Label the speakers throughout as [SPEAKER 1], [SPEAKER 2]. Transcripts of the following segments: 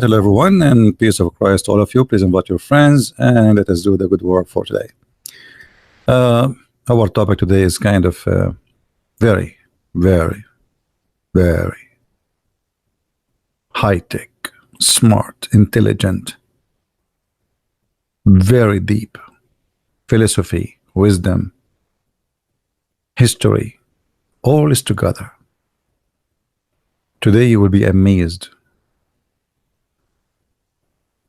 [SPEAKER 1] right, hello everyone, and peace of Christ to all of you. Please invite your friends and let us do the good work for today. Our topic today is kind of very, very, very high-tech, smart, intelligent, very deep philosophy, wisdom, history, all is together. Today you will be amazed.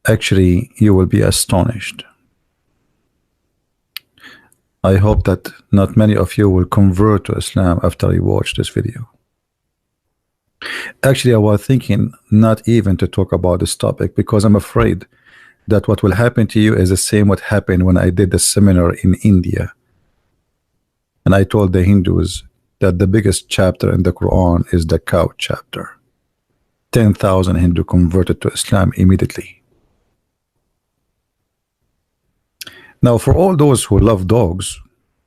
[SPEAKER 1] Actually, you will be astonished. I hope that not many of you will convert to Islam after you watch this video. Actually, I was thinking not even to talk about this topic because I'm afraid that what will happen to you is the same what happened when I did the seminar in India. And I told the Hindus that the biggest chapter in the Quran is the cow chapter. 10,000 Hindu converted to Islam immediately. Now, for all those who love dogs,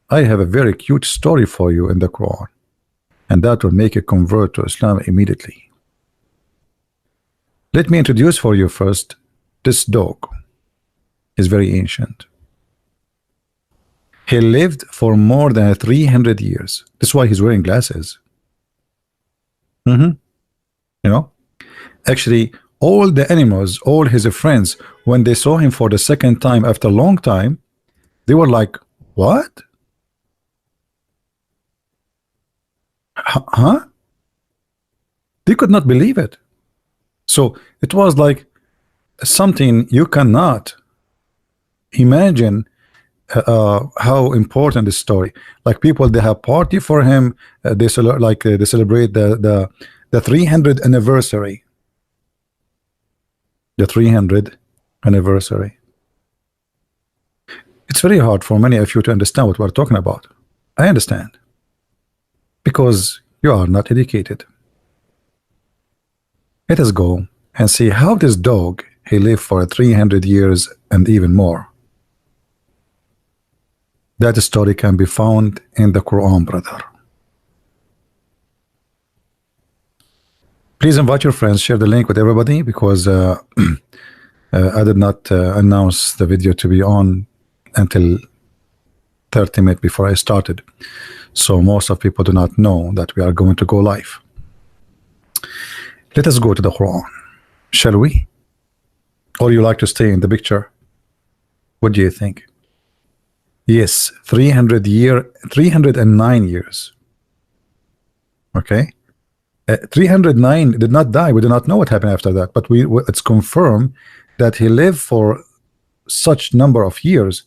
[SPEAKER 1] I have a very cute story for you in the Quran, and that will make you convert to Islam immediately. Let me introduce for you first this dog. Is very ancient. He lived for more than 300 years. That's why he's wearing glasses. You know, actually, all the animals, all his friends, when they saw him for the second time after a long time, they were like, what? Huh? They could not believe it. So it was like something you cannot imagine how important this story. Like people, they have party for him. They celebrate the 300th anniversary. The 300th anniversary. It's very hard for many of you to understand what we're talking about. I understand. Because you are not educated. Let us go and see how this dog, he lived for 300 years and even more. That story can be found in the Quran, brother. Please invite your friends, share the link with everybody, because I did not announce the video to be on until 30 minutes before I started. So most of people do not know that we are going to go live. Let us go to the Quran, shall we? Or you like to stay in the picture? What do you think? Yes, 309 years. Okay. 309 did not die. We do not know what happened after that, but it's confirmed that he lived for such number of years.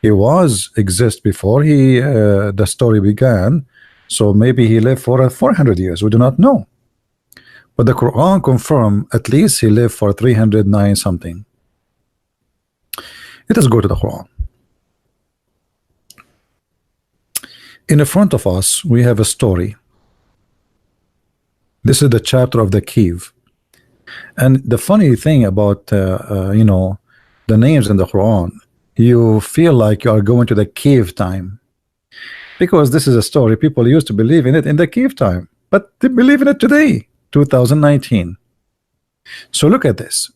[SPEAKER 1] He was exist before the story began, so maybe he lived for 400 years. We do not know, but the Quran confirmed at least he lived for 309 something. Let us go to the Quran. In the front of us, we have a story. This is the chapter of the cave, and the funny thing about you know, the names in the Quran, you feel like you are going to the cave time, because this is a story people used to believe in it in the cave time, but they believe in it today, 2019. So look at this.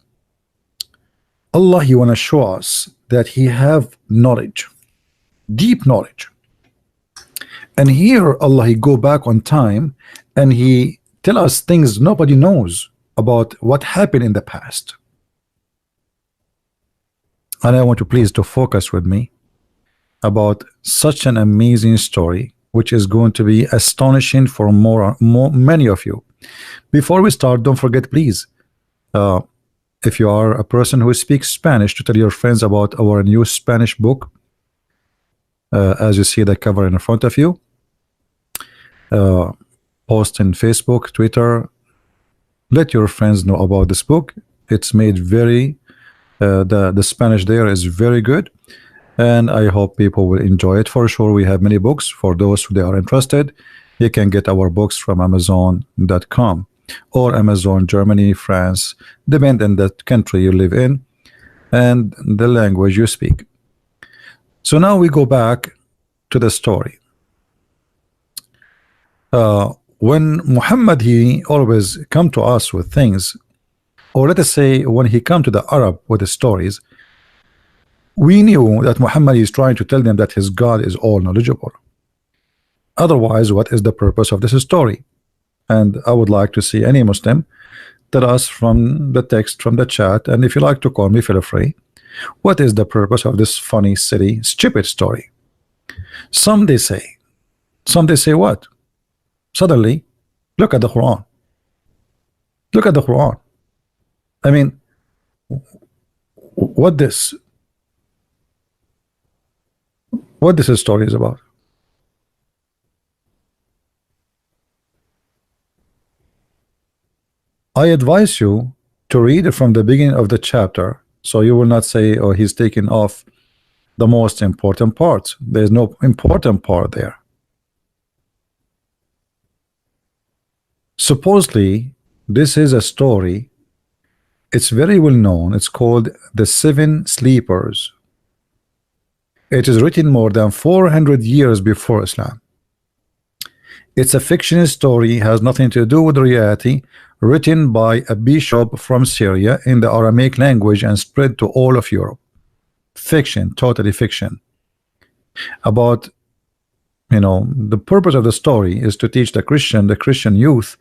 [SPEAKER 1] Allah, He want to show us that He have knowledge, deep knowledge. And here Allah, He go back on time and He tell us things nobody knows about what happened in the past. And I want you please to focus with me about such an amazing story, which is going to be astonishing for many of you. Before we start, don't forget, please, if you are a person who speaks Spanish, to tell your friends about our new Spanish book. As you see the cover in front of you. Post in Facebook, Twitter. Let your friends know about this book. It's made very the Spanish there is very good, and I hope people will enjoy it. For sure, we have many books. For those who they are interested, you can get our books from Amazon.com or Amazon Germany, France, depend on the country you live in and the language you speak. So now we go back to the story. When Muhammad, he always come to us with things or let us say when he come to the Arab with the stories, we knew that Muhammad is trying to tell them that his God is all knowledgeable. Otherwise, what is the purpose of this story? And I would like to see any Muslim tell us from the text, from the chat, and if you like to call me, feel free. What is the purpose of this funny, silly, stupid story? Some they say what? Suddenly, look at the Quran. Look at the Quran. I mean, what this story is about? I advise you to read it from the beginning of the chapter, so you will not say, oh, he's taking off the most important part. There's no important part there. Supposedly, this is a story. It's very well known. It's called The Seven Sleepers. It is written more than 400 years before Islam. It's a fictional story, has nothing to do with reality, written by a bishop from Syria in the Aramaic language and spread to all of Europe. Fiction, totally fiction. About, you know, the purpose of the story is to teach the Christian youth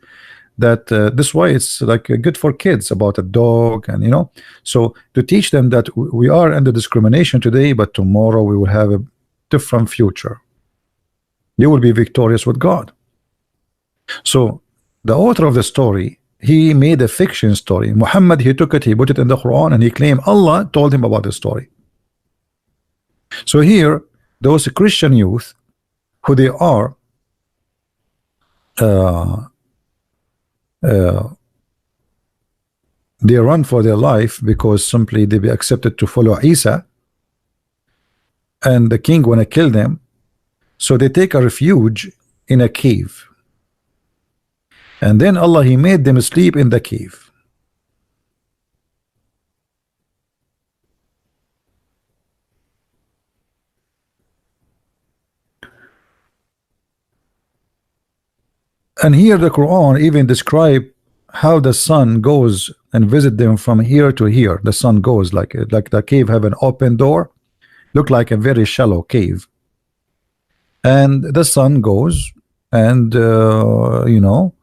[SPEAKER 1] that this way it's like good for kids, about a dog, and you know, so to teach them that we are under discrimination today, but tomorrow we will have a different future. You will be victorious with God. So the author of the story, he made a fiction story. Muhammad, he took it, he put it in the Quran, and he claimed Allah told him about the story. So here, those Christian youth, who they are, they run for their life because simply they be accepted to follow Isa, and the king want to kill them, so they take a refuge in a cave. And then Allah, he made them sleep in the cave. And here the Quran even describe how the sun goes and visit them from here to here. The sun goes like the cave have an open door, look like a very shallow cave, and the sun goes and you know,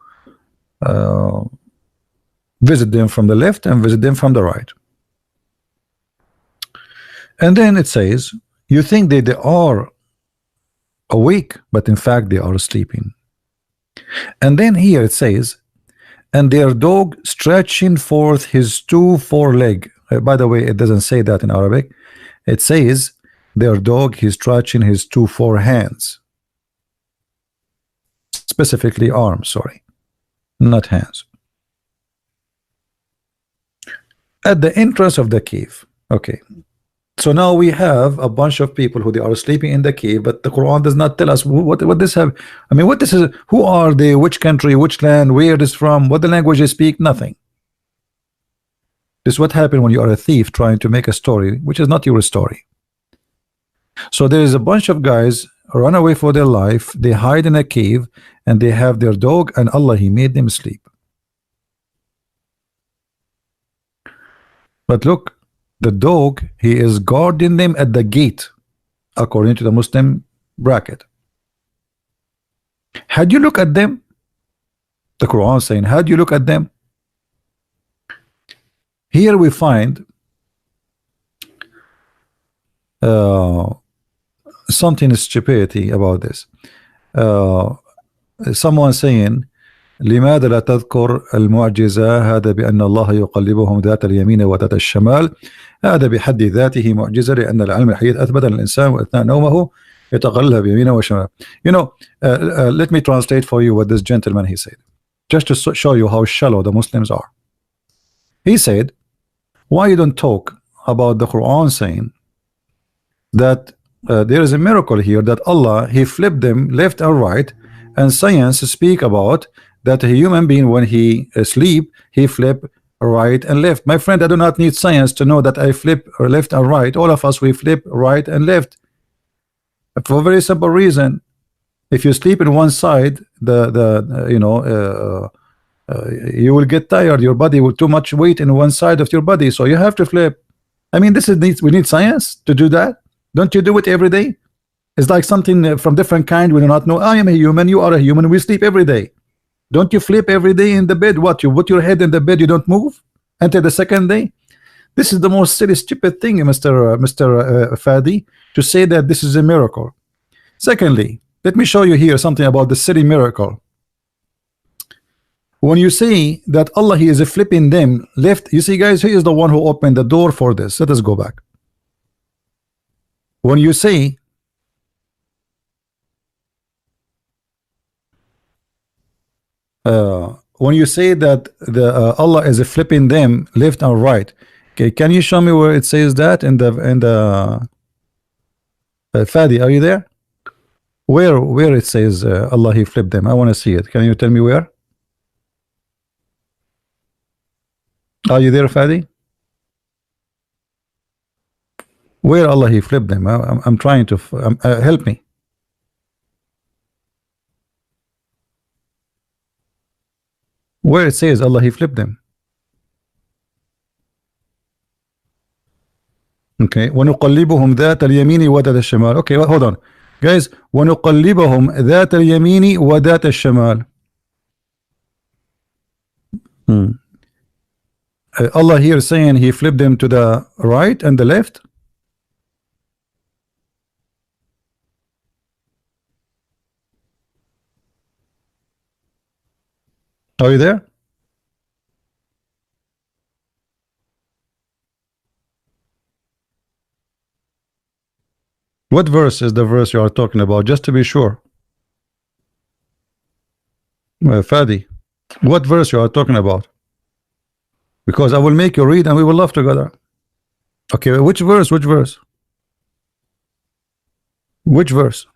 [SPEAKER 1] visit them from the left and visit them from the right. And then it says, you think that they are awake, but in fact they are sleeping. And then here it says, and their dog stretching forth his two foreleg. By the way, it doesn't say that in Arabic. It says their dog, he's stretching his two forehands, specifically arms, sorry, not hands, at the entrance of the cave. Okay, so now we have a bunch of people who they are sleeping in the cave, but the Quran does not tell us what this have. I mean, what this is, who are they, which country, which land, where it is from, what the language they speak, nothing. This is what happened when you are a thief trying to make a story which is not your story. So there is a bunch of guys run away for their life, they hide in a cave, and they have their dog, and Allah, he made them sleep. But look, the dog, he is guarding them at the gate, according to the Muslim bracket. Had you look at them, the Quran saying, had you look at them, here we find something stupidity about this. Someone saying, لماذا لا تذكر المعجزة؟ هذا بأن الله يقلبهم ذات اليمين وذات الشمال، هذا بحد ذاته معجزة، لأن العلم الحديث أثبت أن الإنسان وأثناء نومه يتقلب يمينه وشماله. You know, let me translate for you what this gentleman he said, just to show you how shallow the Muslims are. He said, why you don't talk about the Quran saying that there is a miracle here, that Allah, he flipped them left and right, and science speak about that a human being, when he sleep, he flip right and left. My friend, I do not need science to know that I flip left and right. All of us, we flip right and left for a very simple reason. If you sleep in one side, you will get tired. Your body will too much weight in one side of your body, so you have to flip. I mean, this is we need science to do that. Don't you do it every day? It's like something from different kind. We do not know. I am a human. You are a human. We sleep every day. Don't you flip every day in the bed? What, you put your head in the bed, you don't move until the second day? This is the most silly, stupid thing, Mr. Fadi, to say that this is a miracle. Secondly, let me show you here something about the silly miracle. When you say that Allah, He is flipping them left, you see, guys, He is the one who opened the door for this. Let us go back. When you say that the Allah is flipping them left and right, okay, can you show me where it says that in the Fadi, are you there? Where it says Allah, He flipped them? I want to see it. Can you tell me where? Are you there, Fadi? Where Allah, He flipped them? I'm trying to help me. Where it says Allah, He flipped them. Okay, وَنُقَلِّبُهُمْ ذَاتَ الْيَمِينِ وَذَاتَ الشِّمَالِ. Okay, well, hold on, guys. وَنُقَلِّبُهُمْ ذَاتَ الْيَمِينِ وَذَاتَ الشِّمَالِ. Allah here saying He flipped them to the right and the left. Are you there? What verse is the verse you are talking about, just to be sure? Fadi, what verse you are talking about? Because I will make you read and we will laugh together. Okay, which verse? Which verse? Which verse?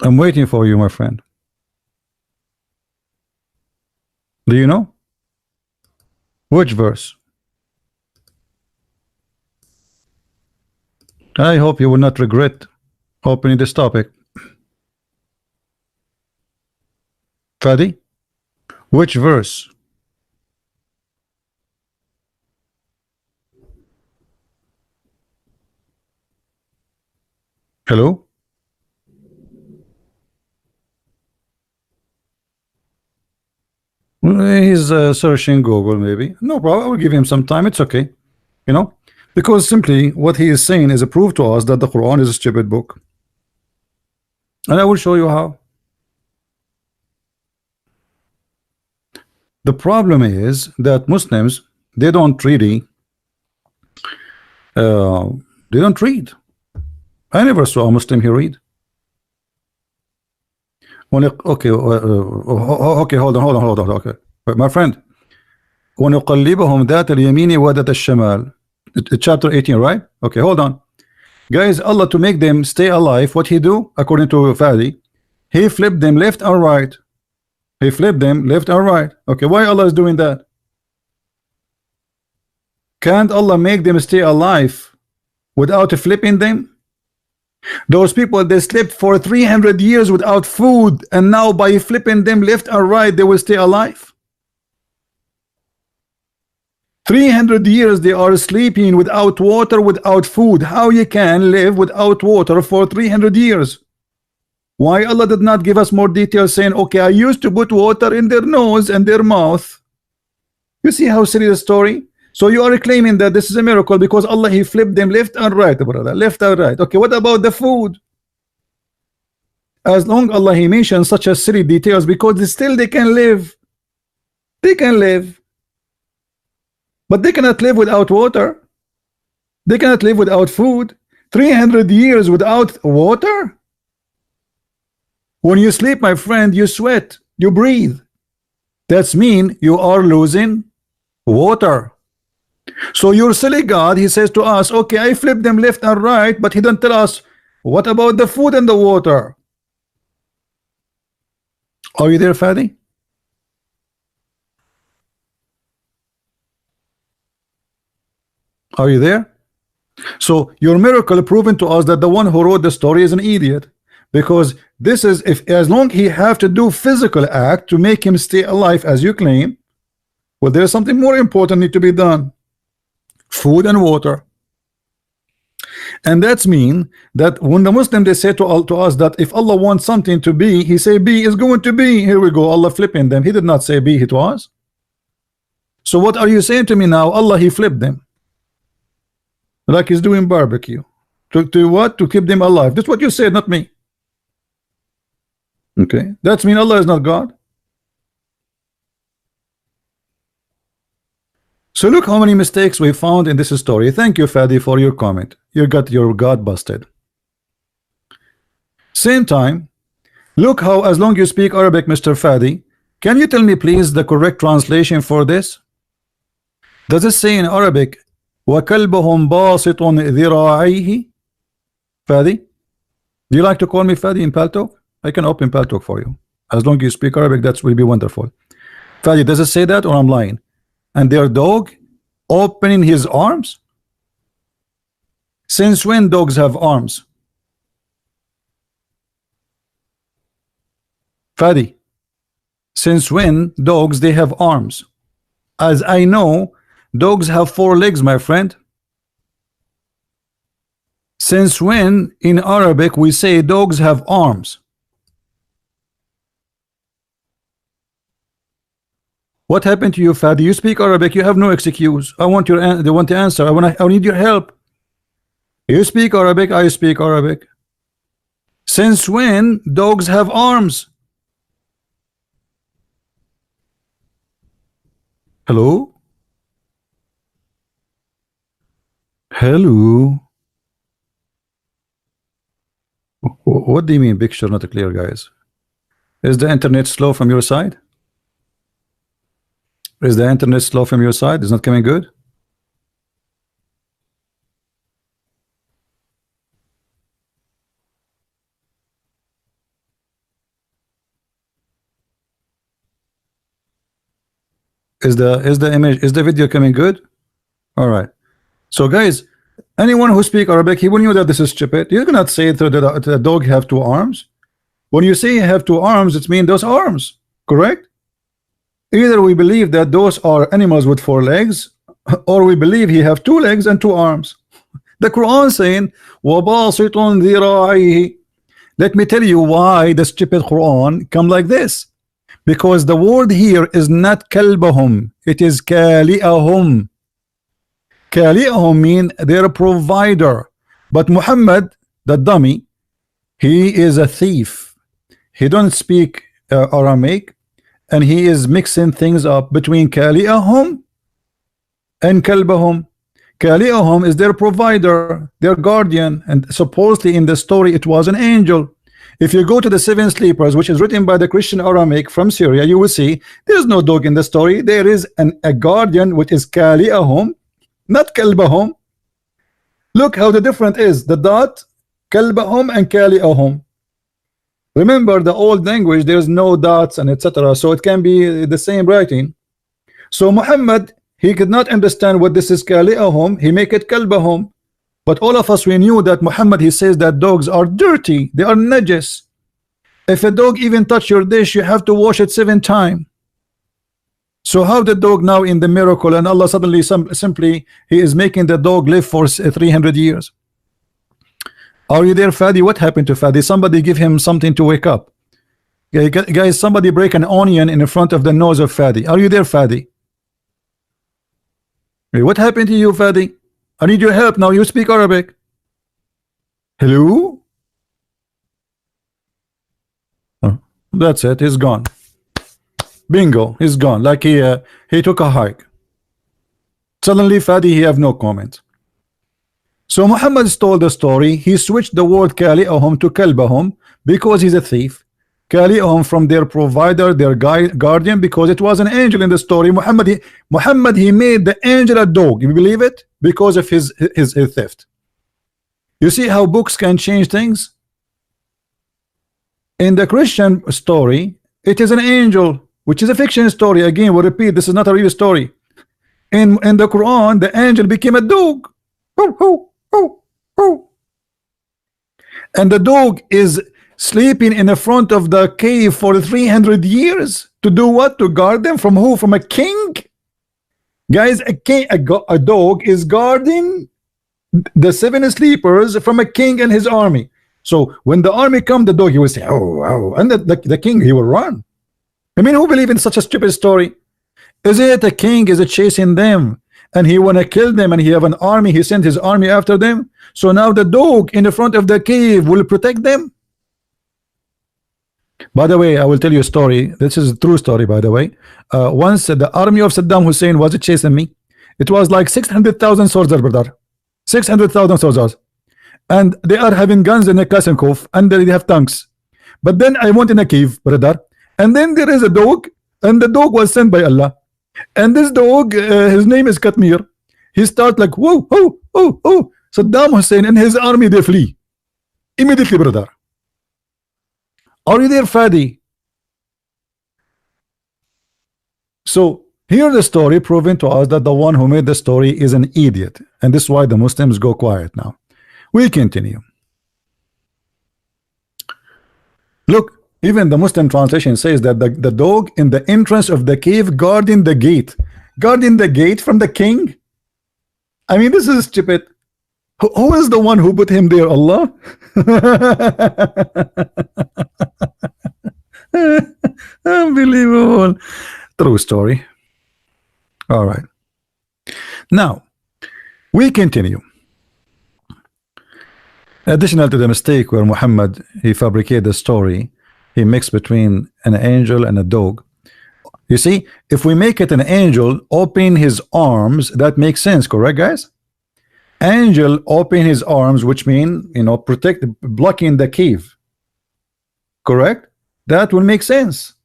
[SPEAKER 1] I'm waiting for you, my friend. Do you know? Which verse? I hope you will not regret opening this topic. Fadi, which verse? Hello? He's searching Google, maybe. No problem. I will give him some time. It's okay. You know, because simply what he is saying is a proof to us that the Quran is a stupid book. And I will show you how. The problem is that Muslims, they don't really they don't read. I never saw a Muslim here read. Okay, okay, hold on. Okay, my friend. وَنُقَلِّبُهُمْ ذَاتَ الْيَمِينِ وَذَاتَ الشِّمَالِ. Chapter 18, right? Okay, hold on. Guys, Allah, to make them stay alive, what He do? According to Fadi, He flipped them left or right. He flipped them left or right. Okay, why Allah is doing that? Can't Allah make them stay alive without flipping them? Those people, they slept for 300 years without food, and now by flipping them left or right, they will stay alive. 300 years they are sleeping without water, without food. How you can live without water for 300 years? Why Allah did not give us more details, saying, okay, I used to put water in their nose and their mouth? You see how silly the story? So you are claiming that this is a miracle because Allah, He flipped them left and right, brother, left and right. Okay, what about the food? As long Allah, He mentions such a silly details, because still they can live. They can live. But they cannot live without water. They cannot live without food. 300 years without water? When you sleep, my friend, you sweat, you breathe. That's mean you are losing water. So your silly God, He says to us, okay, I flipped them left and right, but He don't tell us, what about the food and the water? Are you there, Fadi? Are you there? So your miracle proven to us that the one who wrote the story is an idiot, because this is, if as long he have to do physical act to make him stay alive as you claim, well, there's something more important need to be done: food and water. And that's mean that when the Muslim they say to us that if Allah wants something to be, he say be is going to be. Here we go, Allah flipping them. He did not say be, it was. So what are you saying to me now? Allah, he flipped them, like he's doing barbecue to what? To keep them alive. That's what you said, not me. Okay, that's mean Allah is not God. So look how many mistakes we found in this story. Thank you, Fadi, for your comment. You got your God busted. Same time, look how, as long you speak Arabic, Mr. Fadi, can you tell me please the correct translation for this? Does it say in Arabic وَكَلْبُهُمْ بَاسِطٌ ذِرَاعَيْهِ? Fadi, do you like to call me Fadi in Paltalk? I can open Paltalk for you. As long as you speak Arabic, that will be wonderful. Fadi, does it say that, or I'm lying? And their dog opening his arms? Since when dogs have arms? Fadi, since when dogs they have arms? As I know, dogs have 4 legs, my friend. Since when in Arabic we say dogs have arms? What happened to you, Fadi? You speak Arabic, you have no excuse. I want your they want the answer. I need your help. You speak Arabic, I speak Arabic. Since when dogs have arms? Hello? Hello? What do you mean picture not clear, guys? Is the internet slow from your side? Is the internet slow from your side? It's not coming good? Is the image, is the video coming good? All right. So guys, anyone who speak Arabic, he will know that this is stupid. You cannot say to the dog have 2 arms. When you say have 2 arms, it means those arms, correct? Either we believe that those are animals with 4 legs, or we believe he have 2 legs and 2 arms. The Quran saying وَبَاسِطٌ ذِرَاعِهِ. Let me tell you why the stupid Quran come like this. Because the word here is not kalbahum, it is kali'ahum. Kali'ahum mean their provider. But Muhammad, the dummy, he is a thief. He don't speak Aramaic, and he is mixing things up between kali'ahum and kalbahum. Kali'ahum is their provider, their guardian, and supposedly in the story it was an angel. If you go to the 7 Sleepers, which is written by the Christian Aramaic from Syria, you will see there is no dog in the story. There is a guardian, which is kali'ahum, not kalbahum. Look how the difference is. The dot, kalbahum and kali'ahum. Remember the old language, there's no dots and etc. So it can be the same writing. So Muhammad, he could not understand what this is kali'ahum. He make it kalbahum. But all of us, we knew that Muhammad, he says that dogs are dirty, they are najis. If a dog even touch your dish, you have to wash it 7 times. So how the dog now in the miracle, and Allah suddenly simply he is making the dog live for 300 years? Are you there, Fadi? What happened to Fadi? Somebody give him something to wake up. Guys, somebody break an onion in front of the nose of Fadi. Are you there, Fadi? Hey, what happened to you, Fadi? I need your help now. You speak Arabic. Hello? Oh, that's it. He's gone. Bingo. He's gone. Like he took a hike. Suddenly, Fadi, he have no comment. So Muhammad told the story. He switched the word kali'ahum to kalbahum because he's a thief. Kali'ahum from their provider, their guardian, because it was an angel in the story. Muhammad he made the angel a dog. You believe it? Because of his theft. You see how books can change things? In the Christian story, it is an angel, which is a fiction story. Again, we'll repeat, this is not a real story. In the Quran, the angel became a dog. oh, oh. And the dog is sleeping in the front of the cave for 300 years to do what? To guard them from who? From a king? Guys, a dog is guarding the 7 sleepers from a king and his army. So when the army come, the dog, he will say, oh, oh, and the king, he will run. I mean, who believe in such a stupid story? Is it a king is chasing them and he want to kill them and he have an army, he sent his army after them? So now the dog in the front of the cave will protect them? By the way, I will tell you a story. This is a true story, by the way. Once the army of Saddam Hussein was chasing me. It was like 600,000 soldiers, brother. 600,000 soldiers. And they are having guns in the Kalashnikov and they have tanks. But then I went in a cave, brother. And then there is a dog. And the dog was sent by Allah. And this dog, his name is Katmir. He starts like, whoa, oh, oh, oh. Saddam Hussein and his army, they flee. Immediately, brother. Are you there, Fadi? So here the story proving to us that the one who made the story is an idiot. And this is why the Muslims go quiet now. We continue. Look, even the Muslim translation says that the dog in the entrance of the cave guarding the gate. Guarding the gate from the king? I mean, this is stupid. Who is the one who put him there? Allah? Unbelievable. True story. All right. Now, we continue. Additional to the mistake where Muhammad, he fabricated the story, he mixed between an angel and a dog. You see, if we make it an angel open his arms, that makes sense, correct, guys? Angel open his arms, which mean, you know, protect, blocking the cave, correct? That will make sense.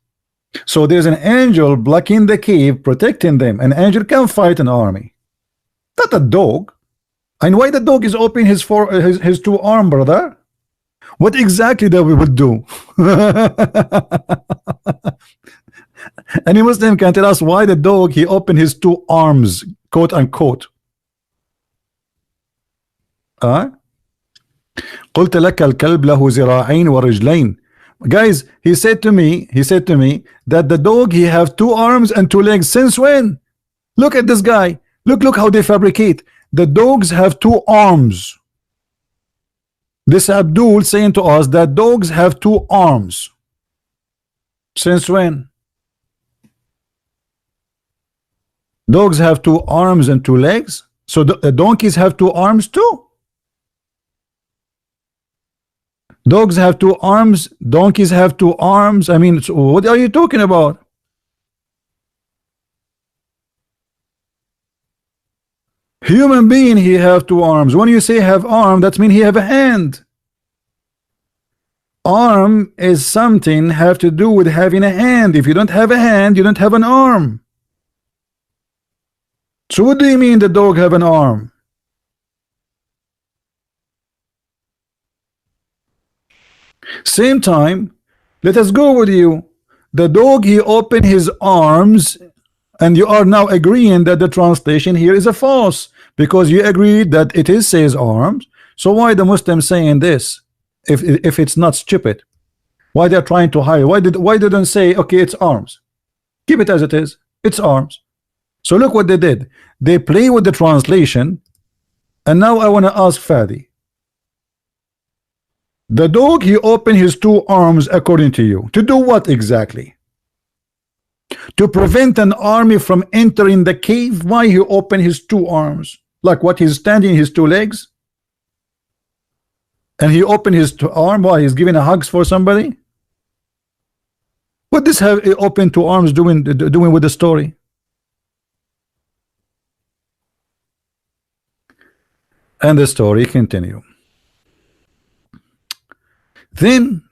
[SPEAKER 1] So there's an angel blocking the cave, protecting them. An angel can fight an army, not a dog. And why the dog is opening his two arm, brother? What exactly that we would do? Any Muslim can tell us why the dog he opened his two arms, quote unquote. قلت لك الكلب له ذراعين ورجلين. Guys, he said to me that the dog he have two arms and two legs. Since when? Look at this guy. Look how they fabricate. The dogs have two arms. This Abdul saying to us that dogs have two arms. Since when? Dogs have two arms and two legs. So the donkeys have two arms too. Dogs have two arms, donkeys have two arms. I mean, so what are you talking about? Human being, he have two arms. When you say have arm, that means he have a hand. Arm is something have to do with having a hand. If you don't have a hand, you don't have an arm. So what do you mean the dog have an arm? Same time, let us go with you. The dog he opened his arms, and you are now agreeing that the translation here is a false, because you agreed that it is says arms. So why the Muslims saying this if it's not stupid? Why they're trying to hide? Why didn't say okay, it's arms? Keep it as it is. It's arms. So look what they did. They play with the translation, and now I want to ask Fadi. The dog he opened his two arms according to you to do what exactly? To prevent an army from entering the cave. Why he opened his two arms? Like what, he's standing his two legs and he opened his two arm? Why, he's giving a hugs for somebody? What does have open two arms doing with the story? And the story continue. Then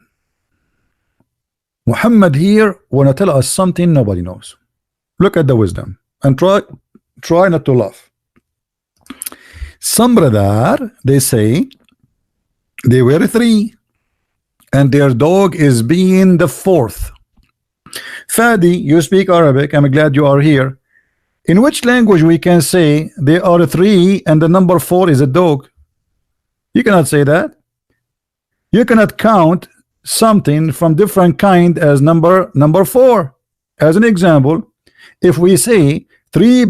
[SPEAKER 1] Muhammad here wanna tell us something nobody knows. Look at the wisdom and try not to laugh. Some brother, they say they were three and their dog is being the fourth. Fadi, you speak Arabic, I'm glad you are here. In which language we can say they are three and the number four is a dog? You cannot say that. You cannot count something from different kind as number 4. As an example, if we say three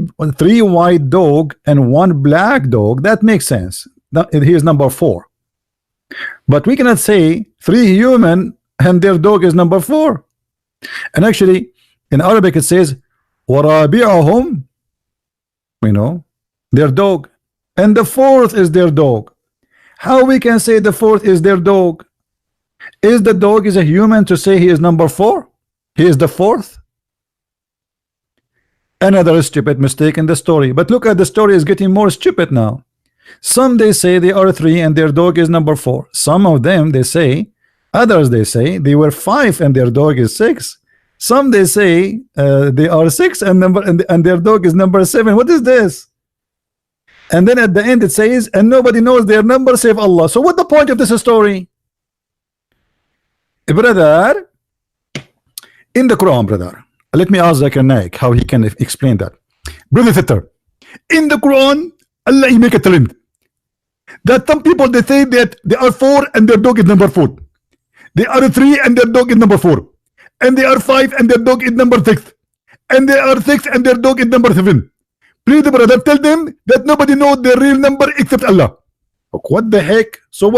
[SPEAKER 1] white dog and one black dog, that makes sense. Here's number 4. But we cannot say 3 human and their dog is number 4. And actually in Arabic it says warabi'ahum, their dog, and the 4th is their dog. How we can say the 4th is their dog? Is the dog is a human to say he is number 4? He is the 4th? Another stupid mistake in the story. But look at the story is getting more stupid now. Some they say they are 3 and their dog is number 4. Some of them they say, others they say they were 5 and their dog is 6. Some they say they are 6 and their dog is number 7. What is this? And then at the end it says, and nobody knows their number save Allah. So what the point of this story? Brother, in the Quran, brother, let me ask Zakir Naik how he can explain that. Brother Sitter, in the Quran, Allah he make a trend that some people they say that they are 4 and their dog is number 4. They are 3 and their dog is number 4. And they are 5 and their dog is number 6. And they are 6 and their dog is number 7. Please, brother, tell them that nobody knows their real number except Allah. What the heck? So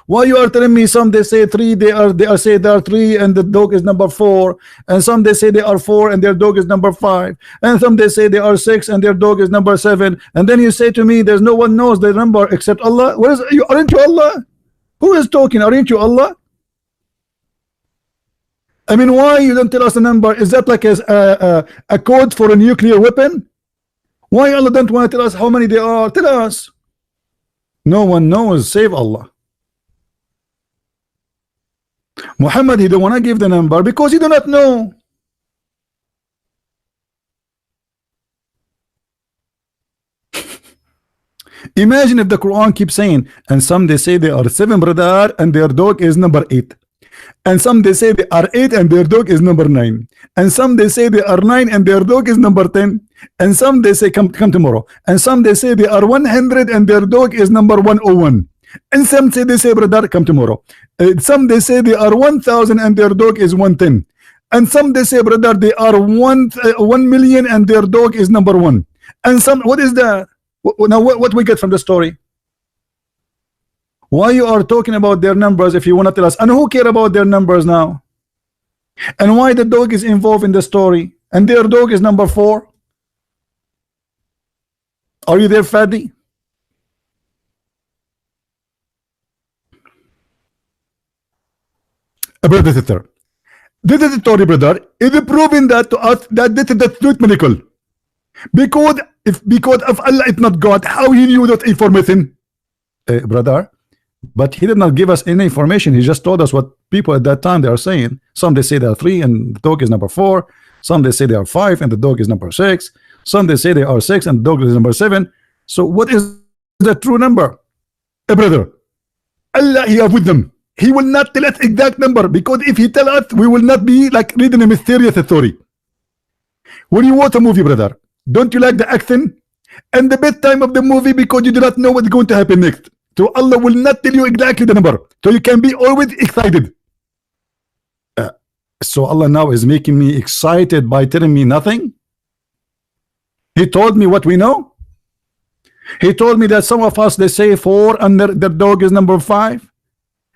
[SPEAKER 1] why you are telling me some they say 3, they are say they are 3 and the dog is number 4, and some they say they are 4 and their dog is number 5, and some they say they are 6 and their dog is number 7, and then you say to me there's no one knows their number except Allah. Where is you? Aren't you Allah? Who is talking? Aren't you Allah? I mean, why you don't tell us the number? Is that like a code for a nuclear weapon? Why Allah don't want to tell us how many they are? Tell us. No one knows save Allah. Muhammad, he don't want to give the number because he do not know. Imagine if the Quran keeps saying, and some they say they are 7, brother, and their dog is number 8. And some they say they are 8 and their dog is number 9. And some they say they are 9 and their dog is number 10. And some they say come tomorrow. And some they say they are 100 and their dog is number 101. And some say they say brother come tomorrow. Some they say they are 1000 and their dog is 110. And some they say brother they are 1 million and their dog is number 1. And some, what is that? Now what we get from the story? Why you are talking about their numbers if you want to tell us? And who care about their numbers now? And why the dog is involved in the story? And their dog is number 4. Are you there, Fadi? Brother sister, this is the story, brother. Is it proving that to us that this is the truth miracle? Because if Allah is not God, how he knew that information? Brother, but he did not give us any information. He just told us what people at that time they are saying. Some they say they are 3 and the dog is number 4. Some they say they are 5 and the dog is number 6. Some they say they are 6 and the dog is number 7. So what is the true number? Brother, Allah he is with them. He will not tell us exact number, because if he tell us, we will not be like reading a mysterious story. When you watch a movie, brother, don't you like the action and the best time of the movie because you do not know what's going to happen next? So Allah will not tell you exactly the number, so you can be always excited. So Allah now is making me excited by telling me nothing. He told me what we know. He told me that some of us they say 4 and their dog is number 5.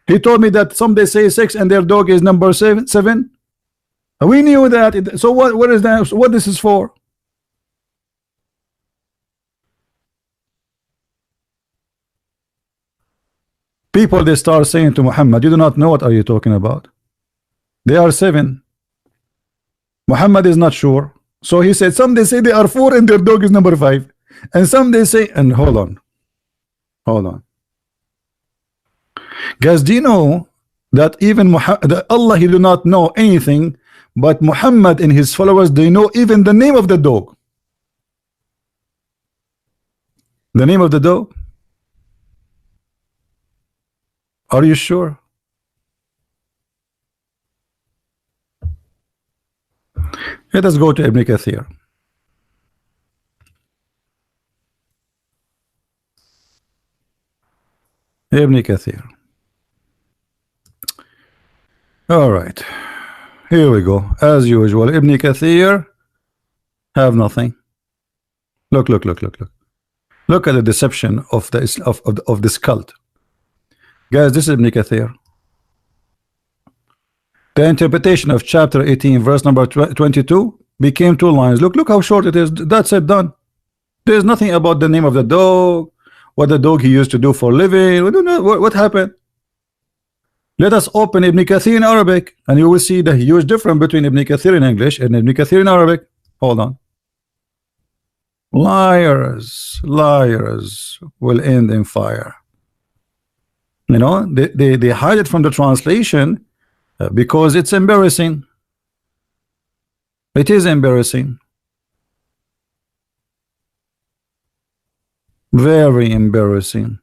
[SPEAKER 1] He told me that some they say 6 and their dog is number 7. We knew that. So what is that? What this is for? People they start saying to Muhammad, you do not know what are you talking about. They are 7. Muhammad is not sure. So he said some they say they are 4 and their dog is number 5. And some they say, and hold on. Guys, do you know that even that Allah he do not know anything, but Muhammad and his followers they know even the name of the dog. The name of the dog? Are you sure? Let us go to Ibn Kathir. Ibn Kathir. All right, here we go. As usual, Ibn Kathir have nothing. Look, look, look, look, look. Look at the deception of this cult. Guys, this is Ibn Kathir. The interpretation of chapter 18, verse number 22 became 2 lines. Look, look how short it is. That's it, done. There's nothing about the name of the dog, what the dog he used to do for a living. We don't know what happened. Let us open Ibn Kathir in Arabic, and you will see the huge difference between Ibn Kathir in English and Ibn Kathir in Arabic. Hold on. Liars, liars will end in fire. You know, they hide it from the translation because it's embarrassing. It is embarrassing. Very embarrassing.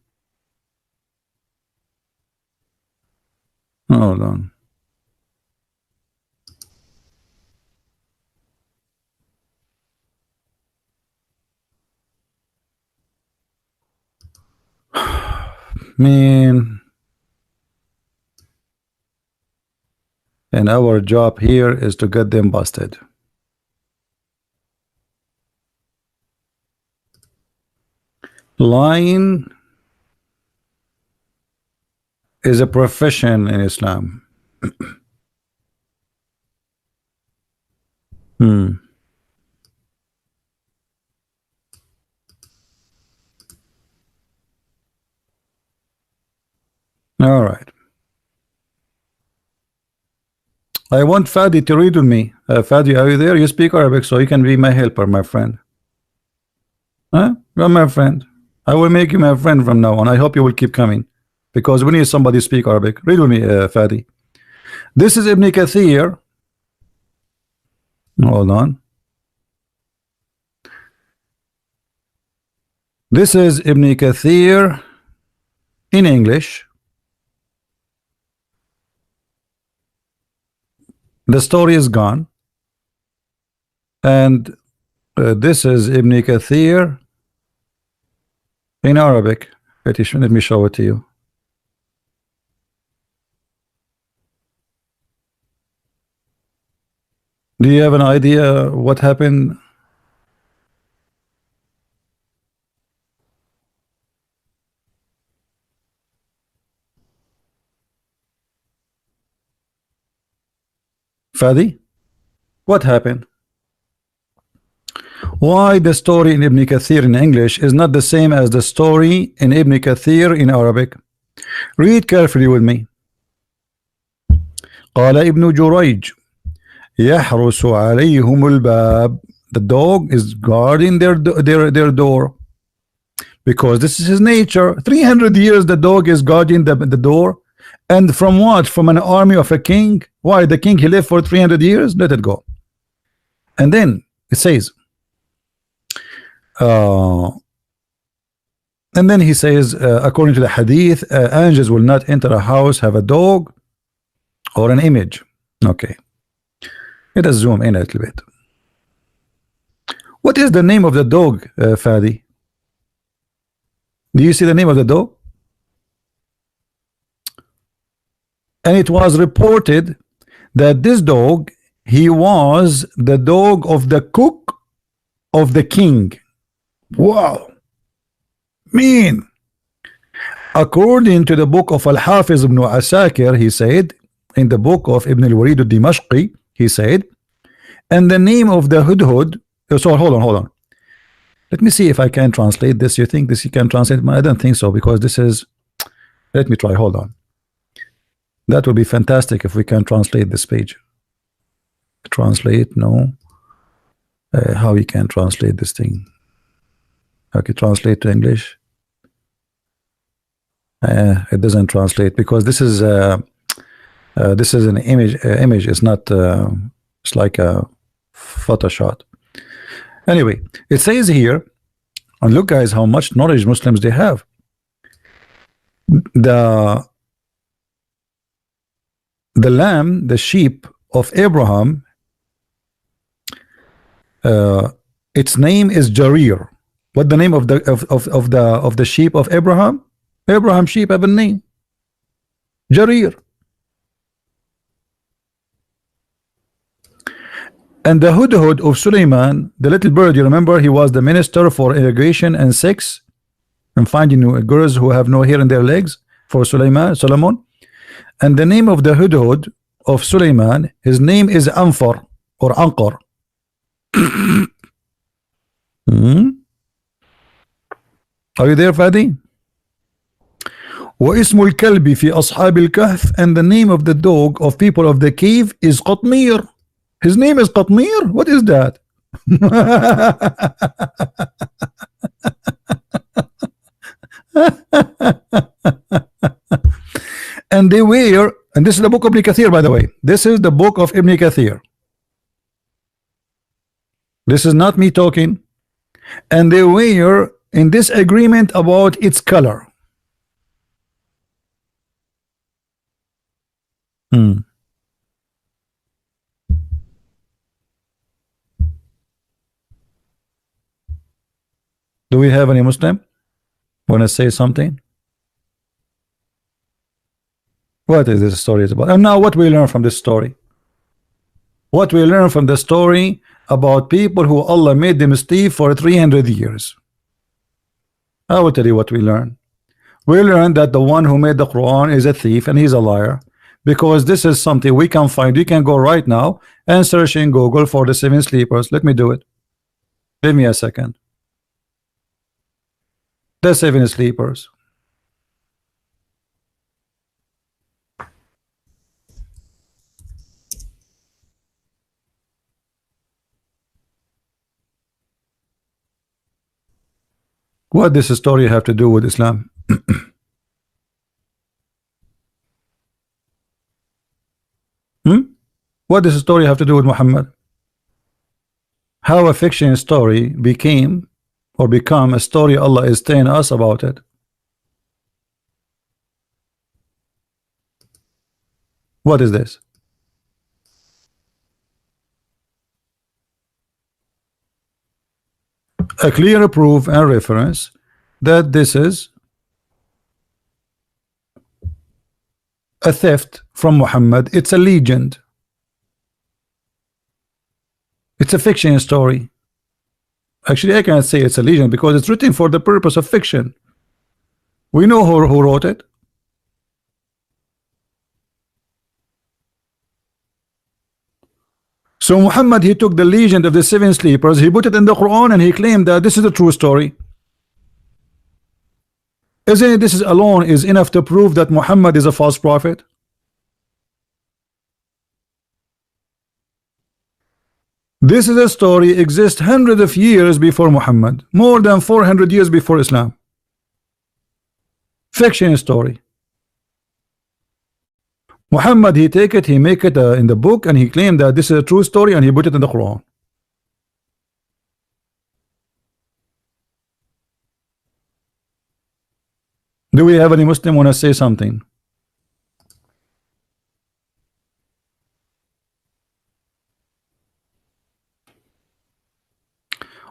[SPEAKER 1] Hold on. Man, and our job here is to get them busted. Lying is a profession in Islam. All right. I want Fadi to read with me. Fadi, are you there? You speak Arabic, so you can be my helper, my friend. Huh? You're my friend. I will make you my friend from now on. I hope you will keep coming, because we need somebody to speak Arabic. Read with me, Fadi. This is Ibn Kathir. Hold on. This is Ibn Kathir in English. The story is gone. And this is Ibn Kathir in Arabic. Let me show it to you. Do you have an idea what happened? Fadi, what happened? Why the story in Ibn Kathir in English is not the same as the story in Ibn Kathir in Arabic? Read carefully with me. قال ابن جريج يحرس عليهم الباب. The dog is guarding their door, because this is his nature. 300 years the dog is guarding the door. And from what? From an army of a king? Why? The king, he lived for 300 years? Let it go. And then it says, and then he says, according to the hadith, angels will not enter a house, have a dog or an image. Okay. Let us zoom in a little bit. What is the name of the dog, Fadi? Do you see the name of the dog? And it was reported that this dog, he was the dog of the cook of the king. Wow. Mean. According to the book of Al-Hafiz ibn Asakir, he said, in the book of Ibn al-Walid al-Dimashqi, he said, and the name of the hudhud. So hold on. Let me see if I can translate this. You think this you can translate? I don't think so, because this is, let me try. Hold on. That would be fantastic if we can translate this page. Translate, no. How we can translate this thing? Okay, translate to English. It doesn't translate, because this is an image. Image is not. It's like a Photoshop. Anyway, it says here, and look, guys, how much knowledge Muslims they have. The lamb, the sheep of Abraham, its name is Jarir. What the name of the sheep of Abraham? Abraham sheep have a name, Jarir. And the Hudhud of Suleiman, the little bird, you remember, he was the minister for irrigation and sex and finding girls who have no hair in their legs for Solomon. And the name of the Hudhud of Suleiman, his name is Anfar or Anqar. Are you there, Fadi? واسم الكلب في أصحاب الكهف, and the name of the dog of people of the cave is Qatmir. His name is Qatmir. What is that? And they were, and this is the book of Ibn Kathir, by the way. This is the book of Ibn Kathir. This is not me talking. And they were in this agreement about its color. Do we have any Muslim want to say something? What is this story about? And now what we learn from this story? What we learn from the story about people who Allah made them thief for 300 years. I will tell you what we learn. We learn that the one who made the Quran is a thief and he's a liar, because this is something we can find. You can go right now and search in Google for the 7 sleepers. Let me do it. Give me a second. The 7 sleepers. What does this story have to do with Islam? What does the story have to do with Muhammad? How a fiction story became or become a story Allah is telling us about it. What is this? A clear proof and reference that this is a theft from Muhammad. It's a legend. It's a fiction story. Actually, I cannot say it's a legend because it's written for the purpose of fiction. We know who wrote it. So Muhammad, he took the legend of the 7 sleepers, he put it in the Quran, and he claimed that this is a true story. Isn't it? This is alone is enough to prove that Muhammad is a false prophet. This is a story exists hundreds of years before Muhammad, more than 400 years before Islam. Fiction story. Muhammad, he take it, he make it in the book, and he claimed that this is a true story, and he put it in the Quran. Do we have any Muslim want to say something?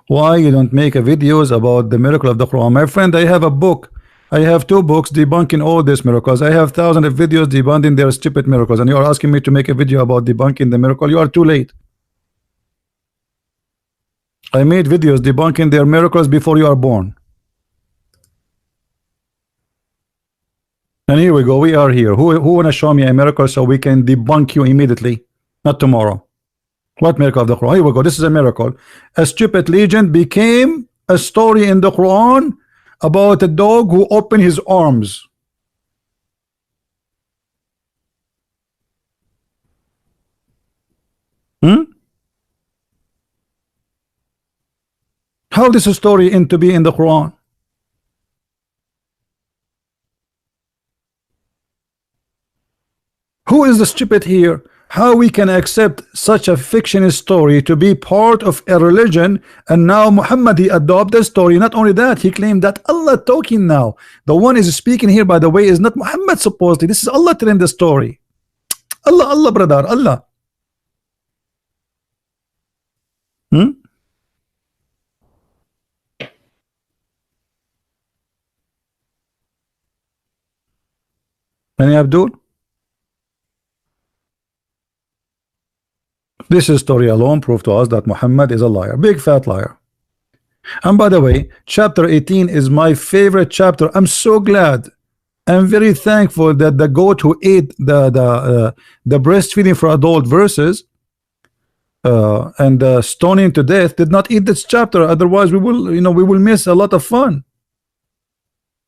[SPEAKER 1] Why you don't make a videos about the miracle of the Quran? My friend, I have a book. I have 2 books debunking all these miracles. I have thousands of videos debunking their stupid miracles, and you are asking me to make a video about debunking the miracle. You are too late. I made videos debunking their miracles before you are born. And here we go. We are here. Who wanna show me a miracle so we can debunk you immediately? Not tomorrow. What miracle of the Quran? Here we go. This is a miracle. A stupid legend became a story in the Quran about a dog who opened his arms. How this story in to be in the Quran? Who is the stupid here? How we can accept such a fiction story to be part of a religion, and now Muhammad he adopt the story. Not only that, he claimed that Allah talking now. The one is speaking here, by the way, is not Muhammad supposedly. This is Allah telling the story. Allah, brother, Allah. Any Abdul? This story alone proved to us that Muhammad is a liar, big fat liar. And by the way, chapter 18 is my favorite chapter. I'm so glad. I'm very thankful that the goat who ate the breastfeeding for adult verses and stoning to death did not eat this chapter. Otherwise, we will miss a lot of fun.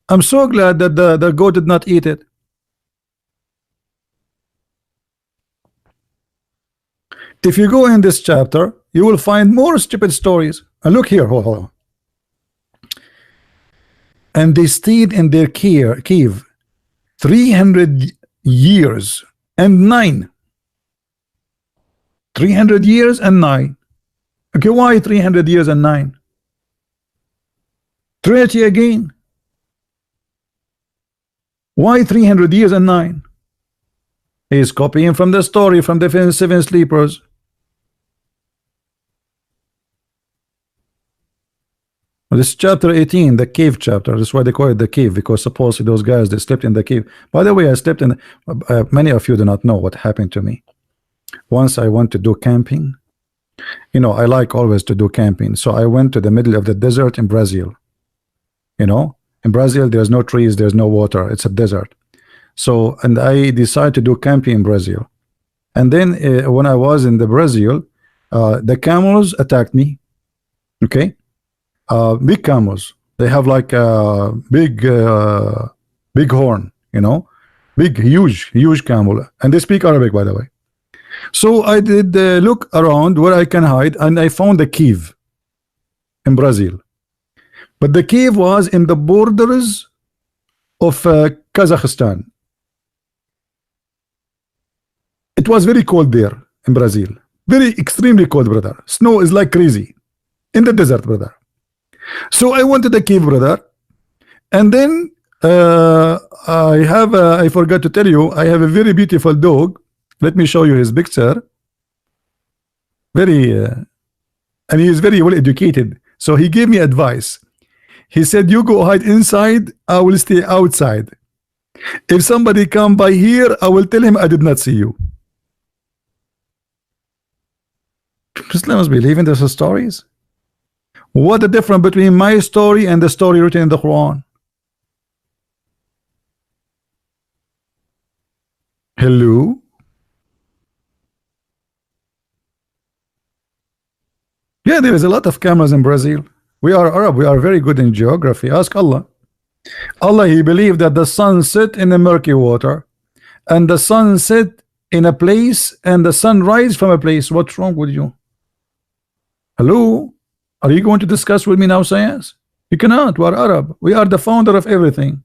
[SPEAKER 1] I'm so glad that the goat did not eat it. If you go in this chapter, you will find more stupid stories. And look here, hold on. And they stayed in their cave 300 years and 9. 300 years and 9. Okay, why 300 years and 9? Trinity again. Why 300 years and 9? He's copying from the story from the seven sleepers. This is chapter 18, the cave chapter. That's why they call it the cave, because supposedly those guys, they slept in the cave. By the way, I slept in many of you do not know what happened to me. Once I went to do camping. You know, I like always to do camping. So I went to the middle of the desert in Brazil. You know, in Brazil there's no trees, there's no water, it's a desert. So, and I decided to do camping in Brazil. And then when I was in the Brazil, the camels attacked me. Okay. Big camels, they have like a big horn, you know, big huge camel, and they speak Arabic, by the way. So I did look around where I can hide, and I found a cave in Brazil, but the cave was in the borders of Kazakhstan. It was very cold there in Brazil, very extremely cold, brother. Snow is like crazy in the desert, brother. So I went to the cave, brother, and then I forgot to tell you, I have a very beautiful dog. Let me show you his picture. Very and he is very well educated. So he gave me advice. He said, you go hide inside, I will stay outside. If somebody come by here, I will tell him I did not see you. Muslims believe in those stories. What the difference between my story and the story written in the Quran? Hello? Yeah, there is a lot of cameras in Brazil. We are Arab, we are very good in geography. Ask Allah. Allah, he believed that the sun set in the murky water, and the sun set in a place, and the sun rise from a place. What's wrong with you? Hello? Are you going to discuss with me now science? You cannot. We are Arab. We are the founder of everything.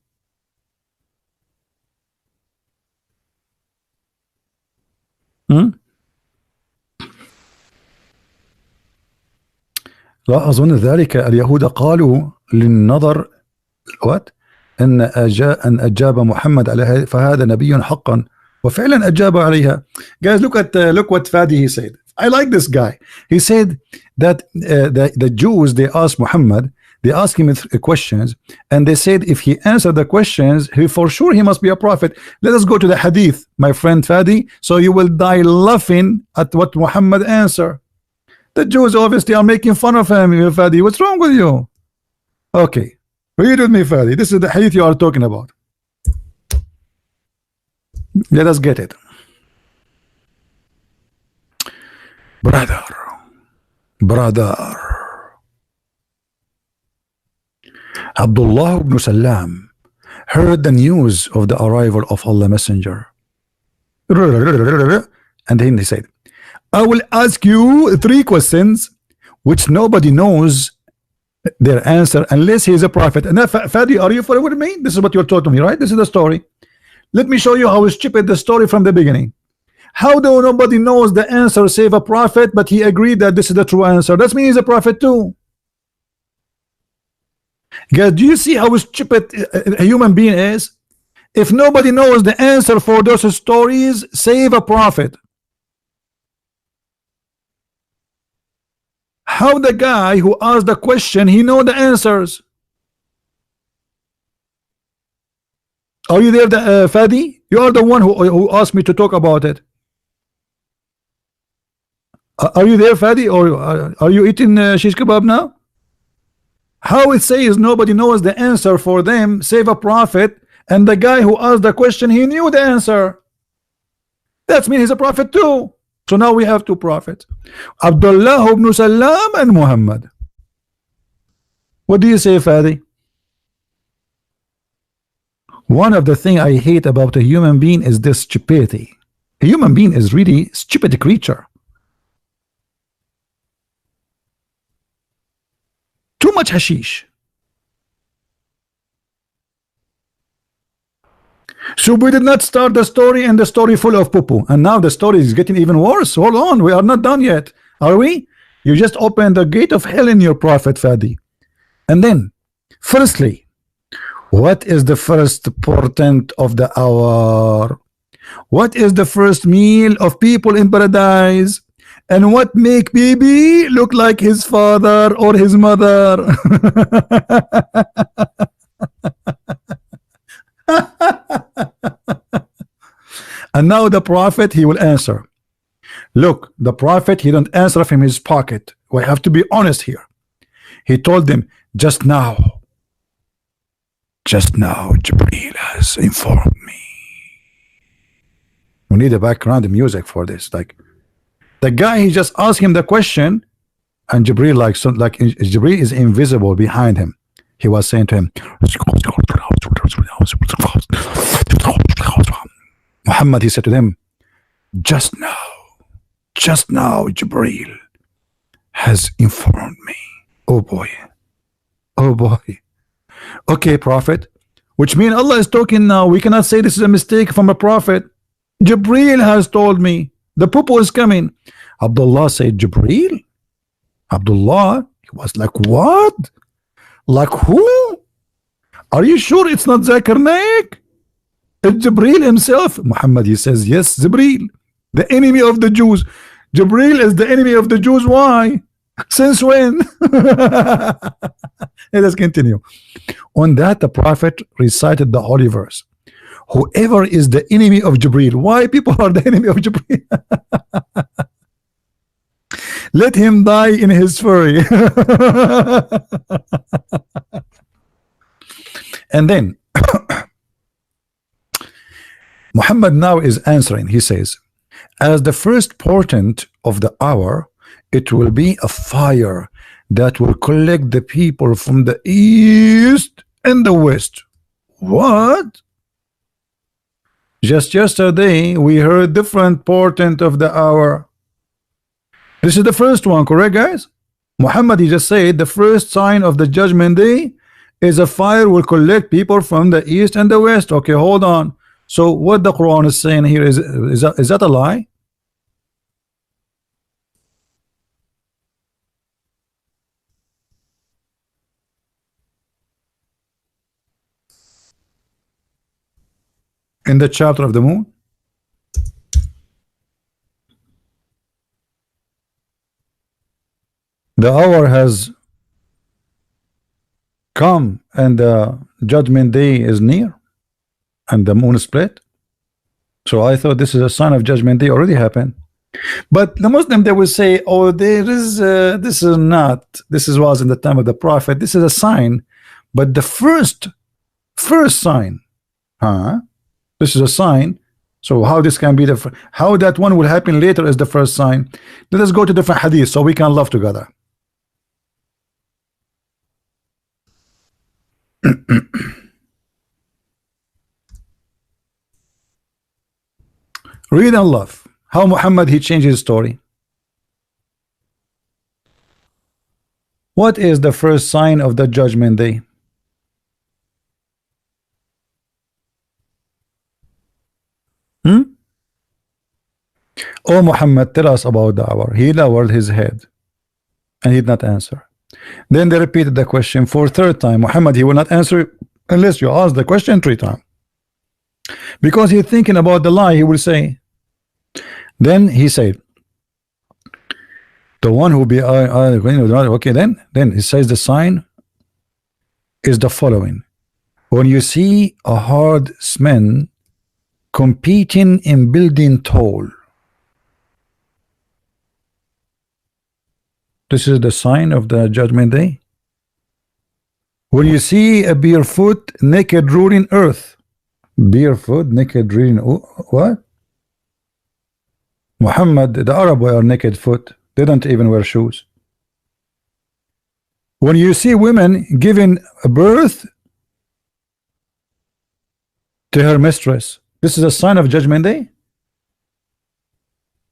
[SPEAKER 1] لا أظن ذلك. اليهود قالوا للنظر what أن أجاب محمد عليها فهذا نبي حقا وفعلا أجاب عليها. Guys, look what Fadi he said. I like this guy. He said that the Jews, they asked Muhammad, they asked him questions, and they said if he answered the questions, for sure he must be a prophet. Let us go to the hadith, my friend Fadi, so you will die laughing at what Muhammad answered. The Jews obviously are making fun of him. Fadi, what's wrong with you? Okay, read with me, Fadi. This is the hadith you are talking about. Let us get it. Brother, Abdullah ibn Salam heard the news of the arrival of Allah Messenger, and then he said, I will ask you 3 questions which nobody knows their answer unless he is a prophet. And Fadi, are you following with me? This is what you're taught to me, right? This is the story. Let me show you how stupid the story from the beginning. How do nobody knows the answer save a prophet, but he agreed that this is the true answer? That means he's a prophet too. Guys, do you see how stupid a human being is? If nobody knows the answer for those stories, save a prophet. How the guy who asked the question, he know the answers? Are you there, Fadi? You are the one who asked me to talk about it. Are you there, Fadi, or are you eating shish kebab now? How it says nobody knows the answer for them save a prophet, and the guy who asked the question, he knew the answer. That means he's a prophet too. So now we have two prophets, Abdullah ibn Salam and Muhammad. What do you say, Fadi? One of the things I hate about a human being is this stupidity. A human being is really stupid creature. Too much hashish. So we did not start the story, and the story full of poo-poo, and now the story is getting even worse. Hold on, we are not done yet, are we? You just opened the gate of hell in your prophet, Fadi. And then, firstly, what is the first portent of the hour? What is the first meal of people in paradise? And what make baby look like his father or his mother? And now the prophet, he will answer. Look, the prophet, he don't answer from his pocket. We have to be honest here. He told them, just now Jibreel has informed me. We need a background music for this. Like the guy, he just asked him the question, and Jibreel, like Jibreel is invisible behind him. He was saying to him, Muhammad, he said to them, just now Jibreel has informed me. Oh boy. Okay, prophet, which means Allah is talking now. We cannot say this is a mistake from a prophet. Jibreel has told me the poo-poo is coming. Abdullah said, Jibreel? Abdullah, he was like, what? Like who? Are you sure it's not Zakir Naik? It's Jibreel himself. Muhammad, he says, yes, Jibreel, the enemy of the Jews. Jibreel is the enemy of the Jews. Why? Since when? Let us continue. On that, the prophet recited the holy verse. Whoever is the enemy of Jibreel, why people are the enemy of Jibreel? Let him die in his fury. And then Muhammad now is answering. He says, as the first portent of the hour, it will be a fire that will collect the people from the east and the west. What? Just yesterday we heard different portent of the hour. This is the first one, correct, guys? Muhammad, he just said the first sign of the judgment day is a fire will collect people from the east and the west. Okay, hold on. So what the Quran is saying here is that a lie? In the chapter of the moon, the hour has come and the judgment day is near and the moon is split. So I thought this is a sign of judgment day already happened. But the Muslim, they will say, oh, there is this is not, this is was in the time of the prophet, this is a sign. But the first sign, this is a sign. So how this can be how that one will happen later is the first sign. Let us go to different hadith so we can love together. Read and love how Muhammad he changed his story. What is the first sign of the judgment day? Oh Muhammad, tell us about the hour. He lowered his head and he did not answer. Then they repeated the question for third time. Muhammad, he will not answer unless you ask the question 3 times, because he's thinking about the lie he will say. Then he said, the one who be okay, then he says the sign is the following: when you see a hard cement competing in building tall. This is the sign of the judgment day. When you see a barefoot, naked, ruling earth. Barefoot, naked, ruling what? Muhammad, the Arab wear naked foot. They don't even wear shoes. When you see women giving birth to her mistress, this is a sign of judgment day.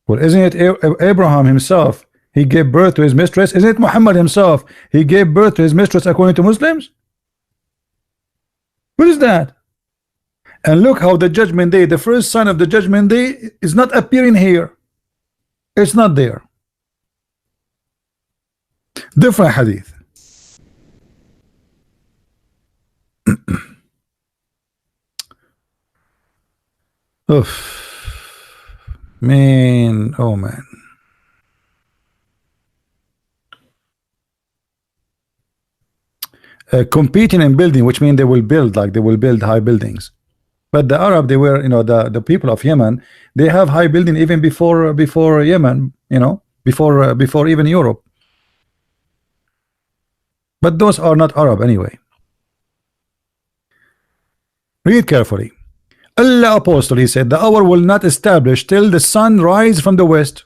[SPEAKER 1] Well, isn't it Abraham himself? He gave birth to his mistress. Isn't it Muhammad himself? He gave birth to his mistress according to Muslims. What is that? And look how the judgment day, the first sign of the judgment day, is not appearing here. It's not there. Different hadith. Oof. Man, oh man. Competing in building, which means they will build, like they will build high buildings. But the Arab, they were, you know, the people of Yemen, they have high building even before Yemen, you know, before even Europe. But those are not Arab anyway. Read carefully. Allah Apostle, he said, the hour will not establish till the sun rise from the west.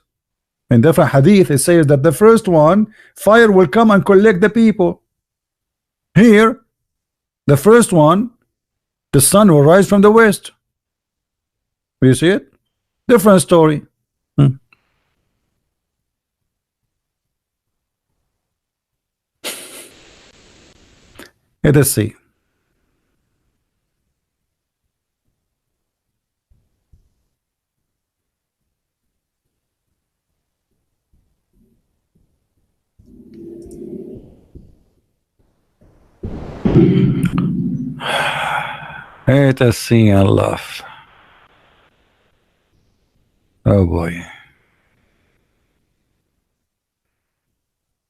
[SPEAKER 1] In different hadith, it says that the first one, fire will come and collect the people. Here, the first one, the sun will rise from the west. Do you see it? Different story. Let us see. Let us see and laugh. Oh boy.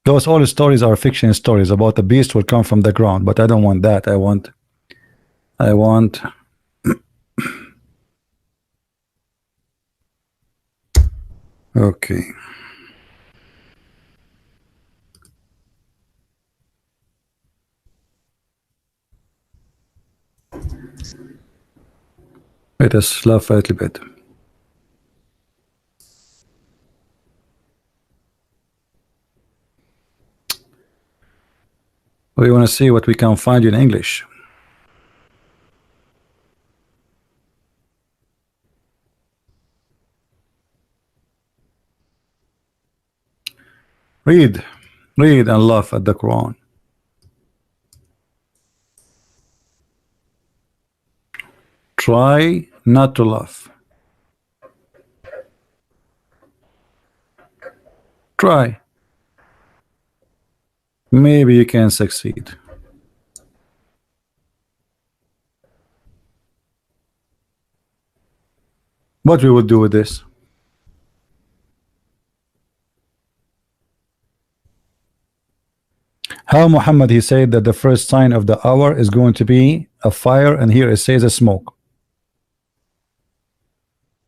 [SPEAKER 1] Those all stories are fiction stories about the beast will come from the ground, but I don't want that. I want okay. Let us laugh a little bit. We want to see what we can find in English. Read and laugh at the Quran. Try not to laugh. Try. Maybe you can succeed. What we would do with this? How Muhammad, he said that the first sign of the hour is going to be a fire, and here it says a smoke.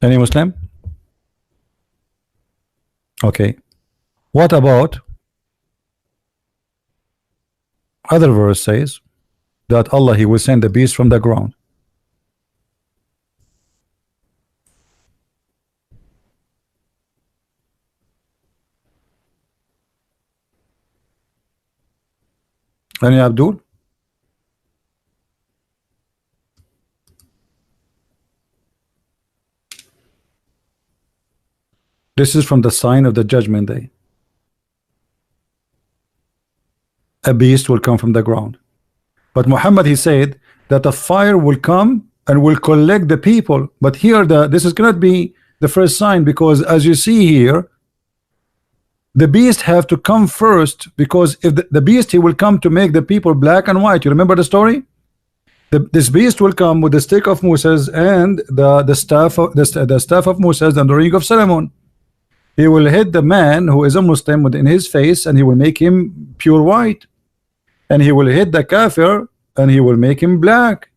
[SPEAKER 1] Any Muslim? Okay. What about other verse says that Allah, he will send the beast from the ground? Any Abdul? This is from the sign of the judgment day. A beast will come from the ground. But Muhammad, he said that a fire will come and will collect the people. But here this is cannot be the first sign, because as you see here, the beast have to come first, because if the beast, he will come to make the people black and white. You remember the story? This beast will come with the stick of Moses and the staff of Moses and the ring of Solomon. He will hit the man who is a Muslim in his face, and he will make him pure white. And he will hit the kafir, and he will make him black.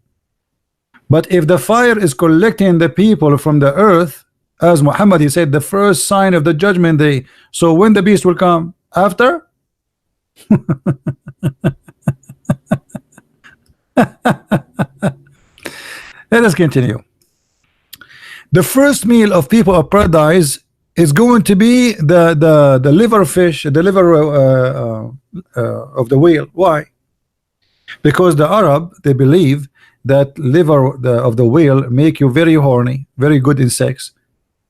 [SPEAKER 1] But if the fire is collecting the people from the earth, as Muhammad, he said, the first sign of the judgment day. So when the beast will come? After? Let us continue. The first meal of people of paradise is going to be the liver fish, the liver of the whale. Why? Because the Arab, they believe that liver of the whale make you very horny, very good in sex.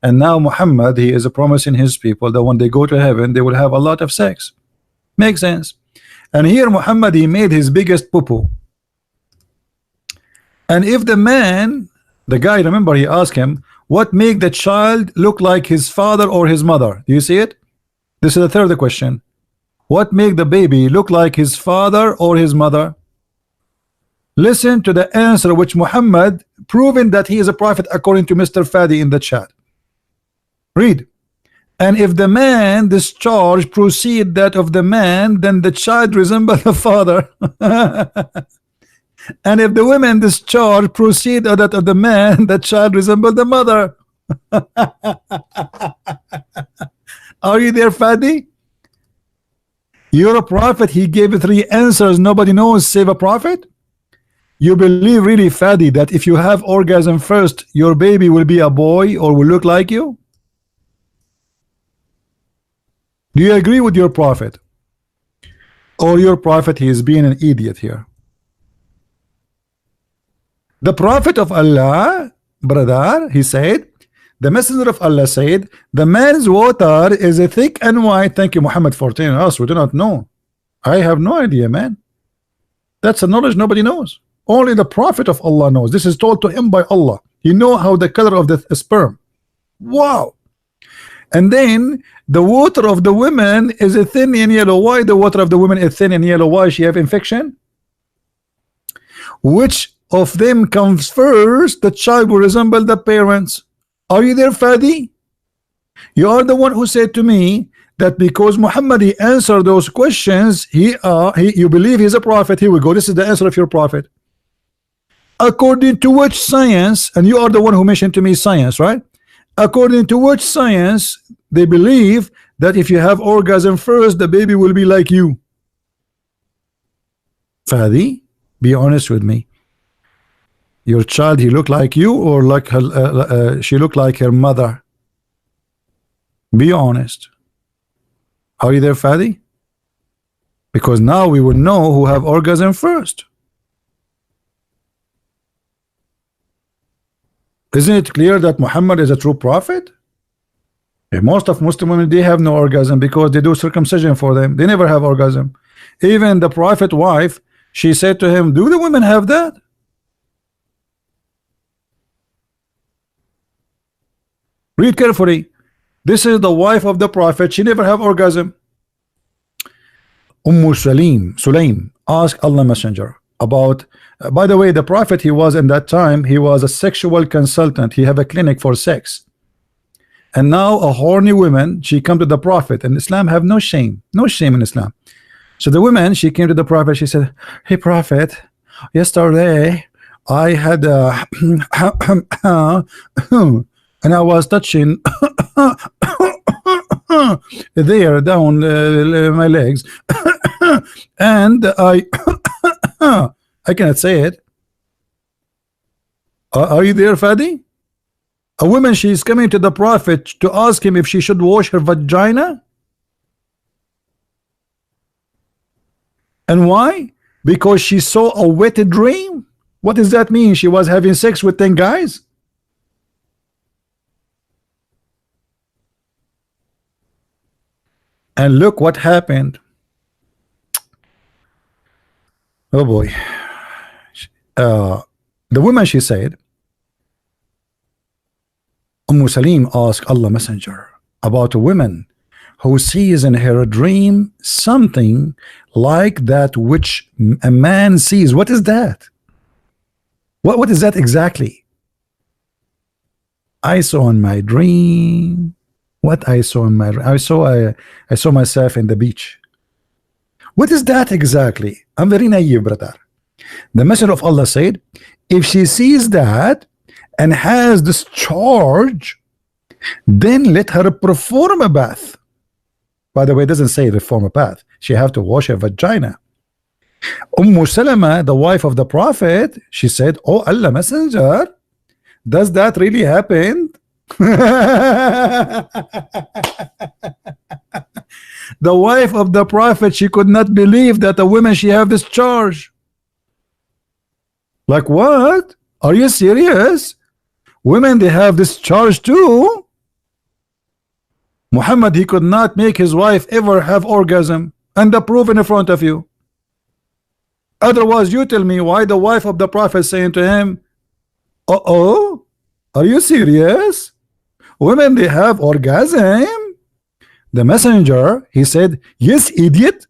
[SPEAKER 1] And now Muhammad, he is promising his people that when they go to heaven, they will have a lot of sex. Makes sense. And here Muhammad, he made his biggest poo-poo. And if the man, the guy, remember, he asked him, what make the child look like his father or his mother? Do you see it? This is the third question. What make the baby look like his father or his mother? Listen to the answer which Muhammad proven that he is a prophet according to Mr. Fadi in the chat. Read. And if the man discharge proceed that of the man, then the child resemble the father. And if the women discharge proceed that of the man, the child resemble the mother. Are you there, Fadi? You're a prophet. He gave 3 answers. Nobody knows save a prophet. You believe really, Fadi, that if you have orgasm first, your baby will be a boy or will look like you? Do you agree with your prophet? Or your prophet, he is being an idiot here? The prophet of Allah, brother, he said, the messenger of Allah said, the man's water is a thick and white. Thank you, Muhammad, for telling us. We do not know. I have no idea, man. That's a knowledge nobody knows. Only the prophet of Allah knows. This is told to him by Allah. He know how the color of the sperm. Wow. And then the water of the women is a thin and yellow. Why the water of the women is thin and yellow? Why she have infection? Which of them comes first? The child will resemble the parents. Are you there, Fadi? You are the one who said to me that because Muhammad he answered those questions, you believe he's a prophet. Here we go. This is the answer of your prophet. According to which science, and you are the one who mentioned to me science, right? According to which science they believe that if you have orgasm first, the baby will be like you? Fadi, be honest with me. Your child, he look like you, or like her, she look like her mother? Be honest. Are you there, Fadi? Because now we will know who have orgasm first. Isn't it clear that Muhammad is a true prophet? Most of Muslim women, they have no orgasm because they do circumcision for them. They never have orgasm. Even the prophet wife, she said to him, do the women have that? Read carefully. This is the wife of the prophet. She never have orgasm. Sulaim asked Allah Messenger about, by the way, the prophet, he was in that time, he was a sexual consultant. He have a clinic for sex. And now a horny woman, she come to the prophet, and Islam have no shame in Islam. So the woman, she came to the prophet, she said, hey prophet, yesterday I had and I was touching there down my legs and I cannot say it. Are you there, Fadi? A woman, she is coming to the prophet to ask him if she should wash her vagina. And why? Because she saw a wet dream. What does that mean? She was having sex with 10 guys? And look what happened. Oh boy. The woman, she said, Salim asked Allah Messenger about a woman who sees in her dream something like that which a man sees. What is that? What is that exactly? I saw in my dream. What I saw in my I saw myself in the beach. What is that exactly? I'm very naive, brother. The Messenger of Allah said, if she sees that and has this charge, then let her perform a bath. By the way, it doesn't say perform a bath. She have to wash her vagina. Salama, the wife of the Prophet, she said, oh Allah Messenger, does that really happen? The wife of the Prophet, she could not believe that a woman, she have this charge. Like what? Are you serious? Women, they have this charge too? Muhammad, he could not make his wife ever have orgasm, and the proof in front of you. Otherwise, you tell me why the wife of the Prophet saying to him, uh-oh, are you serious? Women, they have orgasm? The Messenger, he said, yes, idiot.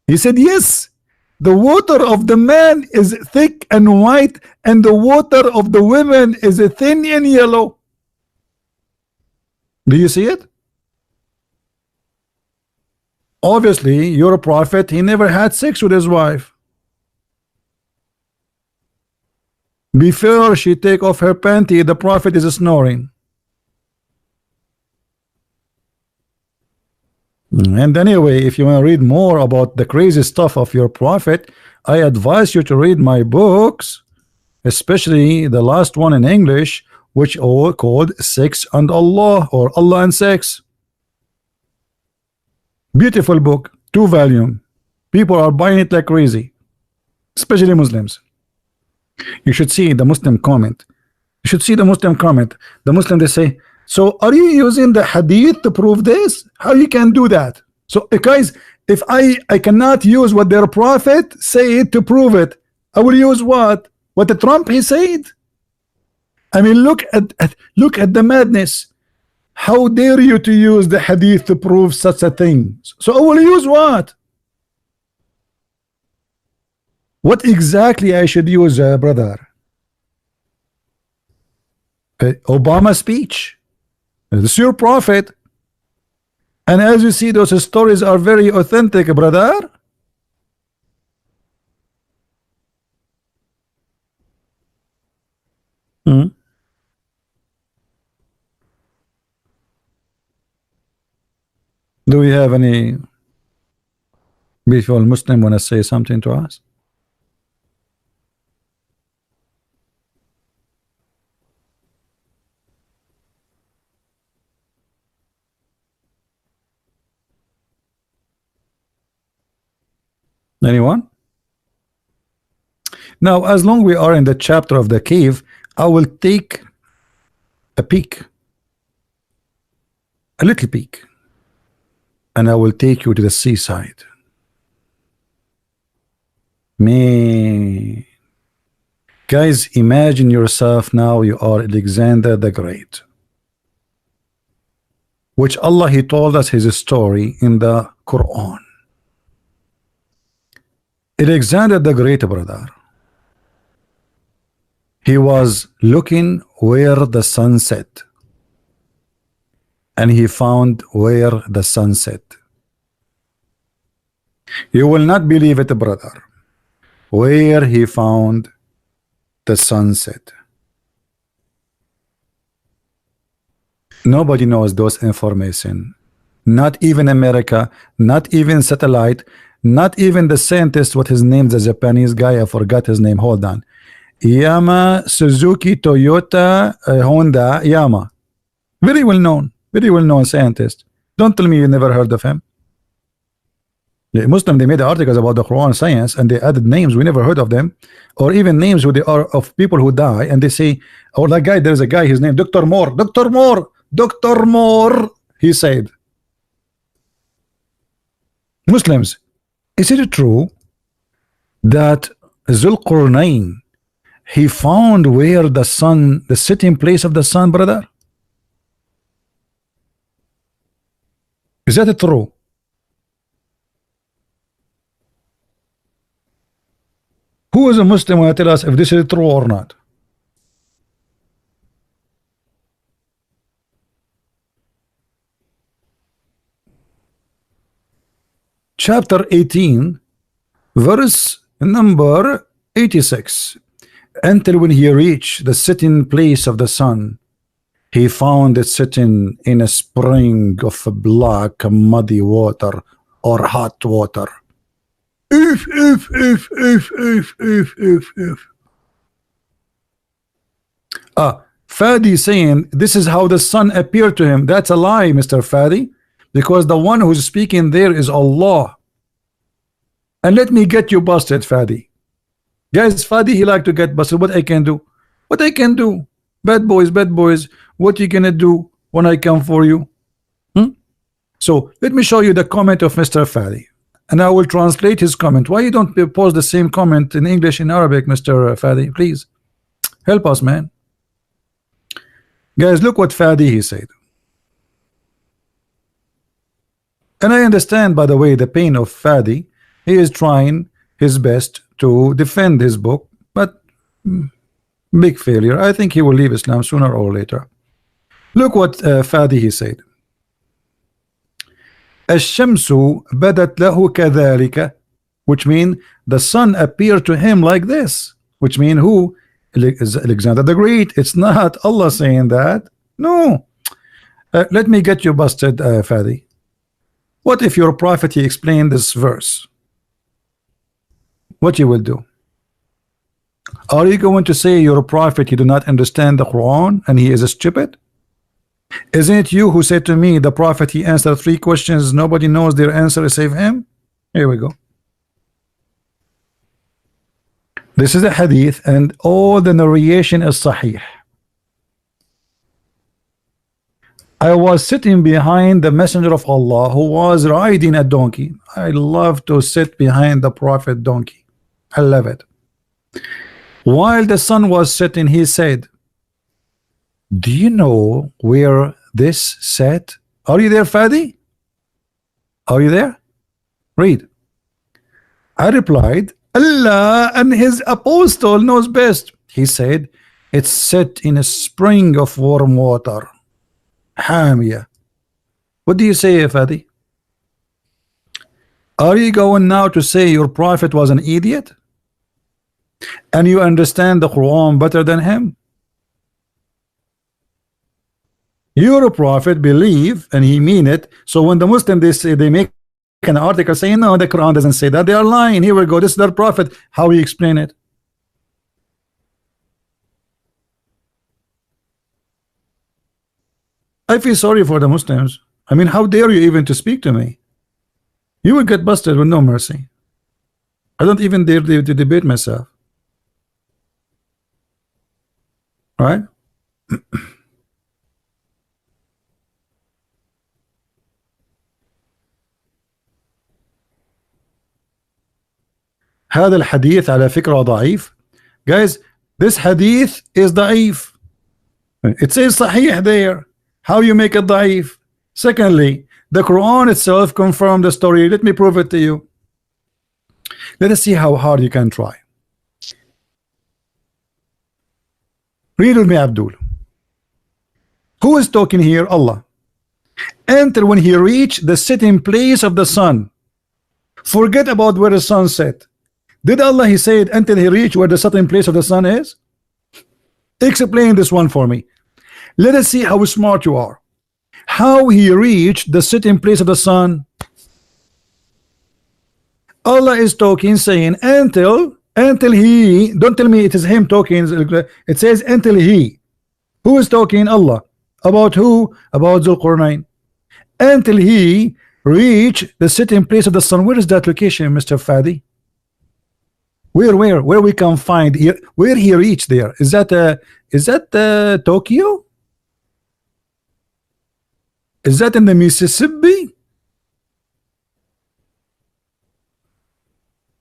[SPEAKER 1] He said, yes. The water of the man is thick and white, and the water of the women is thin and yellow. Do you see it? Obviously, your prophet, he never had sex with his wife. Before she take off her panty, the prophet is snoring. And anyway, if you want to read more about the crazy stuff of your prophet, I advise you to read my books, especially the last one in English, which are called Sex and Allah, or Allah and Sex. Beautiful book, 2 volume. People are buying it like crazy, especially Muslims. You should see the Muslim comment. You should see the Muslim comment. The Muslim, they say, so are you using the hadith to prove this? How you can do that? So guys, if I cannot use what their prophet said to prove it, I will use what the Trump he said. I mean, look at the madness. How dare you to use the hadith to prove such a thing? So I will use what? What exactly I should use, brother? Obama speech. This is your prophet, and as you see, those stories are very authentic, brother. Do we have any beautiful Muslim want to say something to us? Anyone? Now, as long we are in the chapter of the cave, I will take a peek, a little peek, and I will take you to the seaside. Man, guys, imagine yourself now you are Alexander the Great, which Allah, he told us his story in the Quran. Alexander the Great, brother, he was looking where the sun set, and he found where the sun set. You will not believe it, brother, where he found the sunset. Nobody knows those information, not even America, not even satellite, not even the scientist, what his name, the Japanese guy, I forgot his name, hold on, Yama, Suzuki, Toyota, Honda, Yama, very well known scientist. Don't tell me you never heard of him. The Muslim, they made articles about the Quran science, and they added names we never heard of them, or even names who they are of people who die, and they say, oh, that guy, there's a guy, his name Dr. Moore, Dr. Moore, Dr. Moore, he said. Muslims, is it true that Zulqarnain, he found where the sun, the sitting place of the sun, brother? Is that true? Who is a Muslim who will tell us if this is true or not? Chapter 18, verse Number 86. Until when he reached the sitting place of the sun, he found it sitting in a spring of black muddy water or hot water. If. Fadi saying this is how the sun appeared to him. That's a lie, Mr. Fadi, because the one who's speaking there is Allah. And let me get you busted, Fadi. Guys, Fadi, he like to get busted. What I can do? What I can do? Bad boys, what you gonna do when I come for you? So let me show you the comment of Mr. Fadi, and I will translate his comment. Why you don't post the same comment in English and Arabic, Mr. Fadi? Please help us, man. Guys, look what Fadi he said. And I understand, by the way, the pain of Fadi. He is trying his best to defend his book, but big failure. I think he will leave Islam sooner or later. Look what Fadi he said. الشمس بدت له كذلك, which mean the sun appeared to him like this, which mean who? Alexander the Great. It's not Allah saying that. No. Let me get you busted, Fadi. What if your prophet he explained this verse? What you will do? Are you going to say your prophet he do not understand the Quran and he is a stupid? Isn't it you who said to me the prophet he answered 3 questions, nobody knows their answer save him? Here we go. This is a hadith and all the narration is sahih. I was sitting behind the messenger of Allah who was riding a donkey. I love to sit behind the prophet donkey. I love it. While the sun was setting, he said, do you know where this set? Are you there, Fadi? Are you there? Read. I replied, Allah and his apostle knows best. He said, it's set in a spring of warm water. Hamia. What do you say, Fadi? Are you going now to say your prophet was an idiot? And you understand the Quran better than him? Your prophet believe and he mean it. So when the Muslim they say, they make an article saying no, the Quran doesn't say that, they are lying. Here we go, this is their prophet. How you explain it? I feel sorry for the Muslims. I mean, how dare you even to speak to me? You will get busted with no mercy. I don't even dare to debate myself. Right? هذا الحديث على فكرة ضعيف. Guys, this hadith is ضعيف. It says صحيح there. How you make it ضعيف? Secondly, the Quran itself confirmed the story. Let me prove it to you. Let us see how hard you can try. Read with me, Abdul. Who is talking here? Allah. Enter when he reached the sitting place of the sun. Forget about where the sun set. Did Allah he said until he reached where the sitting place of the sun is? Explain this one for me. Let us see how smart you are. How he reached the sitting place of the sun? Allah is talking saying until he, don't tell me it is him talking, it says until he. Who is talking? Allah. About who? About Zulqarnain. Until he reached the sitting place of the sun. Where is that location, Mr. Fadi? Where we can find here where he reached there? Is that Tokyo? Is that in the Mississippi?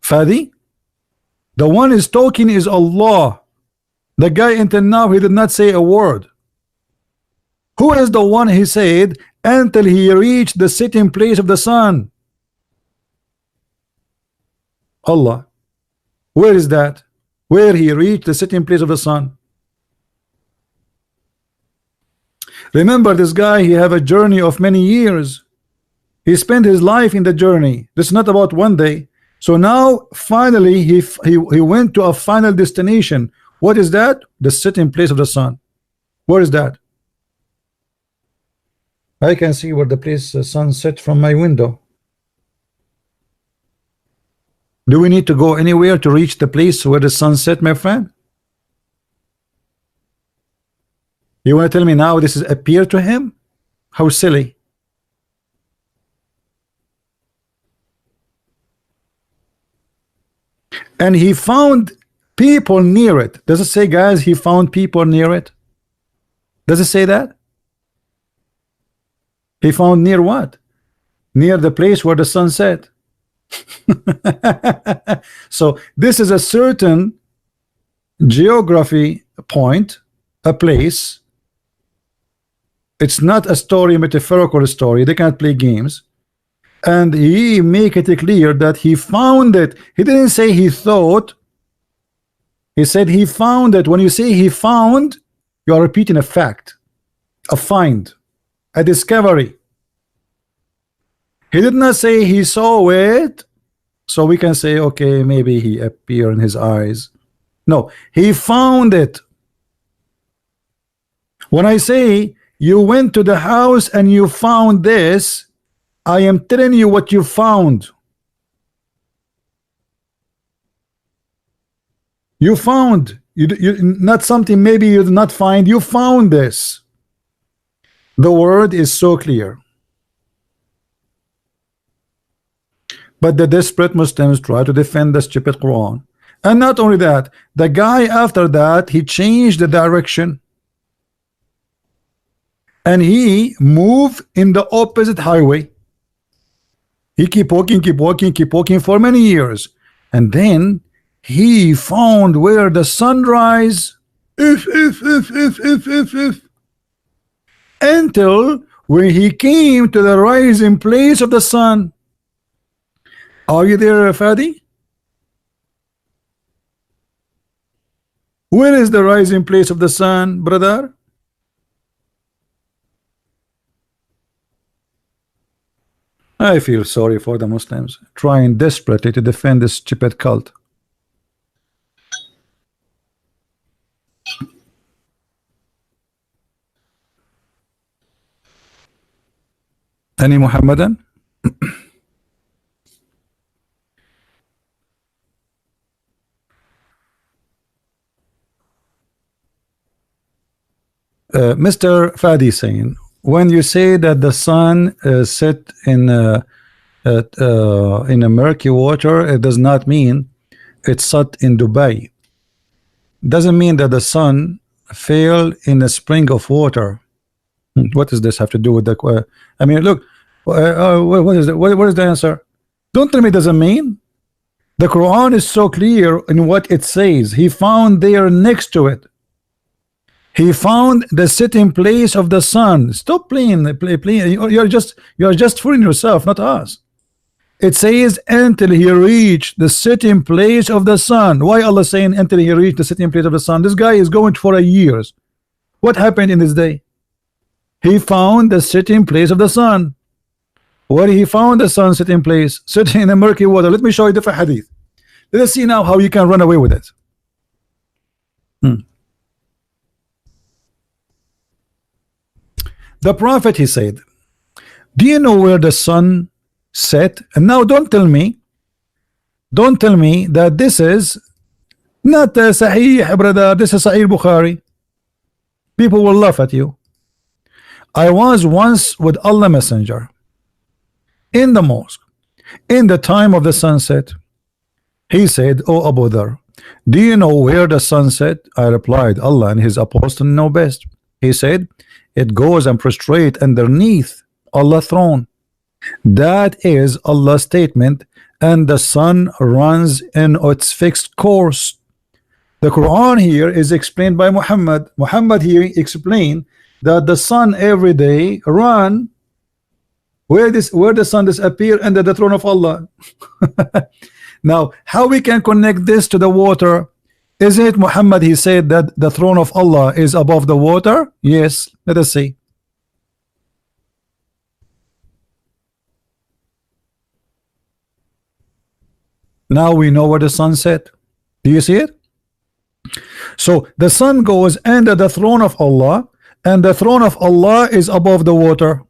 [SPEAKER 1] Fadi? The one is talking is Allah. The guy until now he did not say a word. Who is the one he said until he reached the sitting place of the sun? Allah. Where is that? Where he reached the sitting place of the sun? Remember this guy, he have a journey of many years. He spent his life in the journey. This is not about one day. So now finally he went to a final destination. What is that? The sitting place of the sun. Where is that? I can see where the place the sun set from my window. Do we need to go anywhere to reach the place where the sun set, my friend? You want to tell me now this is appear to him? How silly. And he found people near it. Does it say, guys, he found people near it? Does it say that? He found near what? Near the place where the sun set. So this is a certain geography point, a place. It's not a story, metaphorical story. They can't play games. And he make it clear that he found it. He didn't say he thought. He said he found it. When you say he found, you are repeating a fact, a find, a discovery. He did not say he saw it, so we can say, okay, maybe he appeared in his eyes. No, he found it. When I say you went to the house and you found this, I am telling you what you found. You found, you not something maybe you did not find, you found this. The word is so clear. But the desperate Muslims try to defend the stupid Quran. And not only that, the guy after that, he changed the direction. And he moved in the opposite highway. He keep walking for many years. And then he found where the sunrise until when he came to the rising place of the sun. Are you there, Fadi? Where is the rising place of the sun, brother? I feel sorry for the Muslims trying desperately to defend this stupid cult. Any Muhammadan? Mr. Fadi saying, when you say that the sun set in a murky water, it does not mean it's set in Dubai. Doesn't mean that the sun fell in a spring of water. What does this have to do with the? I mean, look, what is the, what is the answer? Don't tell me it doesn't mean. The Quran is so clear in what it says. He found there next to it. He found the sitting place of the sun. Stop playing. You're just fooling yourself, not us. It says until he reached the sitting place of the sun. Why Allah saying until he reached the sitting place of the sun? This guy is going for years. What happened in this day? He found the sitting place of the sun. Where he found the sun sitting place? Sitting in the murky water. Let me show you different hadith. Let us see now how you can run away with it. The Prophet, he said, do you know where the sun set? And now don't tell me that this is not Sahih, brother. This is Sahih Bukhari. People will laugh at you. I was once with Allah Messenger in the mosque in the time of the sunset. He said, oh Abu Dhar, do you know where the sun set? I replied, Allah and his apostle know best. He said, it goes and prostrate underneath Allah's throne. That is Allah's statement, and the sun runs in its fixed course. The Quran here is explained by Muhammad. Muhammad here explained that the sun every day run where the sun disappear under the throne of Allah. Now, how we can connect this to the water? Is it Muhammad? He said that the throne of Allah is above the water. Yes, let us see. Now we know where the sun set. Do you see it? So the sun goes under the throne of Allah, and the throne of Allah is above the water.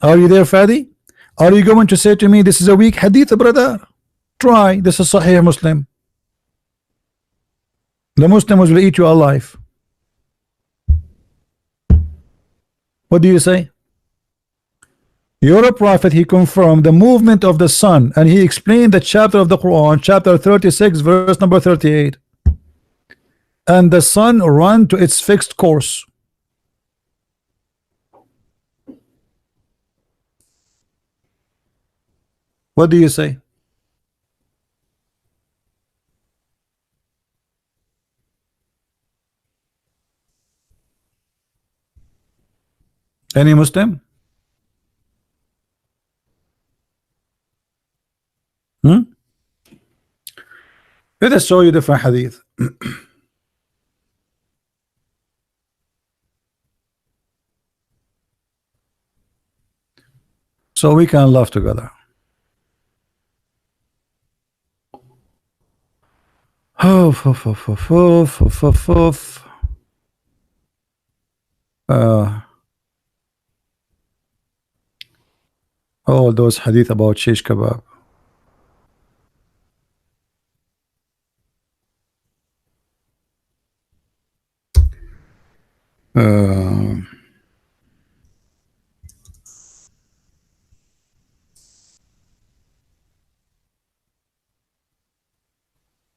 [SPEAKER 1] Are you there, Fadi? Are you going to say to me this is a weak hadith, brother? Try. This is Sahih Muslim. The Muslims will eat you alive. What do you say? You're a prophet. He confirmed the movement of the sun, and he explained the chapter of the Quran, chapter 36, verse number 38. And the sun run to its fixed course. What do you say? Any Muslim? Let us show you different hadith. So we can laugh together. All those hadith about shish kebab.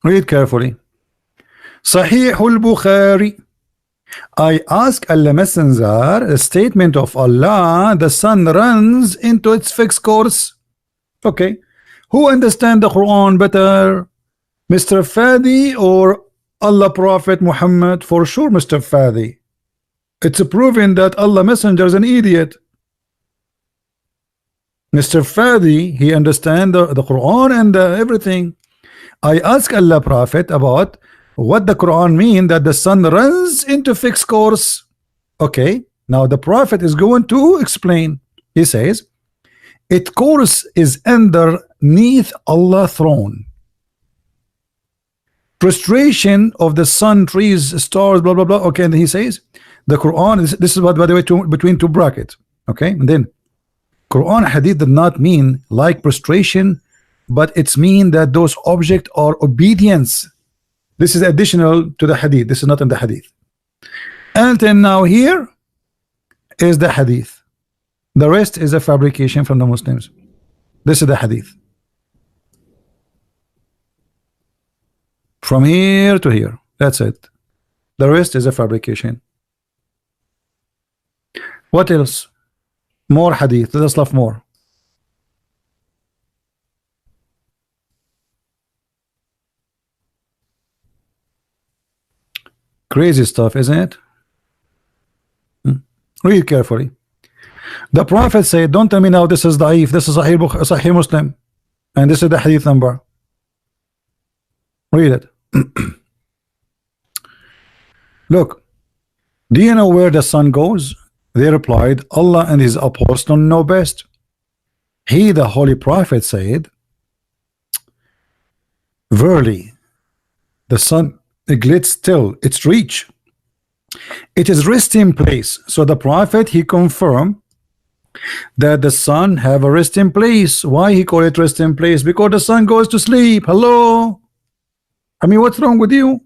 [SPEAKER 1] Read carefully. Sahih al-Bukhari. I ask Allah Messenger, a statement of Allah, the sun runs into its fixed course. Okay. Who understand the Quran better? Mr. Fadi or Allah Prophet Muhammad? For sure, Mr. Fadi. It's proven that Allah Messenger is an idiot. Mr. Fadi, he understand the Quran and everything. I ask Allah Prophet about what the Quran mean that the sun runs into fixed course. Okay, now the Prophet is going to explain. He says its course is underneath Allah's throne. Prostration of the sun, trees, stars, blah blah blah. Okay, and he says the Quran is, this is what, by the way, between two brackets. Okay, and then Quran hadith did not mean like prostration, but it's mean that those objects are obedience. This is additional to the hadith. This is not in the hadith. And then now here is the hadith. The rest is a fabrication from the Muslims. This is the hadith. From here to here. That's it. The rest is a fabrication. What else? More hadith. Let us love more. Crazy stuff, isn't it? Read carefully. The Prophet said, don't tell me now this is da'if, this is Sahih Muslim, and this is the hadith number. Read it. Look, do you know where the sun goes? They replied, Allah and his apostle know best. He, the Holy Prophet, said, verily, the sun glides still its reach. It is resting place. So the Prophet, he confirmed that the sun have a resting place. Why he call it resting place? Because the sun goes to sleep. Hello, I mean, what's wrong with you?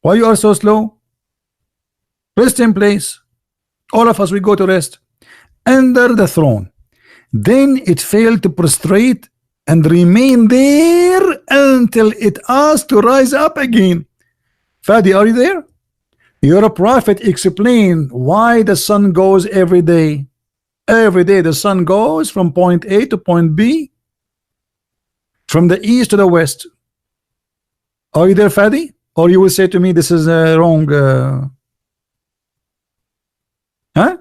[SPEAKER 1] Why you are so slow? Resting place. All of us, we go to rest under the throne. Then it failed to prostrate and remain there until it asked to rise up again. Fadi, are you there? You're a prophet. Explain why the sun goes every day. Every day the sun goes from point A to point B, from the east to the west. Are you there, Fadi? Or you will say to me this is wrong. Huh?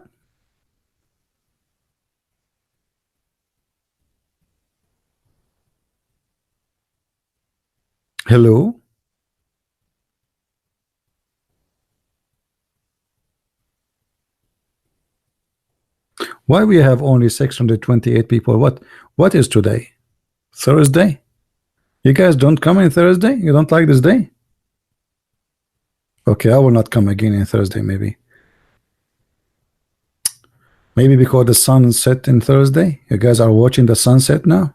[SPEAKER 1] Hello? Why we have only 628 people? What is today? Thursday? You guys don't come in Thursday? You don't like this day? Okay, I will not come again in Thursday, maybe. Maybe because the sun set in Thursday? You guys are watching the sunset now?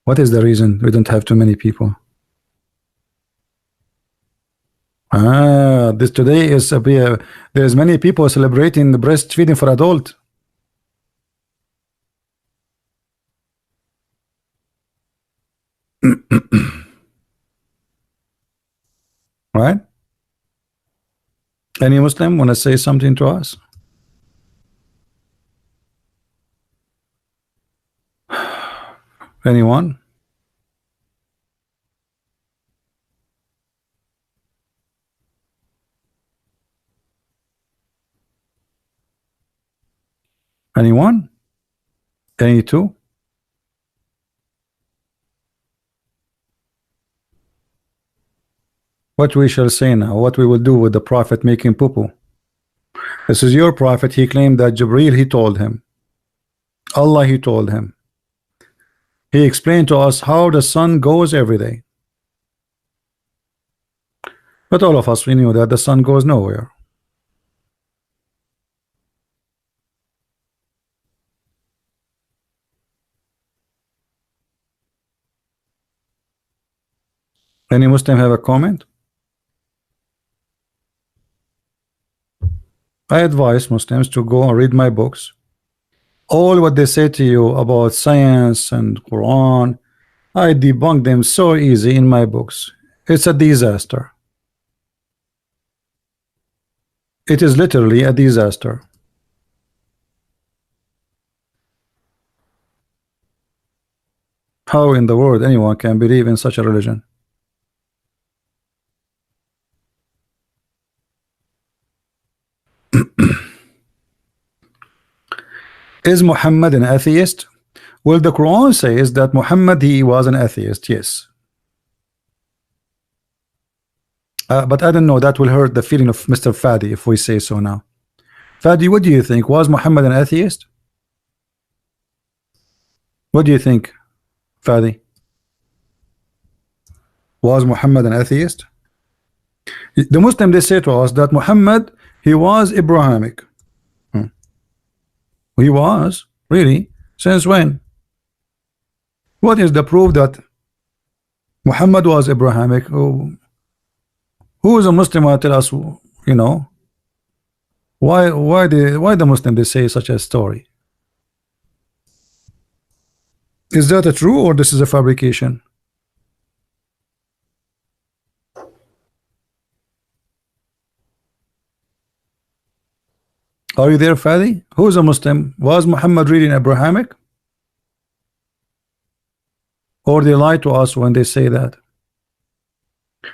[SPEAKER 1] What is the reason we don't have too many people? Ah, this today is there's many people celebrating the breastfeeding for adult. Right? Any Muslim want to say something to us? Anyone? Anyone? Any two? What we shall say now? What we will do with the prophet making poo-poo? This is your prophet. He claimed that Jibreel, he told him. Allah, he told him. He explained to us how the sun goes every day. But all of us, we knew that the sun goes nowhere. Any Muslim have a comment? I advise Muslims to go and read my books. All what they say to you about science and Quran, I debunk them so easy in my books. It's a disaster. It is literally a disaster. How in the world anyone can believe in such a religion? Is Muhammad an atheist? Well, the Quran says that Muhammad, he was an atheist, yes. But I don't know, that will hurt the feeling of Mr. Fadi if we say so now. Fadi, what do you think? Was Muhammad an atheist? What do you think, Fadi? Was Muhammad an atheist? The Muslim, they say to us that Muhammad, he was Abrahamic. He was? Really? Since when? What is the proof that Muhammad was Abrahamic? Who is a Muslim will tell us, you know, why the Muslim they say such a story? Is that a true or this is a fabrication? Are you there, Fadi? Who is a Muslim? Was Muhammad reading Abrahamic? Or they lie to us when they say that?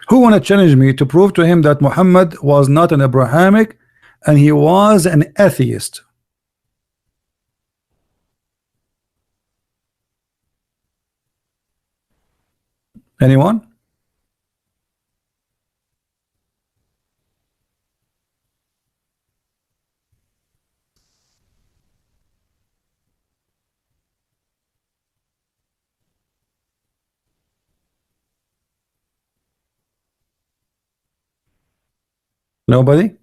[SPEAKER 1] Who want to challenge me to prove to him that Muhammad was not an Abrahamic and he was an atheist? Anyone? Nobody?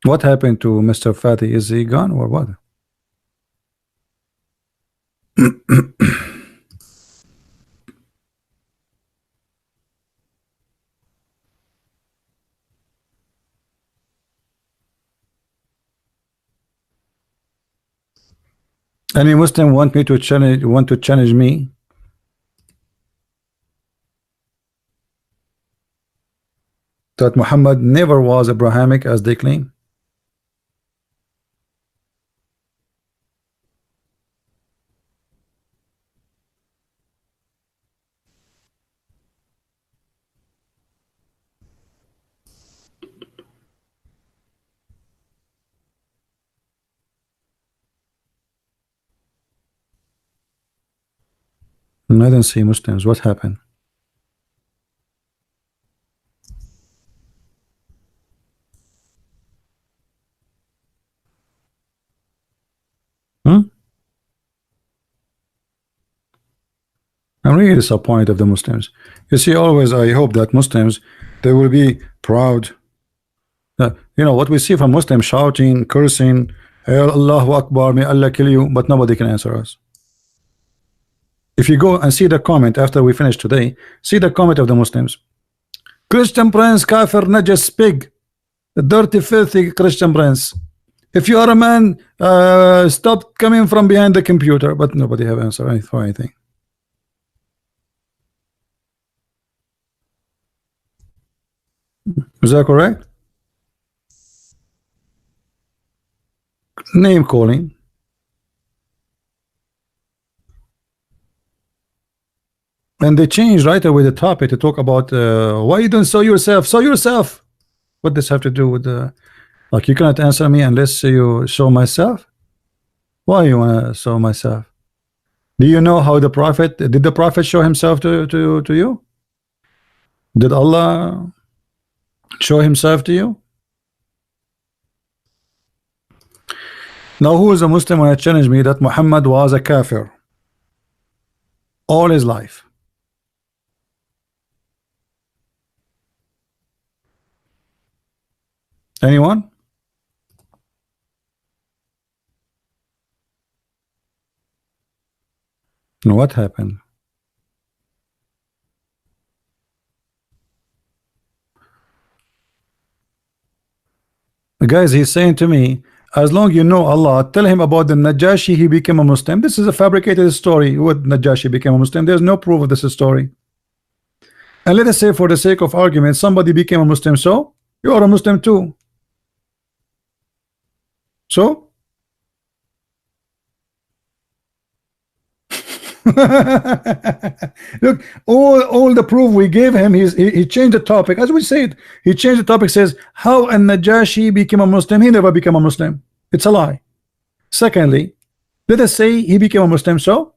[SPEAKER 1] What happened to Mr. Fatih? Is he gone or what? Any Muslim want me to challenge me that Muhammad never was Abrahamic as they claim? I don't see Muslims. What happened? Hmm? I'm really disappointed of the Muslims. You see, always I hope that Muslims, they will be proud. You know what we see from Muslims, shouting, cursing, Allahu Akbar, may Allah kill you, but nobody can answer us. If you go and see the comment after we finish today, see the comment of the Muslims. Christian Prince, kafir, najas, pig, dirty, filthy Christian Prince. If you are a man, stop coming from behind the computer. But nobody have answer for anything. Is that correct? Name calling. And they changed right away the topic to talk about why you don't show yourself. Show yourself. What does have to do with like you cannot answer me unless you show myself? Why you wanna show myself? Do you know how the prophet did the prophet show himself to you? Did Allah show himself to you? Now who is a Muslim when I challenge me that Muhammad was a kafir all his life? Anyone? What happened? Guys, he's saying to me, as long you know Allah, tell him about the Najashi, he became a Muslim. This is a fabricated story. What Najashi became a Muslim? There's no proof of this story. And let us say, for the sake of argument, somebody became a Muslim, so you are a Muslim too. So look, all the proof we gave him, he changed the topic. As we said, he changed the topic, says how an Najashi became a Muslim. He never became a Muslim. It's a lie. Secondly, let us say he became a Muslim, so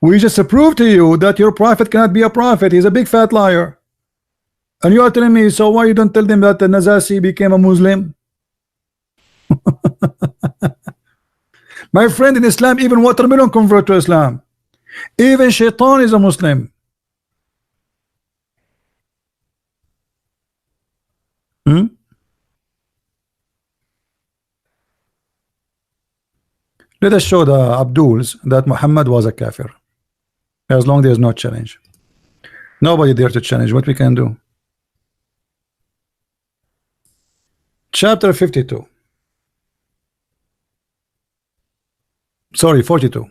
[SPEAKER 1] we just proved to you that your prophet cannot be a prophet. He's a big fat liar. And you are telling me, so why you don't tell them that the Najashi became a Muslim? My friend, in Islam, even watermelon convert to Islam. Even Shaitan is a Muslim. Let us show the Abduls that Muhammad was a kafir. As long as there is no challenge. Nobody dare to challenge what we can do. Chapter 52. Sorry, 42.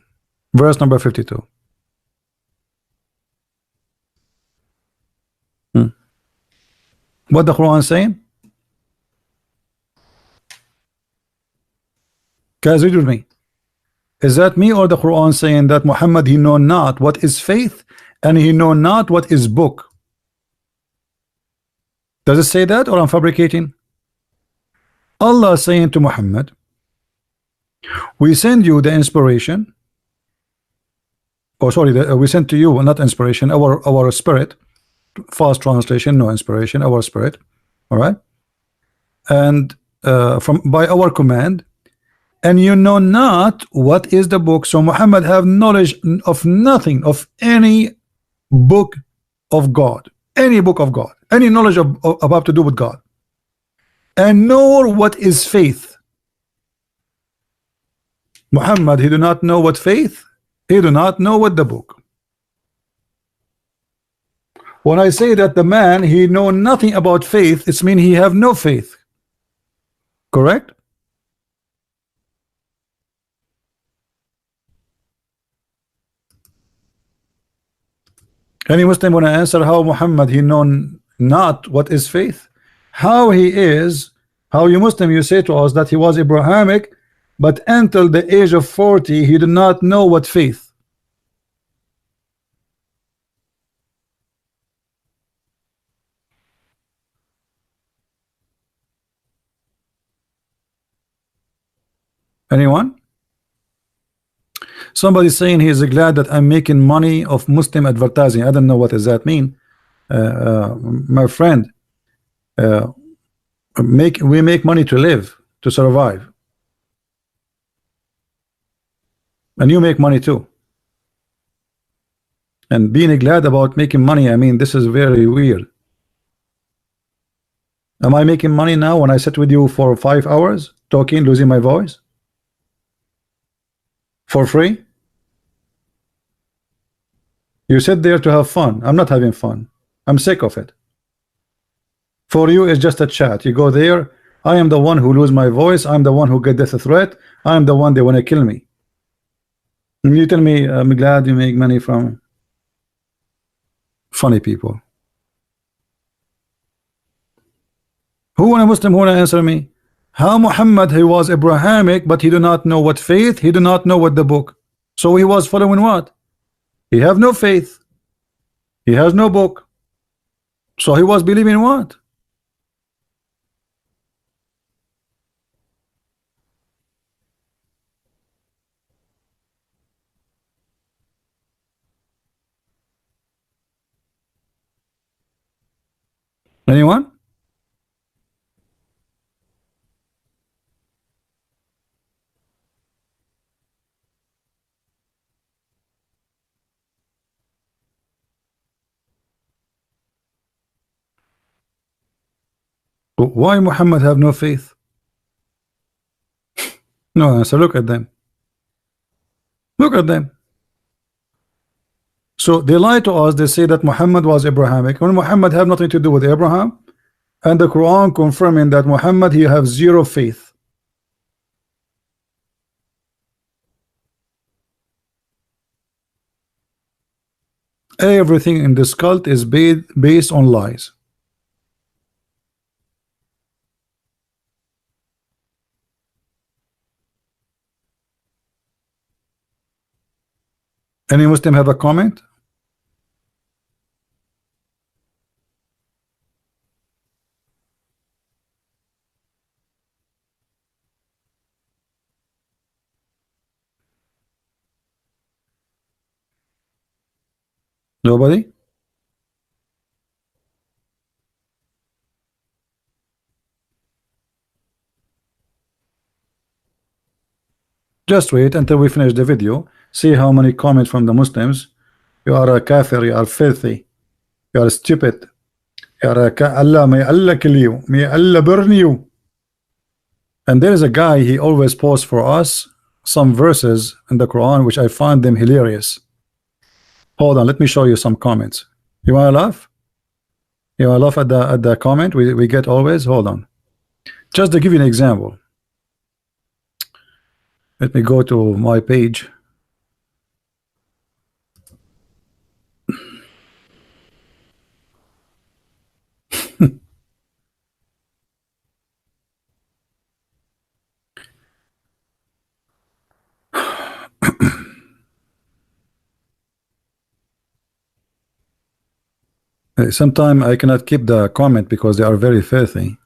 [SPEAKER 1] Verse number 52. What the Quran is saying? Guys, read with me. Is that me or the Quran saying that Muhammad, he know not what is faith and he know not what is book? Does it say that, or I'm fabricating? Allah is saying to Muhammad, we send you the inspiration. Oh, sorry, we sent to you not inspiration, our spirit. Fast translation, no inspiration, our spirit. All right, and by our command, and you know not what is the book. So Muhammad have knowledge of nothing, of any book of God, any book of God, any knowledge of about to do with God, and nor what is faith. Muhammad, he do not know what faith, he do not know what the book. When I say that the man, he know nothing about faith, it's mean he have no faith. Correct? Any Muslim want to answer how Muhammad, he know not what is faith? How he is, how you Muslim, you say to us that he was Abrahamic, but until the age of 40 he did not know what faith. Anyone? Somebody saying he is glad that I'm making money of Muslim advertising. I don't know what does that mean. My friend, we make money to live, to survive. And you make money too. and being glad about making money. I mean, this is very weird. Am I making money now when I sit with you for 5 hours talking, losing my voice for free? You sit there to have fun. I'm not having fun. I'm sick of it. For you, it's just a chat. You go there. I am the one who lose my voice. I'm the one who get death threat. I'm the one they want to kill me. And you tell me, I'm glad you make money from funny people. Who want a Muslim who want to answer me? How Muhammad, he was Abrahamic, but he do not know what faith. He do not know what the book. So he was following what? He have no faith. He has no book. So he was believing what? Anyone? Why Muhammad have no faith? No answer. Look at them. Look at them. So they lie to us. They say that Muhammad was Abrahamic when Muhammad have nothing to do with Abraham, and the Quran confirming that Muhammad he have zero faith. Everything in this cult is based on lies. Any Muslim have a comment? Nobody? Just wait until we finish the video. See how many comments from the Muslims. You are a kafir, you are filthy, you are stupid, you are a Allah, may Allah kill you, may Allah burn you. And there is a guy, he always posts for us some verses in the Quran which I find them hilarious. Hold on, let me show you some comments. You wanna laugh? You wanna laugh at the comment we get always? Hold on. Just to give you an example. Let me go to my page. Sometimes I cannot keep the comment because they are very filthy.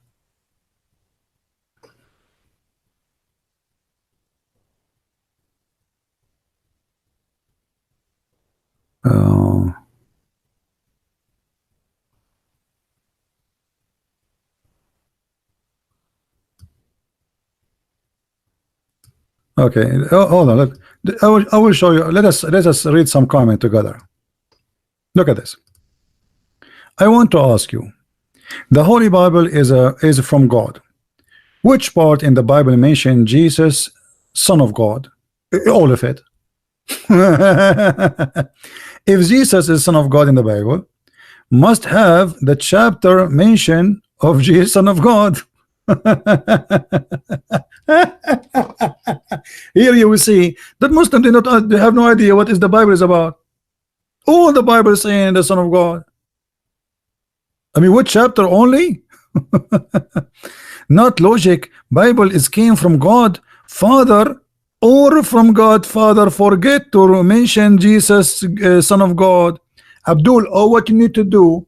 [SPEAKER 1] Okay, hold on. Look, I will show you. Let us read some comment together. Look at this. I want to ask you, the Holy Bible is from God. Which part in the Bible mention Jesus, Son of God? All of it. If Jesus is Son of God in the Bible, must have the chapter mention of Jesus, Son of God. Here you will see that Muslims they have no idea what is the Bible is about. All the Bible is saying the Son of God. I mean, what chapter only? Not logic. Bible is came from God Father or from God Father. Forget to mention Jesus, Son of God. Abdul, all what you need to do,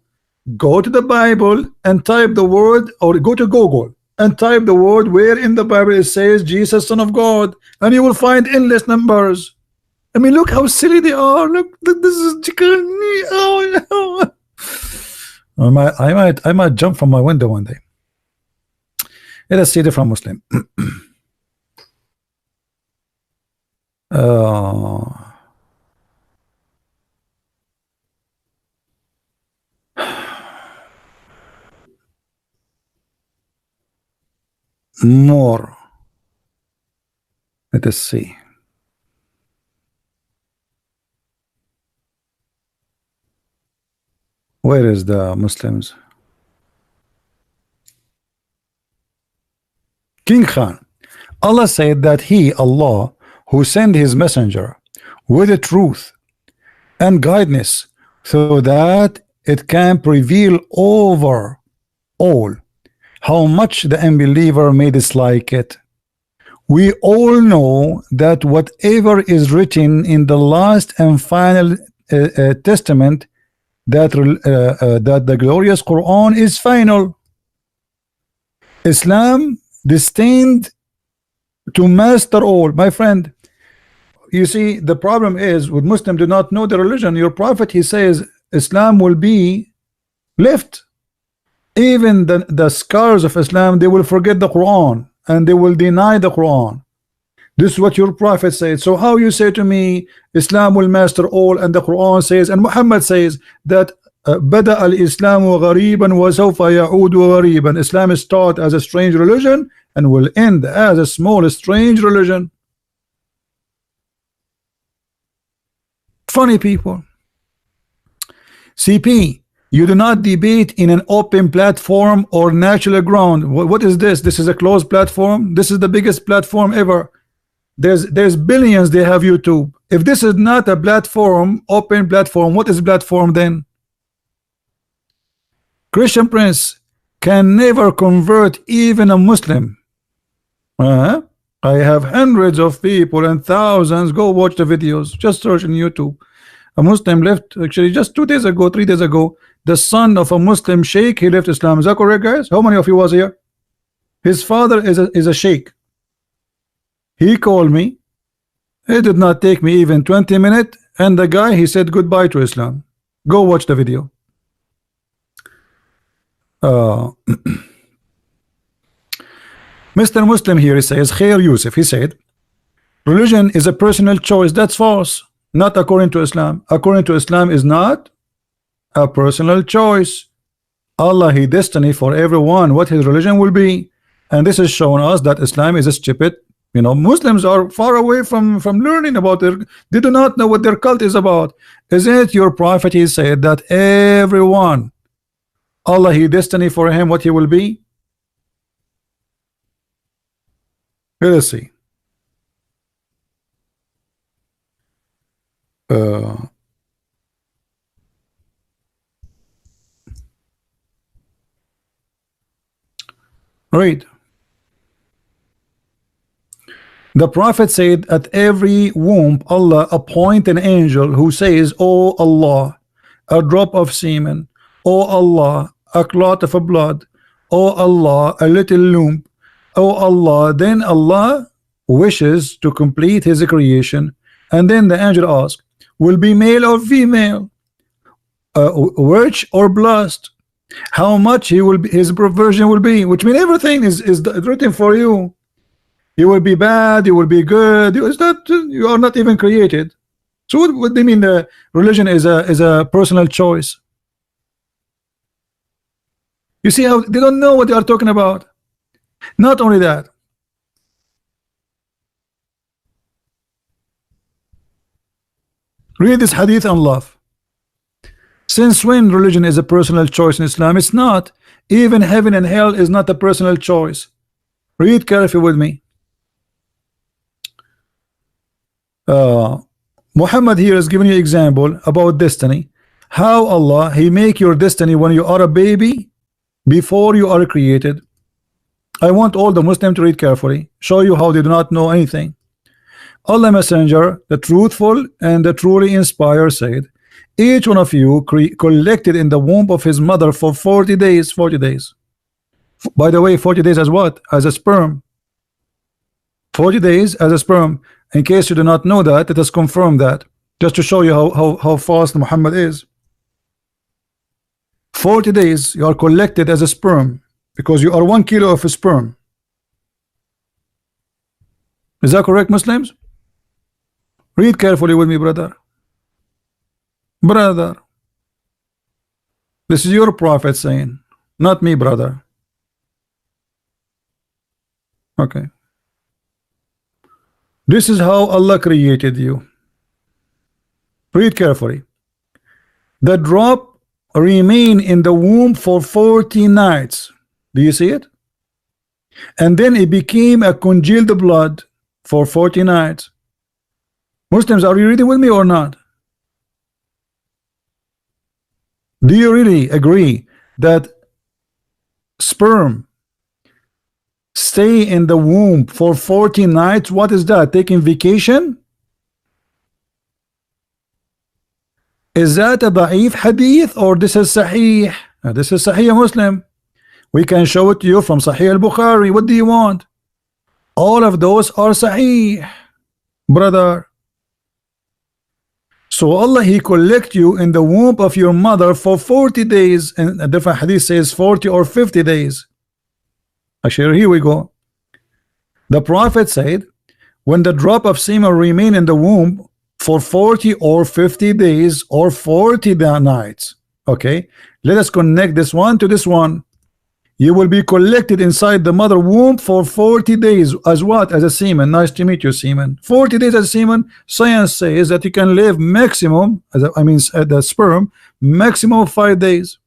[SPEAKER 1] go to the Bible and type the word, or go to Google and type the word where in the Bible it says Jesus, Son of God, and you will find endless numbers. I mean, look how silly they are. Look, this is oh. I might jump from my window one day. Let us see it from Muslim. more. Let us see. Where is the Muslims? King Khan. Allah said that He, Allah, who sent His messenger with the truth and guidance so that it can prevail over all, how much the unbeliever may dislike it. We all know that whatever is written in the last and final testament, that the glorious Quran is final. Islam destined to master all. My friend, you see, the problem is with Muslims do not know the religion. Your prophet, he says Islam will be left. Even the scholars of Islam, they will forget the Quran and they will deny the Quran. This is what your prophet said. So how you say to me Islam will master all, and the Quran says and Muhammad says that بدأ الإسلام غريبا وسوف يعود غريبا. Islam is taught as a strange religion and will end as a small strange religion. Funny people. CP, you do not debate in an open platform or natural ground. What is this? This is a closed platform. This is the biggest platform ever. There's billions. They have YouTube. If this is not a platform, open platform, what is platform then? Christian Prince can never convert even a Muslim. I have hundreds of people and thousands. Go watch the videos. Just search on YouTube. A Muslim left, actually just 2 days ago, 3 days ago, the son of a Muslim sheikh, he left Islam. Is that correct, guys? How many of you was here? His father is a sheikh. He called me. It did not take me even 20 minutes, and the guy, he said goodbye to Islam. Go watch the video. Mr. Muslim here, he says, Khair Yusuf, he said, religion is a personal choice. That's false. Not according to Islam. According to Islam is not a personal choice. Allah, He destiny for everyone what his religion will be, and this has shown us that Islam is a stupid. You know, Muslims are far away from learning about it. They do not know what their cult is about. Isn't it your prophet? He said that everyone, Allah, He destiny for him what he will be. Let us see. Read. The prophet said, at every womb Allah appoint an angel who says, oh Allah, a drop of semen, oh Allah, a clot of blood, oh Allah, a little lump, oh Allah. Then Allah wishes to complete his creation, and then the angel asks, will be male or female, rich or blessed, how much he will be, his provision will be, which means everything is written for you. You will be bad, you will be good. You are not even created. So what do you mean the religion is a personal choice? You see how they don't know what they are talking about. Not only that, read this hadith on love. Since when religion is a personal choice in Islam? It's not. Even heaven and hell is not a personal choice. Read carefully with me. Muhammad here is giving you example about destiny. How Allah, He make your destiny when you are a baby, before you are created. I want all the Muslims to read carefully, show you how they do not know anything. Allah Messenger, the truthful and the truly inspired, said, each one of you collected in the womb of his mother for 40 days. 40 days. By the way, 40 days as what? As a sperm. 40 days as a sperm. In case you do not know that, it has confirmed that. Just to show you how fast Muhammad is. 40 days you are collected as a sperm, because you are 1 kilo of a sperm. Is that correct, Muslims? Read carefully with me, brother. Brother, this is your prophet saying, not me, brother. Okay. This is how Allah created you. Read carefully. The drop remain in the womb for 40 nights. Do you see it? And then it became a congealed blood for 40 nights. Muslims, are you reading with me or not? Do you really agree that sperm stay in the womb for 40 nights? What is that? Taking vacation? Is that a da'if hadith or this is sahih? This is sahih Muslim. We can show it to you from Sahih al-Bukhari. What do you want? All of those are sahih, brother. So Allah, He collect you in the womb of your mother for 40 days, and a different hadith says 40 or 50 days. Actually, here we go. The Prophet said, when the drop of semen remain in the womb for 40 or 50 days or 40 nights. Okay, let us connect this one to this one. You will be collected inside the mother womb for 40 days as what? As a semen. Nice to meet you, semen. 40 days as a semen. Science says that you can live maximum, the sperm, maximum of 5 days.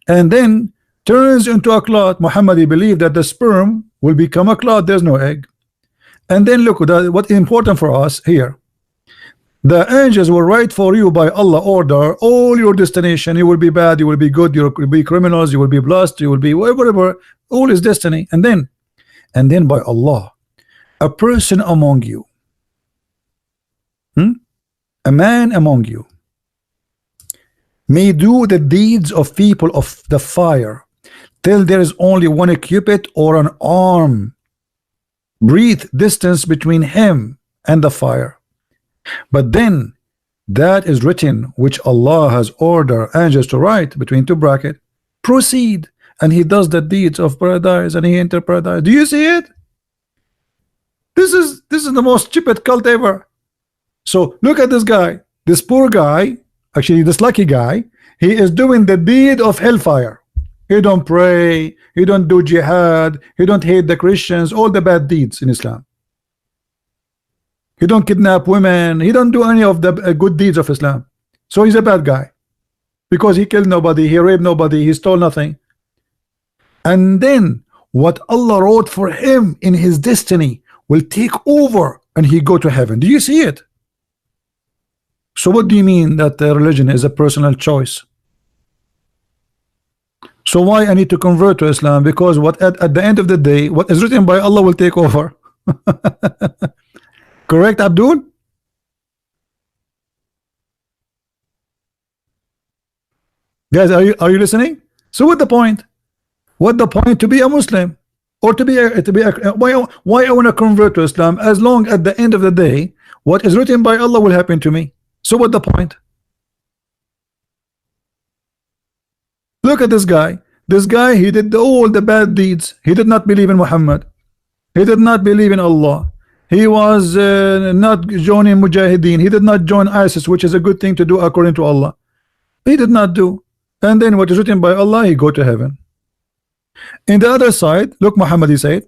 [SPEAKER 1] And then turns into a clot. Muhammad believed that the sperm will become a clot. There's no egg. And then look, what is important for us here. The angels will write for you by Allah order all your destination. You will be bad, you will be good, you will be criminals, you will be blessed, you will be whatever, all is destiny. And then by Allah, a person among you, a man among you, may do the deeds of people of the fire till there is only one cubit or an arm breathe distance between him and the fire. But then that is written which Allah has ordered angels to write between two brackets, proceed, and he does the deeds of paradise and he enter paradise. Do you see it? This is the most stupid cult ever. So look at this guy, this poor guy, actually this lucky guy, he is doing the deed of hellfire. He don't pray, he don't do jihad, he don't hate the Christians, all the bad deeds in Islam. He don't kidnap women. He don't do any of the good deeds of Islam. So he's a bad guy because he killed nobody, he raped nobody, he stole nothing. And then what Allah wrote for him in his destiny will take over and he go to heaven. Do you see it? So what do you mean that religion is a personal choice? So why I need to convert to Islam? Because what at the end of the day, what is written by Allah will take over. Correct, Abdul? Guys, are you listening? So what the point? What the point to be a Muslim or to be why I want to convert to Islam as long at the end of the day what is written by Allah will happen to me. So what the point? Look at this guy. This guy, he did all the bad deeds. He did not believe in Muhammad. He did not believe in Allah. He was not joining Mujahideen. He did not join ISIS, which is a good thing to do according to Allah. He did not do. And then what is written by Allah, he go to heaven. In the other side, look, Muhammad, he said,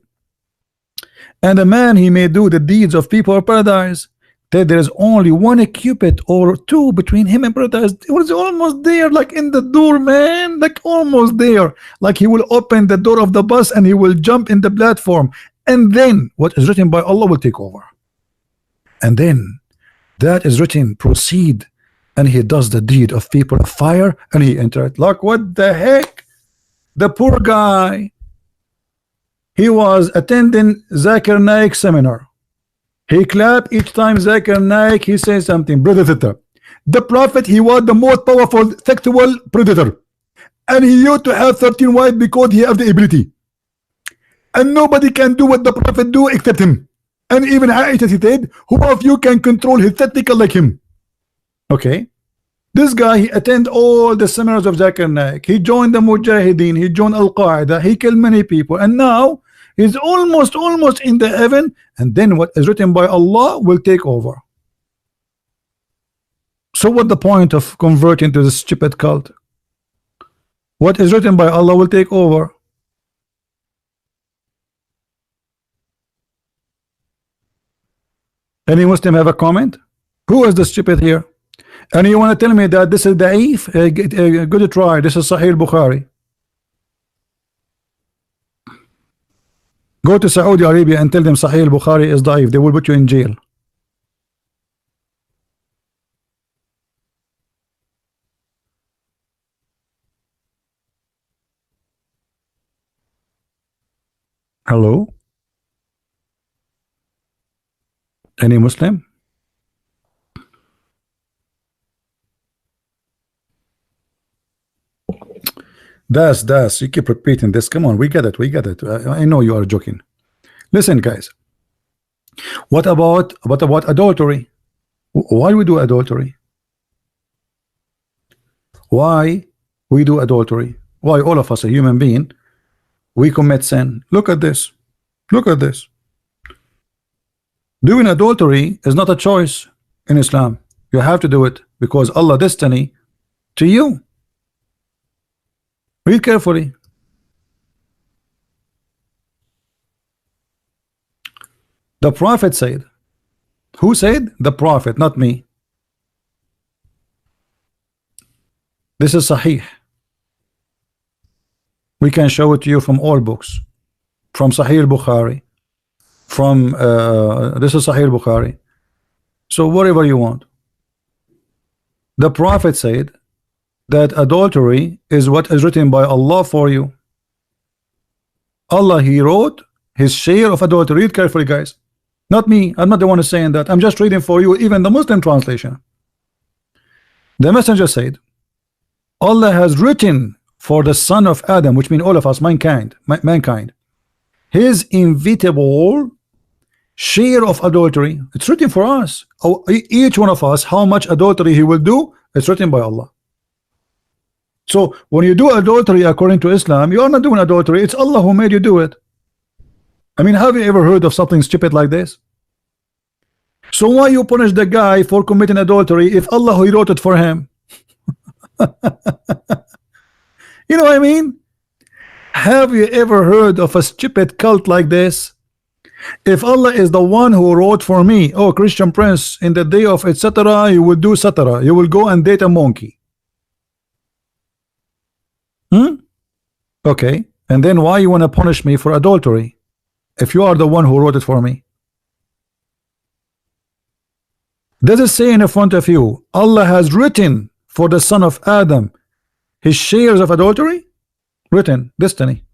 [SPEAKER 1] and a man, he may do the deeds of people of paradise, that there is only one cubit or two between him and paradise. It was almost there, like in the door, man, like almost there. Like he will open the door of the bus and he will jump in the platform. And then what is written by Allah will take over. And then that is written, proceed, and he does the deed of people of fire and he entered. Like what the heck? The poor guy, he was attending Zakir Naik seminar. He clapped each time Zakir Naik he says something. Predator. The Prophet, he was the most powerful sexual predator, and he used to have 13 wives because he has the ability. And nobody can do what the Prophet do except him. And even Aisha said, who of you can control his testicle like him? Okay. This guy, he attend all the seminars of Zakir Naik. He joined the Mujahideen. He joined Al-Qaeda. He killed many people. And now he's almost in the heaven. And then what is written by Allah will take over. So what the point of converting to this stupid cult? What is written by Allah will take over. Any Muslim have a comment? Who is the stupid here? And you want to tell me that this is da'if? Good try. This is Sahih Bukhari. Go to Saudi Arabia and tell them Sahih Bukhari is da'if. They will put you in jail. Hello? Any Muslim? Das, you keep repeating this. Come on, we get it. I know you are joking. Listen, guys. What about adultery? Why we do adultery? Why we do adultery? Why all of us, a human being, we commit sin? Look at this. Look at this. Doing adultery is not a choice in Islam. You have to do it because Allah destiny to you. Read carefully. The Prophet said. Who said? The Prophet, not me. This is Sahih. We can show it to you from all books. From Sahih Bukhari. From this is Sahih Bukhari. So whatever you want. The Prophet said that adultery is what is written by Allah for you. Allah, He wrote His share of adultery. Read carefully, guys. Not me. I'm not the one who's saying that. I'm just reading for you, even the Muslim translation. The messenger said, Allah has written for the son of Adam, which means all of us, mankind, his inevitable share of adultery. It's written for us. Oh, each one of us, how much adultery he will do, it's written by Allah. So when you do adultery according to Islam, you are not doing adultery. It's Allah who made you do it. I mean, have you ever heard of something stupid like this? So why you punish the guy for committing adultery if Allah who wrote it for him? You know what I mean? Have you ever heard of a stupid cult like this? If Allah is the one who wrote for me, oh Christian Prince, in the day of etc., you will do etc., you will go and date a monkey. Okay, and then why you want to punish me for adultery if you are the one who wrote it for me? Does it say in front of you, Allah has written for the son of Adam his shares of adultery? Written, destiny.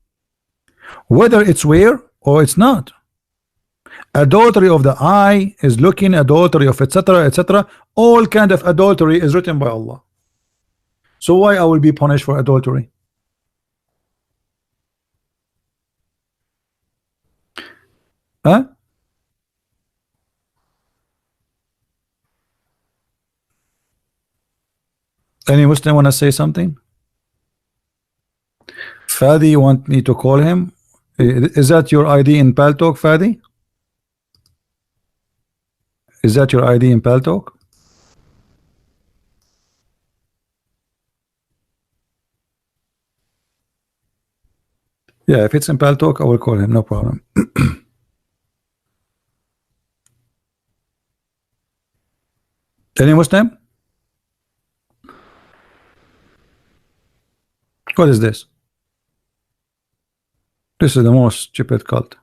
[SPEAKER 1] Whether it's where or it's not. Adultery of the eye is looking, adultery of etc., etc. All kind of adultery is written by Allah. So why I will be punished for adultery? Huh? Any Muslim want to say something? Fadi, you want me to call him? Is that your ID in Paltalk, Fadi? Is that your ID in Paltalk? Yeah, if it's in Paltalk, I will call him, no problem. Any Muslim? What is this? This is the most stupid cult.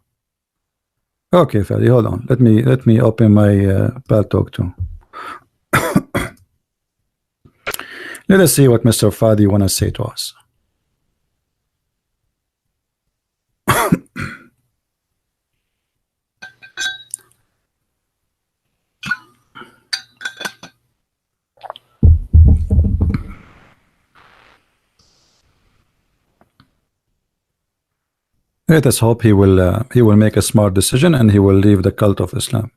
[SPEAKER 1] Okay, Fadi, hold on. Let me open my Paltalk too. Let us see what Mr. Fadi want to say to us. Let us hope he will make a smart decision and he will leave the cult of Islam.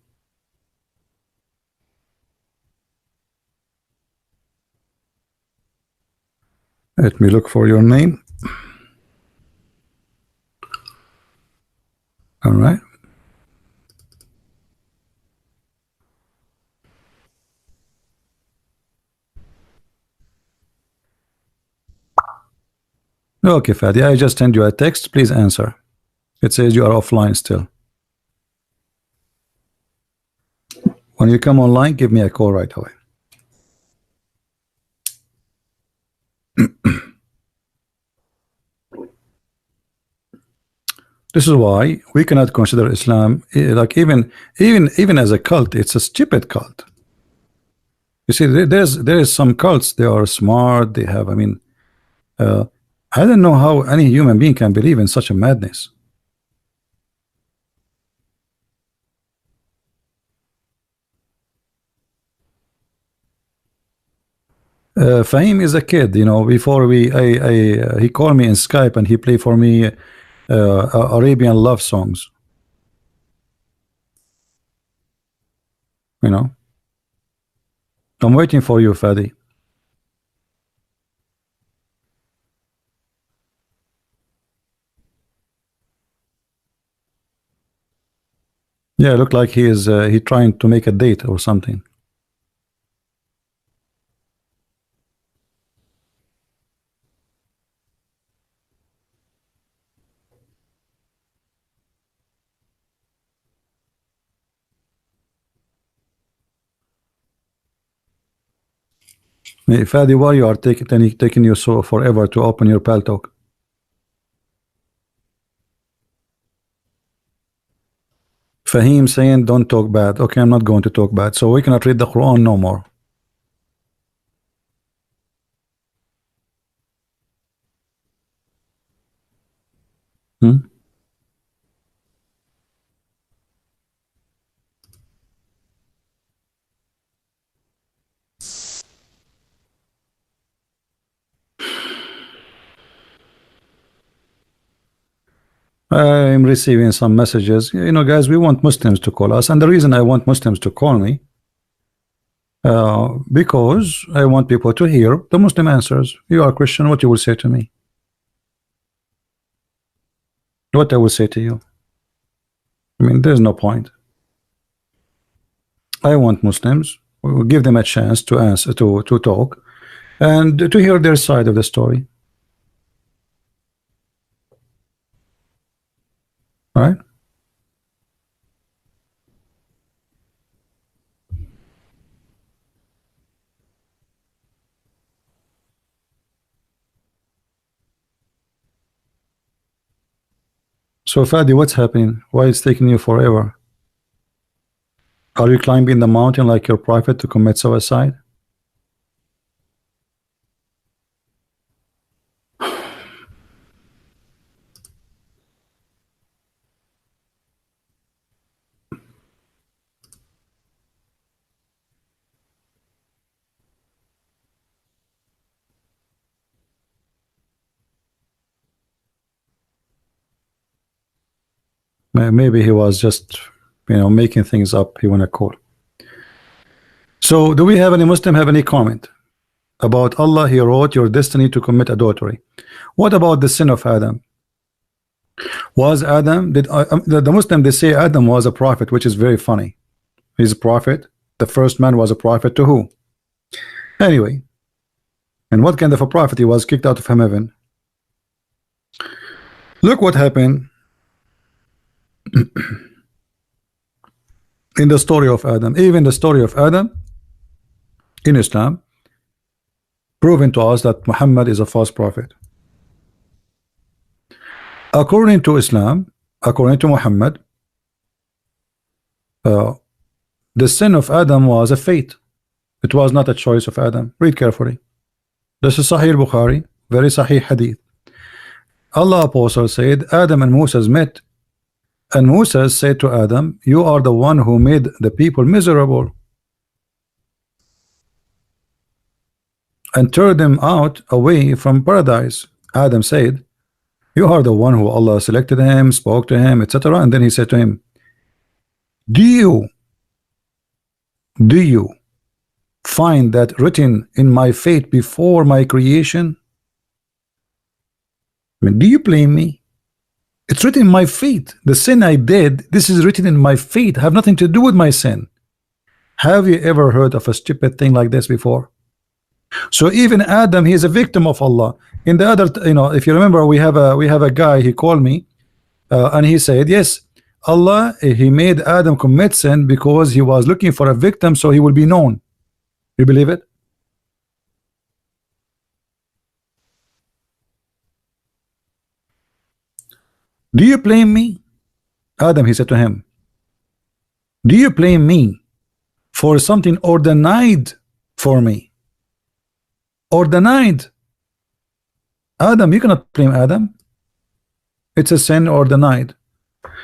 [SPEAKER 1] Let me look for your name. All right. Okay, Fadi, I just send you a text. Please answer. It says you are offline still. When you come online, give me a call right away. This is why we cannot consider Islam like even as a cult. It's a stupid cult. You see, there is some cults. They are smart. They have. I mean, I don't know how any human being can believe in such a madness. Fahim is a kid, you know. Before he called me in Skype and he played for me Arabian love songs. You know, I'm waiting for you, Fadi. Yeah, look like he trying to make a date or something. Hey, Fadi, why you are taking you so forever to open your Paltalk? Fahim saying don't talk bad. Okay, I'm not going to talk bad. So we cannot read the Quran no more. I'm receiving some messages. You know, guys, we want Muslims to call us, and the reason I want Muslims to call me because I want people to hear the Muslim answers. You are Christian, what you will say to me? What I will say to you? I mean, there's no point. I want Muslims. We will give them a chance to answer, to talk, and to hear their side of the story. Right? So Fadi, what's happening? Why it's taking you forever? Are you climbing the mountain like your prophet to commit suicide? Maybe he was just, you know, making things up. He want to call. So do we have any Muslim have any comment about Allah? He wrote your destiny to commit adultery. What about the sin of Adam? Was Adam, did the Muslim, they say Adam was a prophet, which is very funny. He's a prophet. The first man was a prophet to who? Anyway, and what kind of a prophet? He was kicked out of heaven. Look what happened in the story of Adam. Even the story of Adam in Islam proven to us that Muhammad is a false prophet. According to Islam, according to Muhammad, the sin of Adam was a fate. It was not a choice of Adam. Read carefully. This is Sahih Bukhari, very Sahih Hadith. Allah Apostle said Adam and Moses met, and Moses said to Adam, you are the one who made the people miserable and turned them out away from paradise. Adam said, you are the one who Allah selected him, spoke to him, etc. And then he said to him, do you find that written in my fate before my creation? I mean, do you blame me? It's written in my fate. The sin I did, this is written in my fate. Have nothing to do with my sin. Have you ever heard of a stupid thing like this before? So even Adam, he is a victim of Allah. In the other, you know, if you remember, we have a guy. He called me and he said, yes, Allah, he made Adam commit sin because he was looking for a victim so he will be known. You believe it? Do you blame me? Adam, he said to him, do you blame me for something ordained for me? Ordained. Adam, you cannot blame Adam. It's a sin ordained.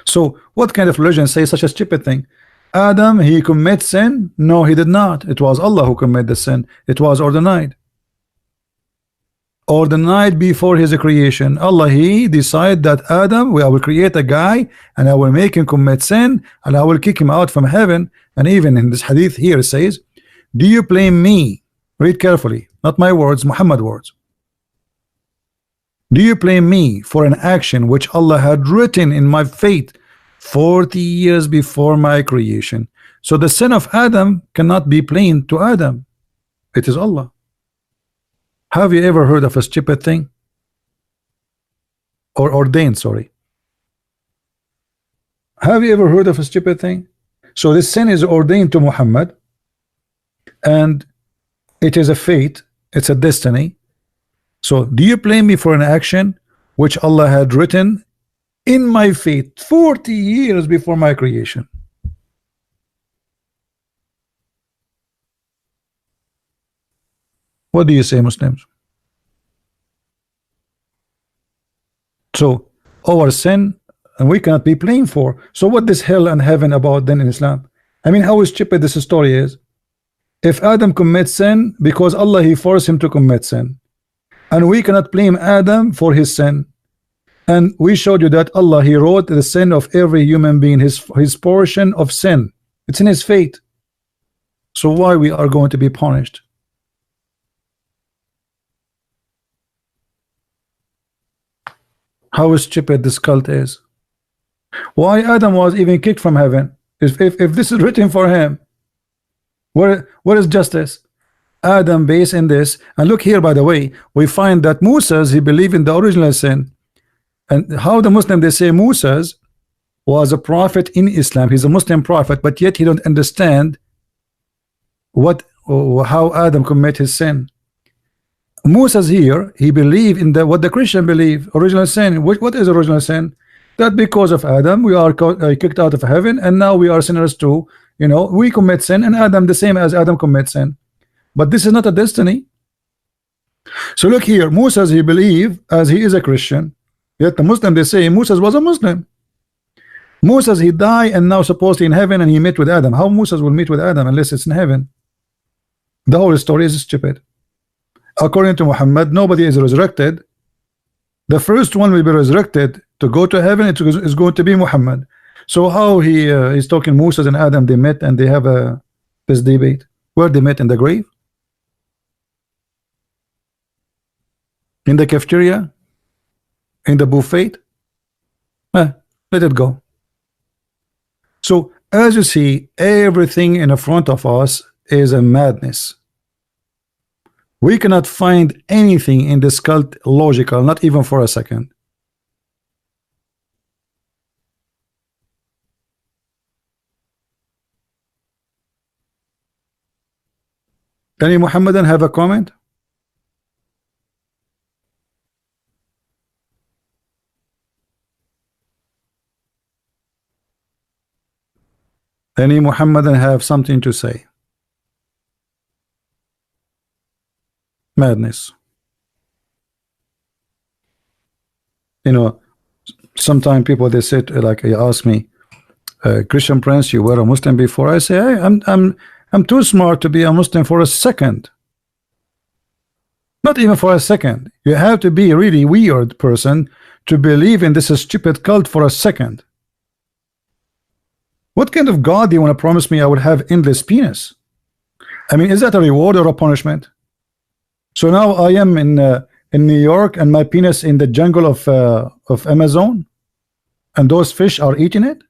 [SPEAKER 1] So what kind of religion says such a stupid thing? Adam, he commit sin? No, he did not. It was Allah who committed the sin. It was ordained. Ordained before his creation. Allah, he decided that Adam, I will create a guy and I will make him commit sin and I will kick him out from heaven. And even in this hadith here it says, do you blame me? Read carefully, not my words, Muhammad words. Do you blame me for an action which Allah had written in my fate 40 years before my creation? So the sin of Adam cannot be blamed to Adam. It is Allah. Have you ever heard of a stupid thing? Or ordained, sorry. Have you ever heard of a stupid thing? So this sin is ordained to Muhammad, and it is a fate, it's a destiny. So do you blame me for an action which Allah had written in my fate 40 years before my creation? What do you say, Muslims? So our sin, and we cannot be blamed for. So what is hell and heaven about then in Islam? I mean, how stupid this story is. If Adam commits sin because Allah, he forced him to commit sin, and we cannot blame Adam for his sin, and we showed you that Allah, he wrote the sin of every human being, his portion of sin, it's in his fate. So why we are going to be punished? How stupid this cult is. Why Adam was even kicked from heaven? If this is written for him, where is justice? Adam based in this. And look here, by the way, we find that Moses, he believed in the original sin. And how the Muslim, they say Moses was a prophet in Islam, he's a Muslim prophet, but yet he don't understand how Adam commit his sin. Moses here, he believed in what the Christian believe, original sin. What is original sin? That because of Adam we are kicked out of heaven, and now we are sinners too. You know, we commit sin, and Adam the same as Adam commits sin. But this is not a destiny. So look here, Moses, he believed as he is a Christian, yet the Muslim, they say Moses was a Muslim. Moses, he died and now supposedly in heaven, and he met with Adam. How Moses will meet with Adam unless it's in heaven? The whole story is stupid. According to Muhammad, nobody is resurrected. The first one will be resurrected to go to heaven. It is going to be Muhammad. So how he is talking Moses and Adam, they met and they have this debate. Where they met? In the grave? In the cafeteria? In the buffet? Let it go. So as you see, everything in front of us is a madness. We cannot find anything in this cult logical, not even for a second. Any Muhammadan have a comment? Any Muhammadan have something to say? Madness. You know, sometimes people, they say, like, they ask me, Christian Prince, you were a Muslim before? I say, hey, I'm too smart to be a Muslim for a second. Not even for a second. You have to be a really weird person to believe in this stupid cult for a second. What kind of God do you want to promise me I would have endless penis? I mean, is that a reward or a punishment? So now I am in New York, and my penis in the jungle of Amazon, and those fish are eating it.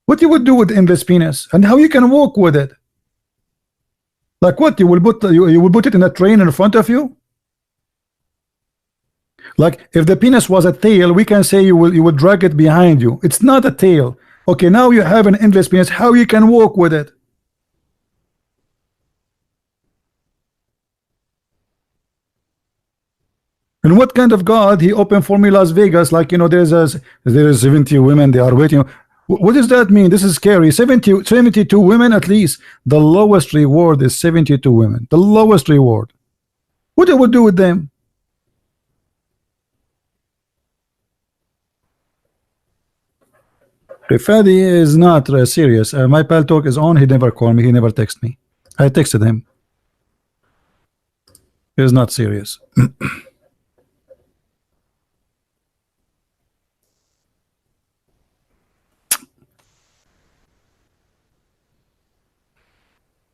[SPEAKER 1] What you would do with endless penis, and how you can walk with it? Like what? You will put it in a train in front of you? Like if the penis was a tail, we can say you will drag it behind you. It's not a tail. Okay, now you have an endless penis. How you can walk with it? And what kind of God he opened for me Las Vegas? Like, you know, there is 70 women, they are waiting. What does that mean? This is scary. 72 women at least. The lowest reward is 72 women. The lowest reward. What they would do with them? If Fadi is not serious, my pal talk is on. He never called me. He never texted me. I texted him. He is not serious.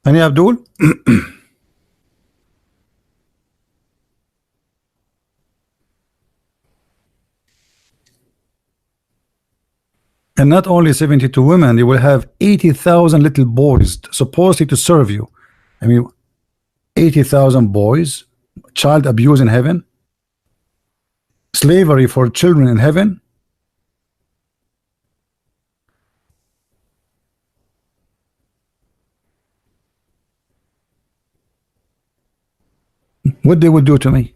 [SPEAKER 1] Any Abdul? And not only 72 women, you will have 80,000 little boys supposedly to serve you. I mean, 80,000 boys, child abuse in heaven, slavery for children in heaven. What they would do to me?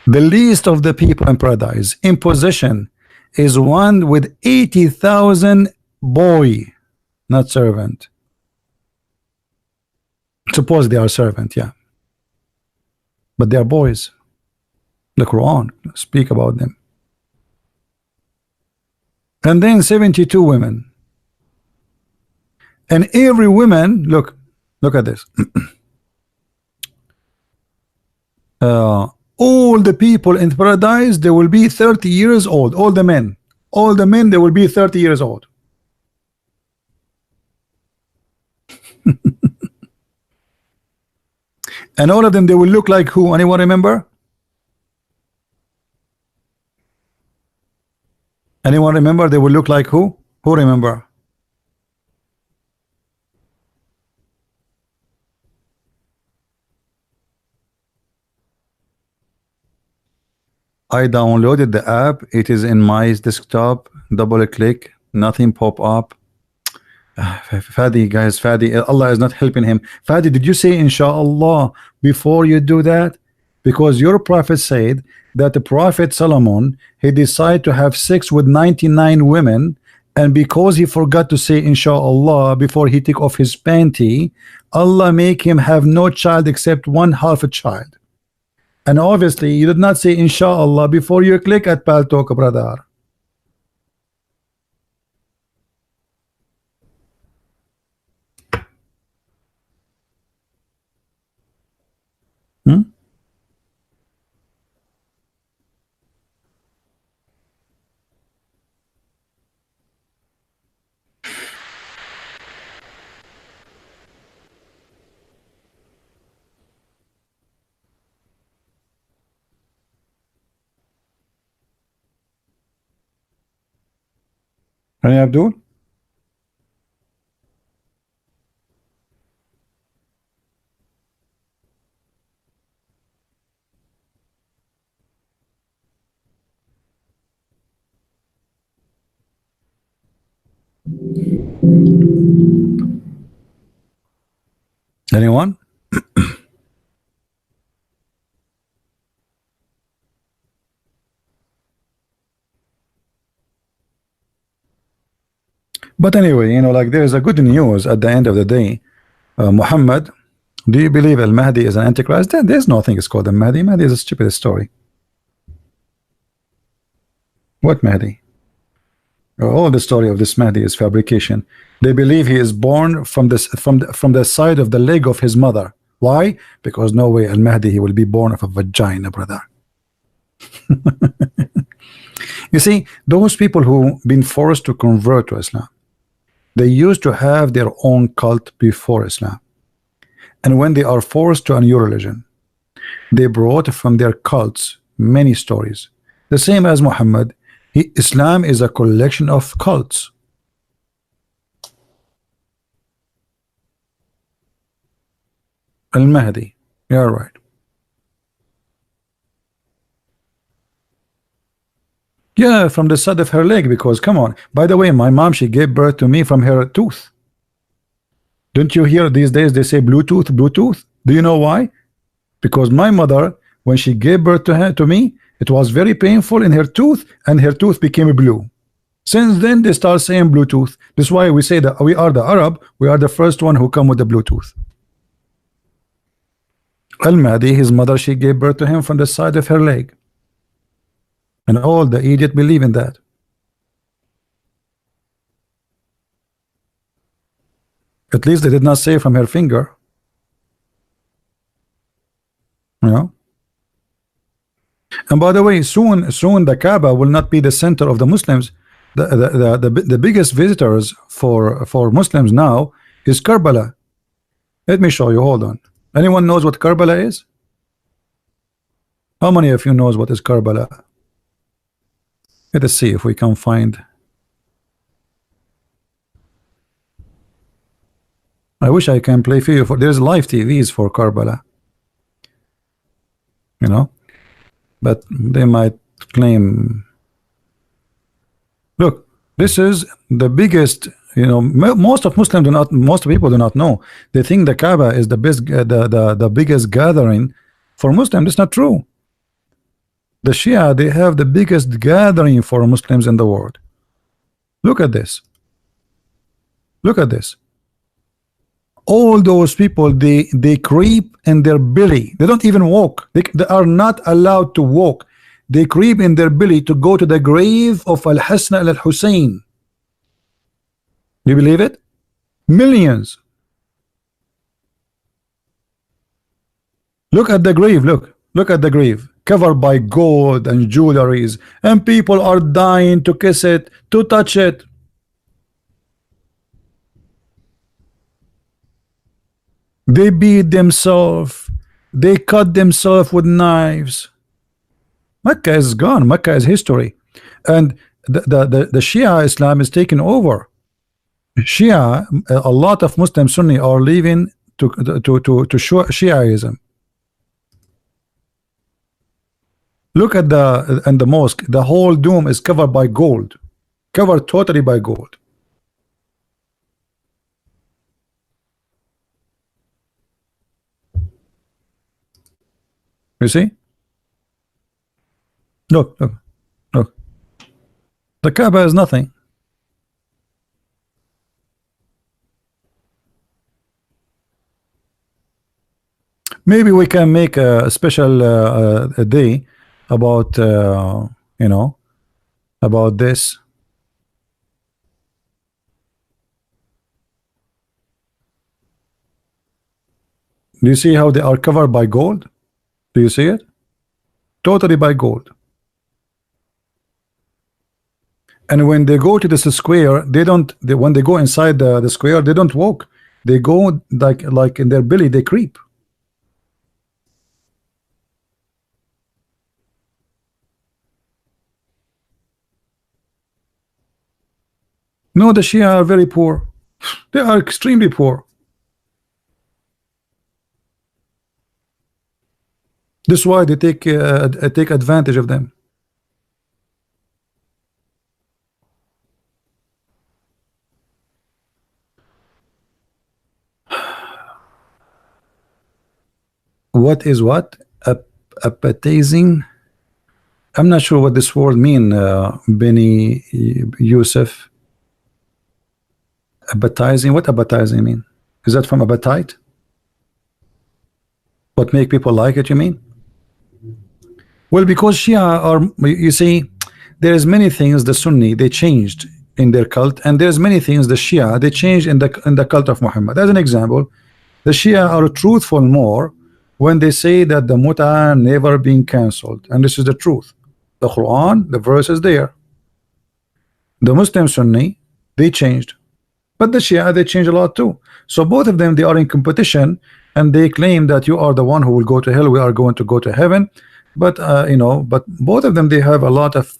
[SPEAKER 1] The least of the people in paradise in possession is one with 80,000 boy, not servant. Suppose they are servant, yeah, but they are boys. The Quran speak about them. And then 72 women, and every woman, look at this. All the people in paradise, they will be 30 years old. All the men, they will be 30 years old. And all of them, they will look like who? Anyone remember? Anyone remember? They will look like who? Who remember? I downloaded the app. It is in my desktop. Double click, nothing pop up. Fadi, guys, Fadi, Allah is not helping him. Fadi, did you say inshallah before you do that? Because your prophet said that the prophet Solomon, he decided to have sex with 99 women, and because he forgot to say inshallah before he took off his panty, Allah make him have no child except one half a child. And obviously you did not say inshallah before you click at Pal Talk, brother. Any Abdul? Anyone? But anyway, you know, like there is a good news at the end of the day. Muhammad, do you believe Al Mahdi is an antichrist? There's nothing is called Al Mahdi. Mahdi is a stupid story. What Mahdi? All the story of this Mahdi is fabrication. They believe he is born from the side of the leg of his mother. Why? Because no way Al Mahdi he will be born of a vagina, brother. You see, those people who been forced to convert to Islam, they used to have their own cult before Islam, and when they are forced to a new religion, they brought from their cults many stories. The same as Muhammad, Islam is a collection of cults. Al Mahdi, you're right. Yeah, from the side of her leg, because come on. By the way, my mom, she gave birth to me from her tooth. Don't you hear these days they say Bluetooth, Bluetooth? Do you know why? Because my mother, when she gave birth to me, it was very painful in her tooth, and her tooth became blue. Since then, they start saying Bluetooth. That's why we say that we are the Arab, we are the first one who come with the Bluetooth. Al-Mahdi, his mother, she gave birth to him from the side of her leg. And all the idiot believe in that. At least they did not say from her finger. You know? And by the way, soon the Kaaba will not be the center of the Muslims. The biggest visitors for Muslims now is Karbala. Let me show you. Hold on. Anyone knows what Karbala is? How many of you knows what is Karbala? Let us see if we can find. I wish I can play for you. There's live TVs for Karbala. You know, but they might claim. Look, this is the biggest. You know, most of Muslims do not. Most people do not know. They think the Kaaba is the best, the biggest gathering for Muslims. It's not true. The Shia, they have the biggest gathering for Muslims in the world. Look at this. Look at this. All those people, they creep in their belly. They don't even walk. They are not allowed to walk. They creep in their belly to go to the grave of Al-Hasan al-Hussein. You believe it? Millions. Look at the grave. Look at the grave, covered by gold and jewelries, and people are dying to kiss it, to touch it. They beat themselves. They cut themselves with knives. Mecca is gone. Mecca is history, and the Shia Islam is taking over. Shia, a lot of Muslim Sunni are leaving to Shiaism. Look at the mosque. The whole dome is covered by gold, covered totally by gold. You see? Look. The Kaaba is nothing. Maybe we can make a special a day about you know, about this. Do you see how they are covered by gold? Do you see it? Totally by gold. And when they go to this square, they don't. When they go inside the square, they don't walk. They go like in their belly. They creep. No, the Shia are very poor. They are extremely poor. This is why they take advantage of them. What is what? Appetizing? I'm not sure what this word mean, Benny Yusuf. Appetizing? What appetizing mean? Is that from appetite? What make people like it, you mean? Well, because Shia are, you see, there's many things the Sunni they changed in their cult, and there's many things the Shia they changed in the cult of Muhammad. As an example, the Shia are truthful more when they say that the Mut'ah never been cancelled, and this is the truth. The Quran, the verse is there. The Muslim Sunni, they changed, but the Shia they changed a lot too. So both of them, they are in competition, and they claim that you are the one who will go to hell, we are going to go to heaven. But you know, but both of them, they have a lot of,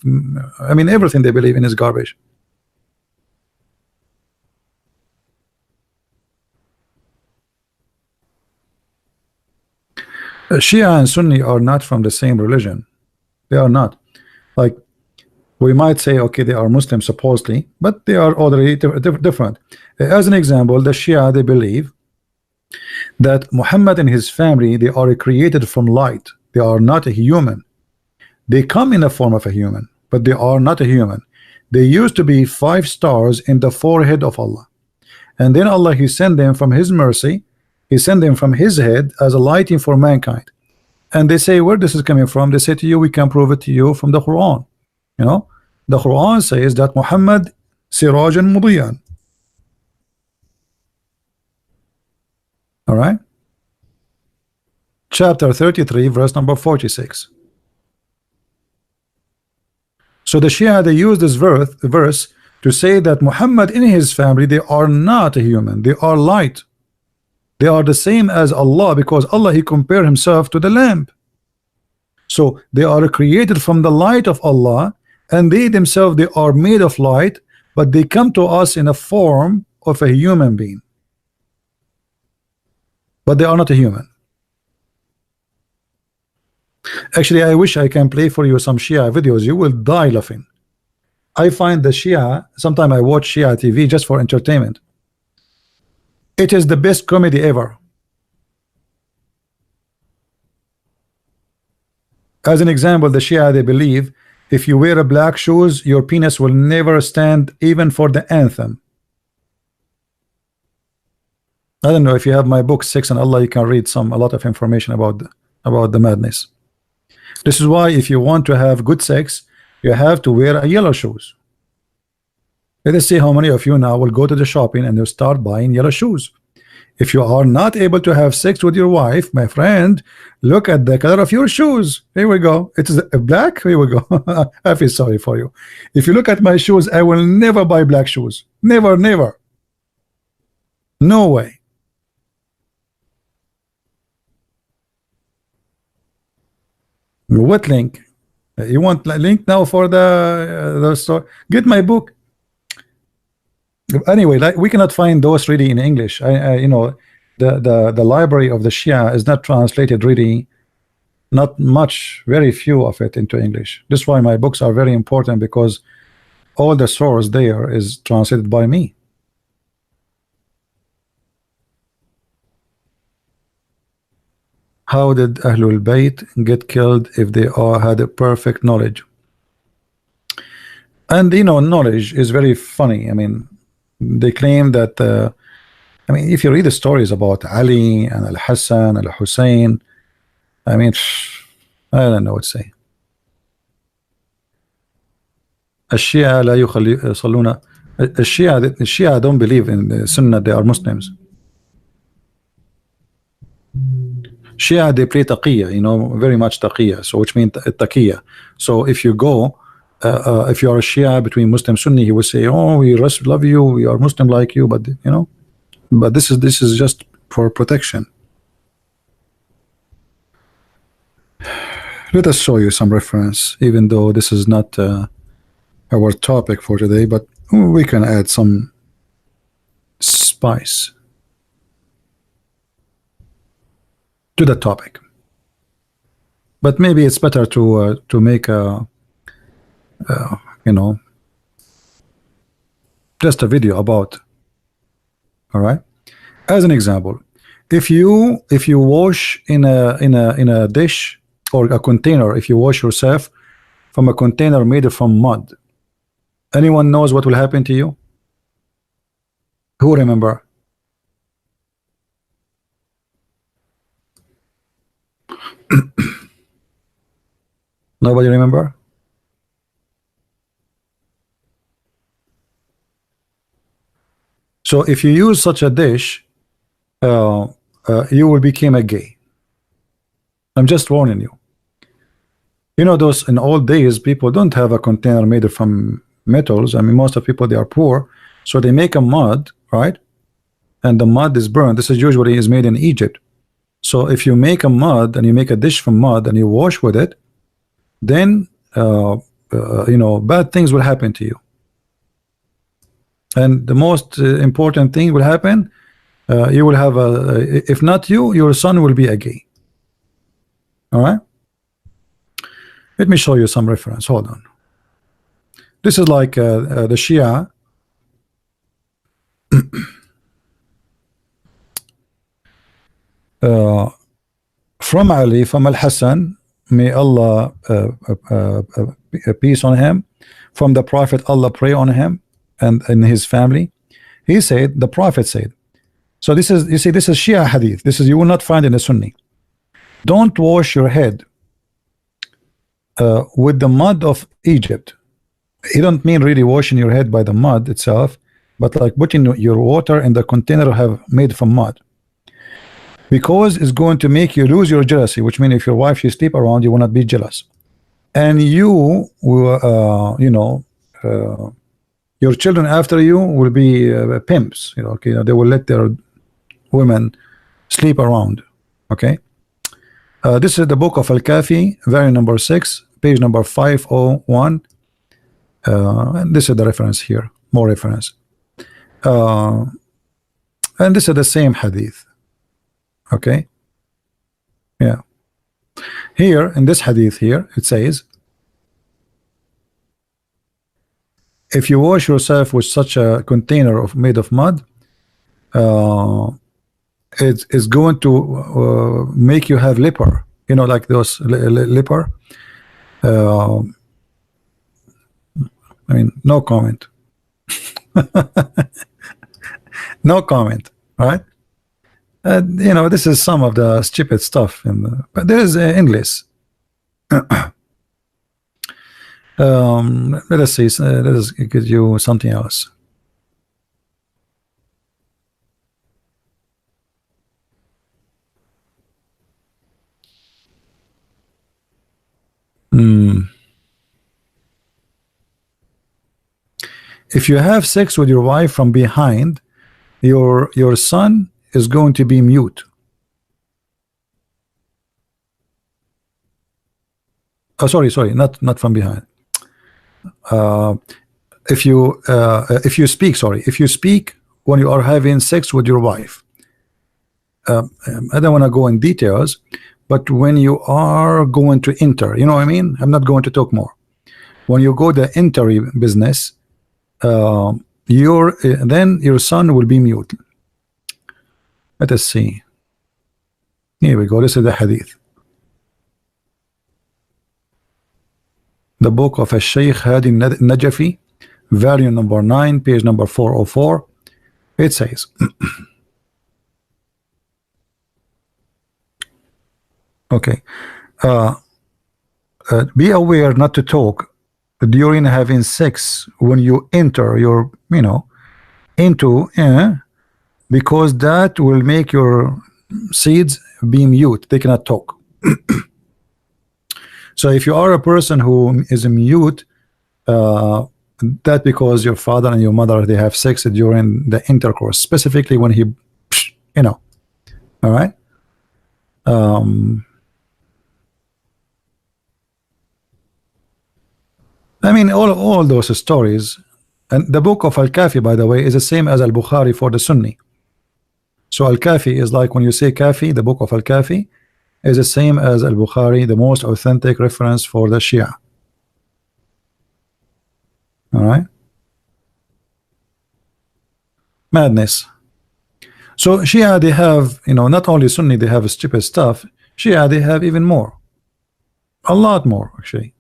[SPEAKER 1] I mean, everything they believe in is garbage. Shia and Sunni are not from the same religion. They are not. We might say, okay, they are Muslims supposedly, but they are already different. As an example, the Shia, they believe that Muhammad and his family, they are created from light. They are not a human. They come in the form of a human, but they are not a human. They used to be 5 stars in the forehead of Allah, and then Allah, he sent them from his mercy. He sent them from his head as a lighting for mankind. And they say, where this is coming from? They say to you, we can prove it to you from the Quran. You know, the Quran says that Muhammad sirajan mudiyan. All right, chapter 33, verse number 46. So the Shia, they use this verse to say that Muhammad and his family, they are not a human, they are light. They are the same as Allah, because Allah, he compared himself to the lamp. So they are created from the light of Allah, and they themselves, they are made of light, but they come to us in a form of a human being, but they are not a human. Actually, I wish I can play for you some Shia videos. You will die laughing. I find the Shia, sometimes I watch Shia TV just for entertainment. It is the best comedy ever. As an example, the Shia, they believe if you wear a black shoes, your penis will never stand even for the anthem. I don't know if you have my book Sex and Allah, you can read a lot of information about the madness. This is why if you want to have good sex, you have to wear a yellow shoes. Let us see how many of you now will go to the shopping and you start buying yellow shoes. If you are not able to have sex with your wife, my friend, look at the color of your shoes. Here we go. It is black. Here we go. I feel sorry for you. If you look at my shoes, I will never buy black shoes. Never, never. No way. What link? You want link now for the store? Get my book. Anyway, like, we cannot find those really in English. You know, the library of the Shia is not translated really, not much, very few of it into English. This is why my books are very important, because all the source there is translated by me. How did Ahlul Bayt get killed if they all had a perfect knowledge? And you know, knowledge is very funny. I mean, they claim that I mean, if you read the stories about Ali and Al-Hassan, Al-Hussein, I mean, I don't know what to say. الشيعة لا يصلون. الشيعة don't believe in the Sunnah. They are Muslims. Shia, they play taqiyya, you know, very much taqiyya, so which means taqiyya. So if you go, if you are a Shia between Muslim Sunni, he will say, oh, we love you, we are Muslim like you, but you know, but this is just for protection. Let us show you some reference, even though this is not our topic for today, but we can add some spice to the topic. But maybe it's better to make a you know, just a video about. All right, as an example, if you wash in a dish or a container, if you wash yourself from a container made from mud, anyone knows what will happen to you? Who remember? Nobody remember? So if you use such a dish, you will become a gay. I'm just warning you. You know, those in old days, people don't have a container made from metals. I mean, most of people, they are poor, so they make a mud, right? And the mud is burned. This is usually is made in Egypt. So if you make a mud and you make a dish from mud and you wash with it, then you know, bad things will happen to you. And the most important thing will happen, you will have a, if not you, your son will be a gay. All right, let me show you some reference. Hold on. This is like the Shia. From Ali, from Al-Hassan, may Allah peace on him, from the Prophet, Allah pray on him and his family. He said, the Prophet said, so this is, you see, this is Shia hadith. This is, you will not find in the Sunni. Don't wash your head with the mud of Egypt. He don't mean really washing your head by the mud itself, but like putting your water in the container have made from mud, because it's going to make you lose your jealousy, which means if your wife she sleep around, you will not be jealous, and you will you know, your children after you will be pimps, you know, okay, they will let their women sleep around. Okay, this is the book of Al-Kafi, volume number 6, page number 501, and this is the reference here, more reference, and this is the same hadith. Okay, yeah, here in this hadith here it says, if you wash yourself with such a container of made of mud, it is going to make you have leper, you know, like those leper. I mean, no comment. No comment, right? You know, this is some of the stupid stuff in the, but there is English. Let us see, let us give you something else. If you have sex with your wife from behind, your son is going to be mute. Oh, sorry, not from behind. If you speak, sorry, if you speak when you are having sex with your wife, I don't want to go in details, but when you are going to enter, you know what I mean? I'm not going to talk more. When you go the entry business, then your son will be mute. Let us see. Here we go. This is the hadith. The book of Shaykh Hadi Najafi, volume number 9, page number 404. It says, okay, be aware not to talk during having sex when you enter your, you know, into, because that will make your seeds be mute. They cannot talk. So if you are a person who is mute, that because your father and your mother, they have sex during the intercourse, specifically when he, you know, all right. I mean, all those stories, and the book of Al-Kafi, by the way, is the same as Al-Bukhari for the Sunni. So Al-Kafi is like when you say Kafi, the book of Al-Kafi is the same as Al-Bukhari, the most authentic reference for the Shia. All right, madness. So Shia, they have, you know, not only Sunni, they have stupid stuff. Shia, they have even more, a lot more actually.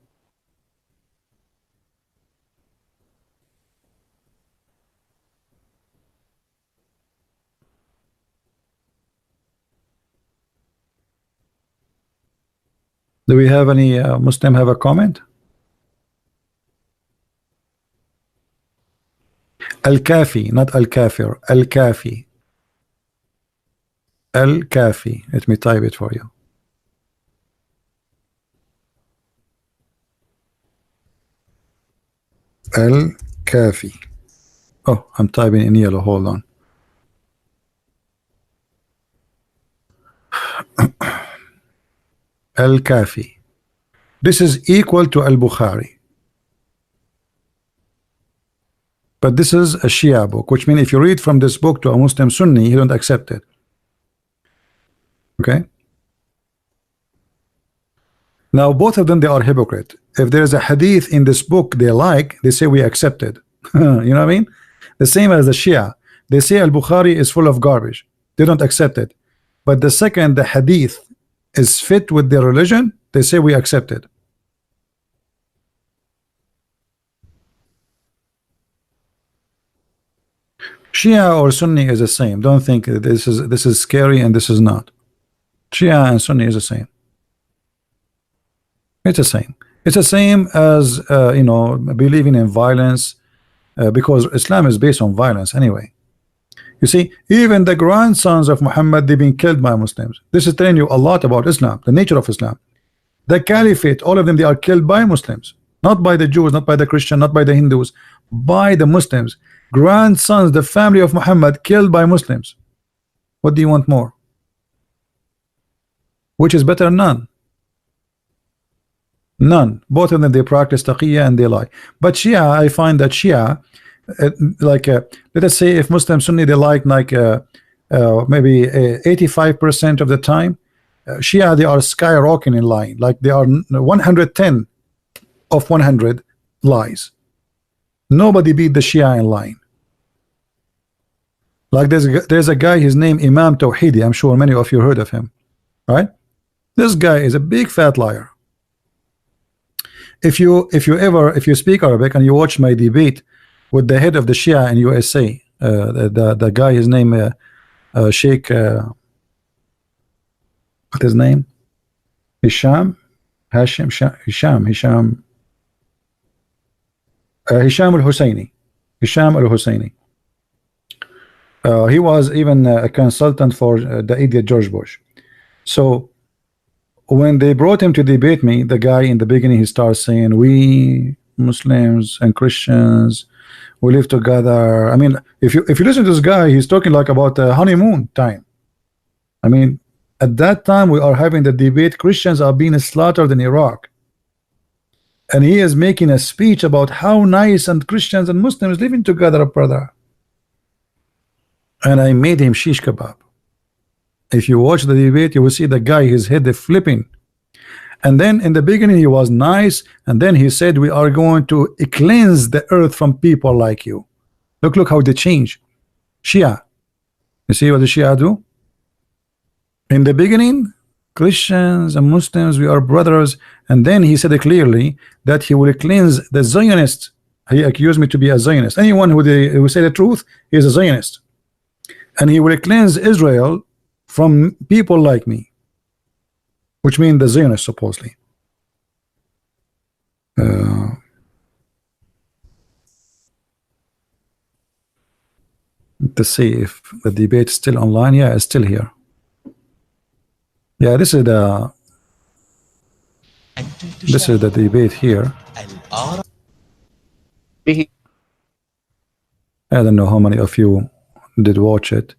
[SPEAKER 1] Do we have any Muslim have a comment? Al-Kafi, not Al-Kafir. Al-Kafi. Al-Kafi. Let me type it for you. Al-Kafi. Oh, I'm typing in yellow. Hold on. Al-Kafi. This is equal to Al-Bukhari. But this is a Shia book, which means if you read from this book to a Muslim Sunni, he don't accept it. Okay? Now both of them, they are hypocrite. If there is a hadith in this book they like, they say we accept it. You know what I mean? The same as the Shia. They say Al-Bukhari is full of garbage. They don't accept it. But the second the hadith is fit with their religion, they say we accept it. Shia or Sunni is the same. Don't think this is scary and this is not. Shia and Sunni is the same. It's the same. It's the same as you know, believing in violence, because Islam is based on violence anyway. You see, even the grandsons of Muhammad, they've been killed by Muslims. This is telling you a lot about Islam, the nature of Islam. The caliphate, all of them, they are killed by Muslims, not by the Jews, not by the Christian, not by the Hindus, by the Muslims. Grandsons, the family of Muhammad, killed by Muslims. What do you want more? Which is better? None. None. Both of them, they practice taqiyya and they lie. But Shia, I find that Shia, let us say if Muslim Sunni, they like maybe 85% of the time, Shia, they are skyrocketing in lying. Like they are 110 of 100 lies. Nobody beat the Shia in lying. Like there's a guy, his name Imam Tawhidi. I'm sure many of you heard of him, right? This guy is a big fat liar. If you speak Arabic and you watch my debate with the head of the Shia in USA, the guy, his name Sheikh, what his name? Hisham al-Husseini. Hisham al-Husseini. He was even a consultant for the idiot George Bush. So when they brought him to debate me, the guy in the beginning, he starts saying, we Muslims and Christians, we live together. I mean, if you listen to this guy, he's talking like about honeymoon time. I mean, at that time we are having the debate, Christians are being slaughtered in Iraq, and he is making a speech about how nice and Christians and Muslims living together, brother. And I made him shish kebab. If you watch the debate, you will see the guy, his head is flipping. And then in the beginning he was nice, and then he said we are going to cleanse the earth from people like you. Look how they change. Shia, you see what the Shia do? In the beginning, Christians and Muslims, we are brothers, and then he said clearly that he will cleanse the Zionists. He accused me to be a Zionist. Anyone who say the truth is a Zionist, and he will cleanse Israel from people like me, which means the Zionists supposedly. To see if the debate is still online. Yeah, it's still here. Yeah, this is the debate here. I don't know how many of you did watch it,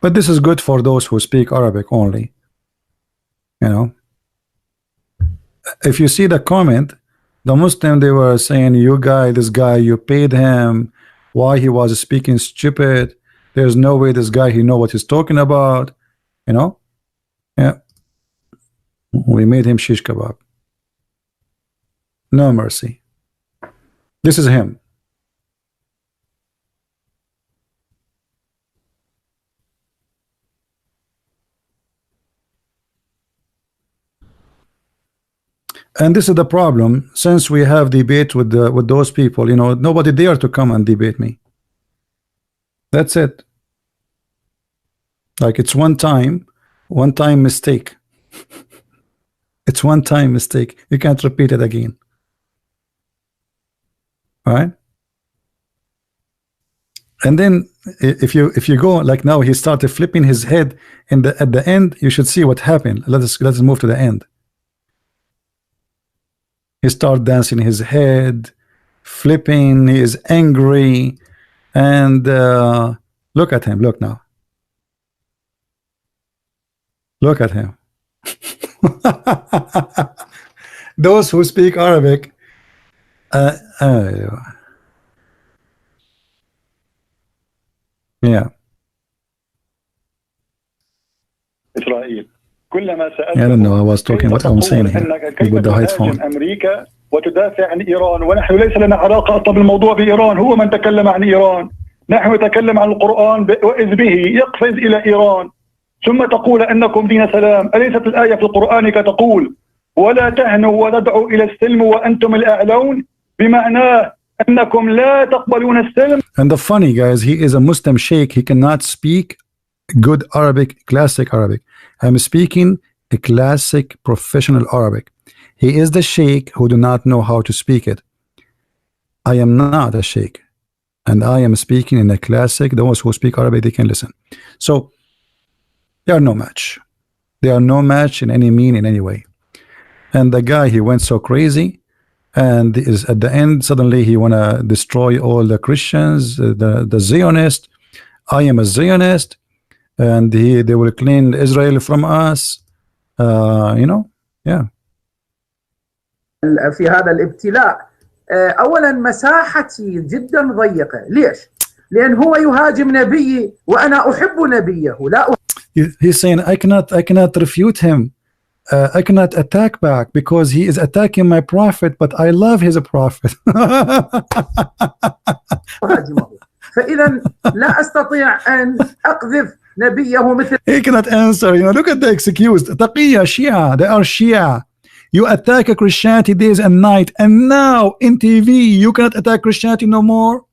[SPEAKER 1] but this is good for those who speak Arabic only. You know, if you see the comment, the Muslim, they were saying, you guy, this guy, you paid him, why he was speaking stupid, there's no way this guy, he know what he's talking about, you know. Yeah, we made him shish kebab. No mercy. This is him. And this is the problem. Since we have debate with those people, you know, nobody dare to come and debate me. That's it. Like it's one time mistake. It's one time mistake. You can't repeat it again. All right. And then if you go like now, he started flipping his head at the end. You should see what happened. Let's move to the end. He started dancing his head, flipping. He is angry, and look at him. Look now. Look at him. Those who speak Arabic, yeah.
[SPEAKER 2] Israel. كلما
[SPEAKER 1] I don't know. I was talking what I'm saying here
[SPEAKER 2] كيف
[SPEAKER 1] with the headphone.
[SPEAKER 2] تهاجم أمريكا وتدافع عن إيران، ونحن ليس لنا علاقة أصلا بالموضوع بإيران. هو من تكلم عن إيران، نحن نتكلم عن القرآن وإذ به يقفز إلى إيران، ثم تقول أنكم دين سلام. أليست الآية في القرآن كتقول ولا تهنوا وتدعوا إلى السلم وأنتم الأعلون، بمعناه أنكم لا تقبلون السلم.
[SPEAKER 1] And the funny guys, he is a Muslim sheikh. He cannot speak good Arabic, classic Arabic. I'm speaking a classic professional Arabic. He is the sheikh who do not know how to speak it. I am not a sheikh, and I am speaking in a classic. Those who speak Arabic, they can listen. So they are no match. They are no match in any mean, in any way. And the guy, he went so crazy, and is at the end suddenly he wanna destroy all the Christians, the Zionist. I am a Zionist, and they will clean Israel from us. You know, yeah.
[SPEAKER 3] في هذا الابتلاء أولا مساحتي جدا ضيقة. ليش؟ لأن هو يهاجم نبيي وأنا أحب نبيه. لا
[SPEAKER 1] He's saying I cannot refute him. I cannot attack back because he is attacking my prophet, but I love his prophet.
[SPEAKER 3] أهاجمه. فإذا لا أستطيع أن أقذف نبيه مثل.
[SPEAKER 1] He cannot answer. You know, look at the excuse. Taqiyya, Shia. They are Shia. You attack Christianity days and night, and now in TV you cannot attack Christianity no more.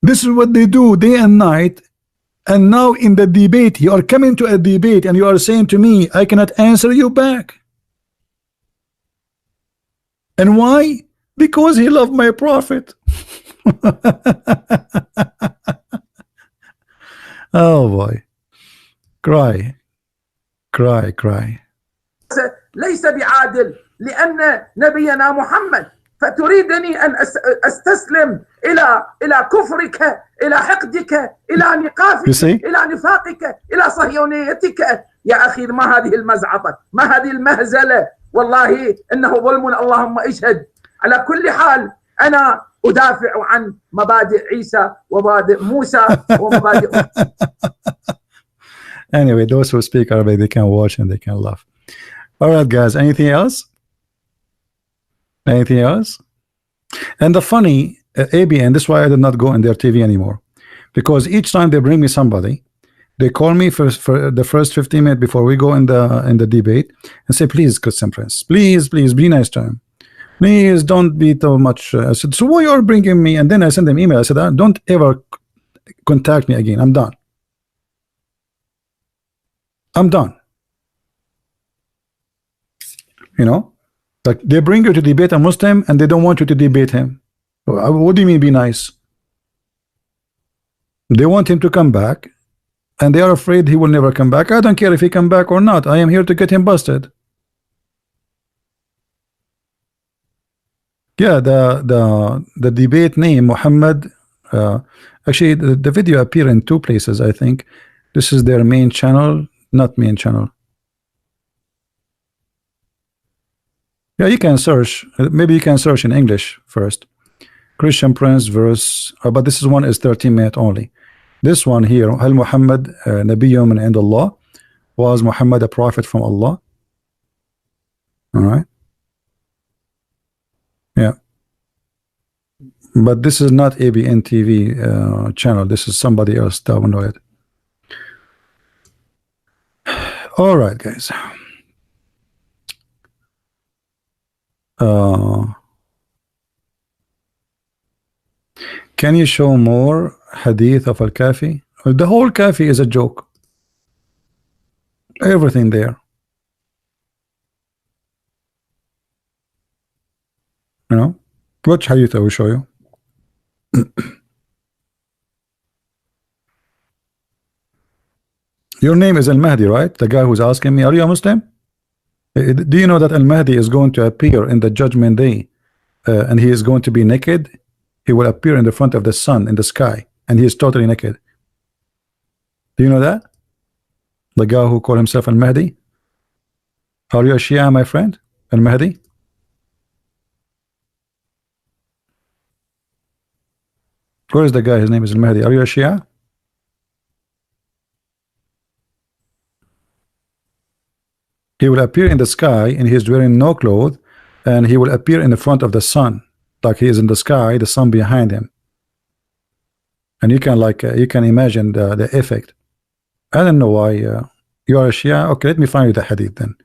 [SPEAKER 1] This is what they do day and night. And now in the debate, you are coming to a debate and you are saying to me, I cannot answer you back. And why? Because he loved my prophet. Oh boy. Cry. Cry, cry.
[SPEAKER 3] ليس بعادل لأن نبينا محمد، فتريدني أن أستسلم إلى كفرك، إلى حقدك، إلى نقافك، إلى نفاقك، إلى صهيونيتك. يا أخي ما هذه المزعطة، ما هذه المهزلة، والله إنه ظلم، اللهم اشهد. على كل حال أنا أدافع عن مبادئ عيسى ومبادئ موسى ومبادئ.
[SPEAKER 1] Anyway, those who speak Arabic, they can watch and they can laugh. All right, guys, anything else? Anything else? And the funny ABN, this is why I did not go in their TV anymore, because each time they bring me somebody, they call me for the first 15 minutes before we go in the debate and say, please, Christian Prince, please be nice to him, please don't be too much. I said, so why you are bringing me? And then I sent them email. I said, don't ever contact me again. I'm done. I'm done. You know, like they bring you to debate a Muslim and they don't want you to debate him. What do you mean be nice? They want him to come back and they are afraid he will never come back. I don't care if he come back or not. I am here to get him busted. Yeah, the debate name Muhammad, actually the video appear in 2 places. I think this is their main channel, not main channel. Yeah, you can search. Maybe you can search in English first. Christian Prince verse, but this one is 13 minutes only. This one here, Hal Muhammad Nabiyyun min indallah, was Muhammad a prophet from Allah? All right. Yeah. But this is not ABN TV channel. This is somebody else. Download it. All right, guys. Can you show more hadith of Al-Kafi? The whole Kafi is a joke. Everything there. You know? Which hadith I will show you. Your name is Al-Mahdi, right? The guy who's asking me, are you a Muslim? Do you know that Al-Mahdi is going to appear in the judgment day and he is going to be naked? He will appear in the front of the sun in the sky and he is totally naked. Do you know that? The guy who called himself Al-Mahdi? Are you a Shia, my friend? Al-Mahdi? Where is the guy? His name is Al-Mahdi. Are you a Shia? He will appear in the sky and he is wearing no clothes, and he will appear in the front of the sun, like he is in the sky, the sun behind him. And you can you can imagine the effect. I don't know why you are a Shia. Okay, let me find you the hadith then.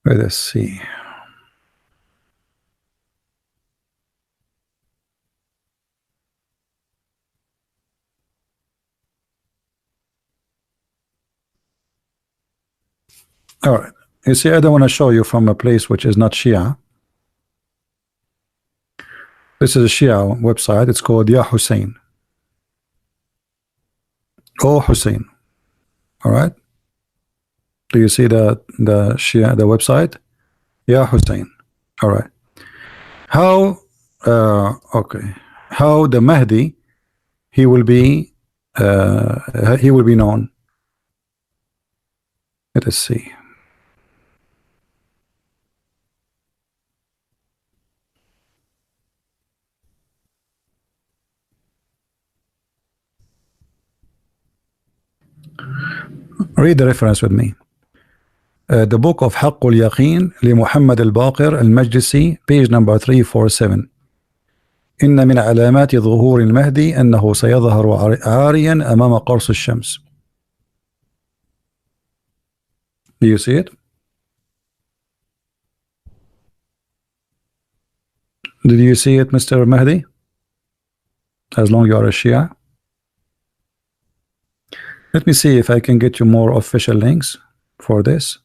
[SPEAKER 1] Let us see. All right. You see, I don't want to show you from a place which is not Shia. This is a Shia website. It's called Ya Hussein. Oh Hussein. All right. Do you see the Shia, the website? Ya Hussein. All right. How okay. How the Mahdi he will be known. Let us see. Read the reference with me. The book of حق اليقين لمحمد الباقر المجلسي, page number 347. إن من علامات ظهور المهدي أنه سيظهر عاريا أمام قرص الشمس. Do you see it? Did you see it, Mr. Mahdi? As long as you are a Shia. Let me see if I can get you more official links for this.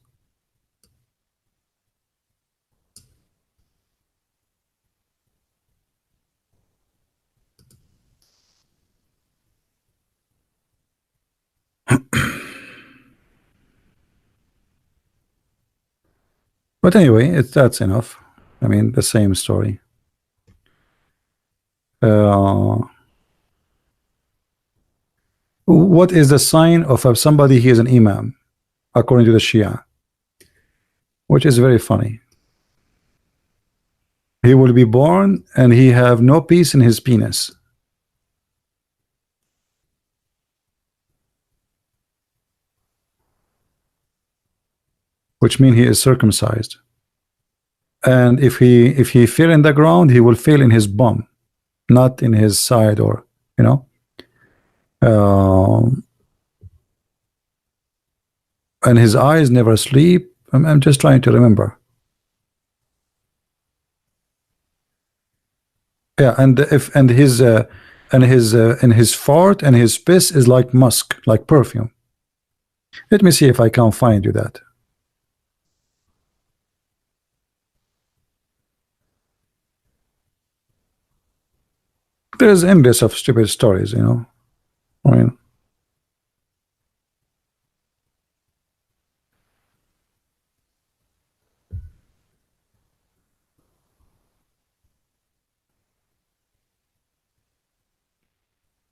[SPEAKER 1] But anyway, that's enough. I mean, the same story. What is the sign of somebody he is an imam, according to the Shia? Which is very funny. He will be born and he have no peace in his penis. Which means he is circumcised. And if he fell in the ground, he will fall in his bum, not in his side, or you know. And his eyes never sleep. I'm just trying to remember. Yeah, and his fart and his piss is like musk, like perfume. Let me see if I can find you that. There's endless of stupid stories, you know. I mean,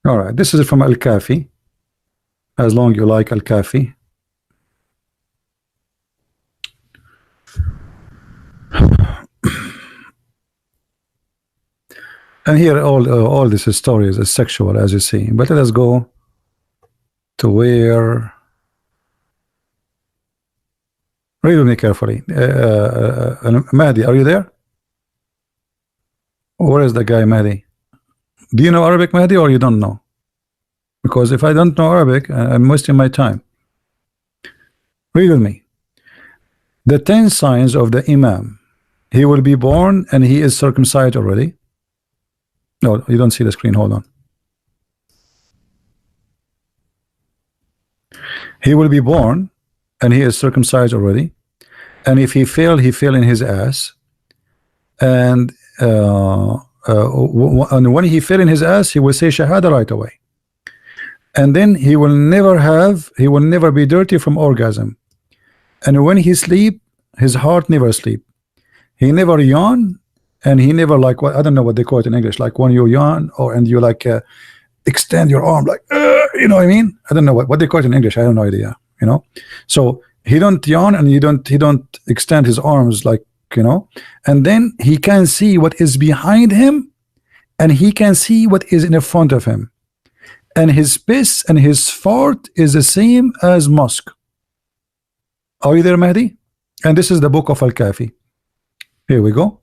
[SPEAKER 1] all right, this is from Al-Kafi, as long as you like Al-Kafi. And here all this stories is sexual, as you see. But let us go to where. Read with me carefully. Mahdi, are you there? Where is the guy Mahdi? Do you know Arabic, Mahdi, or you don't know? Because if I don't know Arabic, I'm wasting my time. Read with me. The 10 signs of the Imam. He will be born and he is circumcised already. No, you don't see the screen. Hold on. He will be born and he is circumcised already. And if he fail in his ass. And when he fell in his ass, he will say Shahada right away. And then he will never be dirty from orgasm. and when he sleep, his heart never sleep. He never yawn, and he never like what I don't know what they call it in English. Like when you yawn or and you like extend your arm like you know what I mean? I don't know what they call it in English. I have no idea. You know, so he don't yawn and he don't extend his arms like you know, and then he can see what is behind him, and he can see what is in front of him, and his piss and his fart is the same as musk. Are you there, Mahdi? And this is the book of Al-Kafi. Here we go.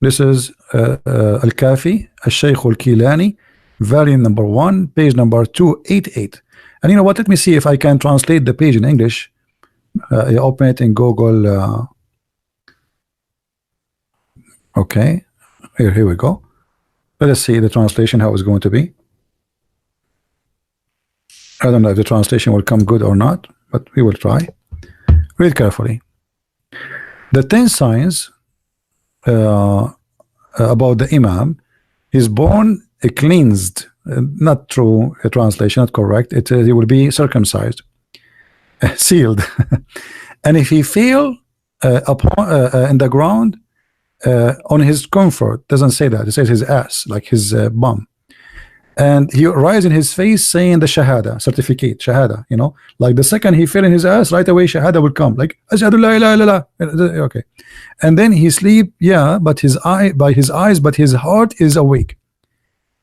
[SPEAKER 1] This is Al-Kafi, Al-Shaykh Al-Kilani, volume number 1, page number 288. And you know what? Let me see if I can translate the page in English. I open it in Google. Okay, here we go. Let us see the translation, how it's going to be. I don't know if the translation will come good or not, but we will try. Read carefully. The 10 signs about the Imam is born cleansed, not true translation, not correct. He will be circumcised, sealed, and if he fell upon in the ground on his comfort, doesn't say that, it says his ass, like his bum, and he rise in his face saying the shahada certificate, shahada, you know, like the second he fell in his ass, right away shahada will come, like ashhadu la ilaha illallah. Okay, and then he sleep, yeah, but his eyes, but his heart is awake.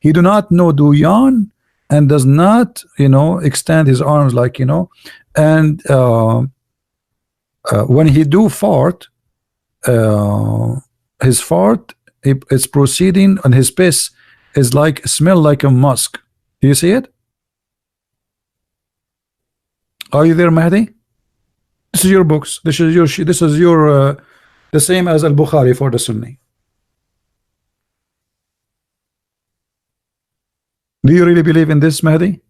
[SPEAKER 1] He do not know do yawn, and does not, you know, extend his arms like, you know, and when he do fart, his fart is proceeding, and his piss is like smell like a musk. Do you see it? Are you there, Mahdi? This is your books. This is your the same as Al-Bukhari for the Sunni. Do you really believe in this, Mahdi?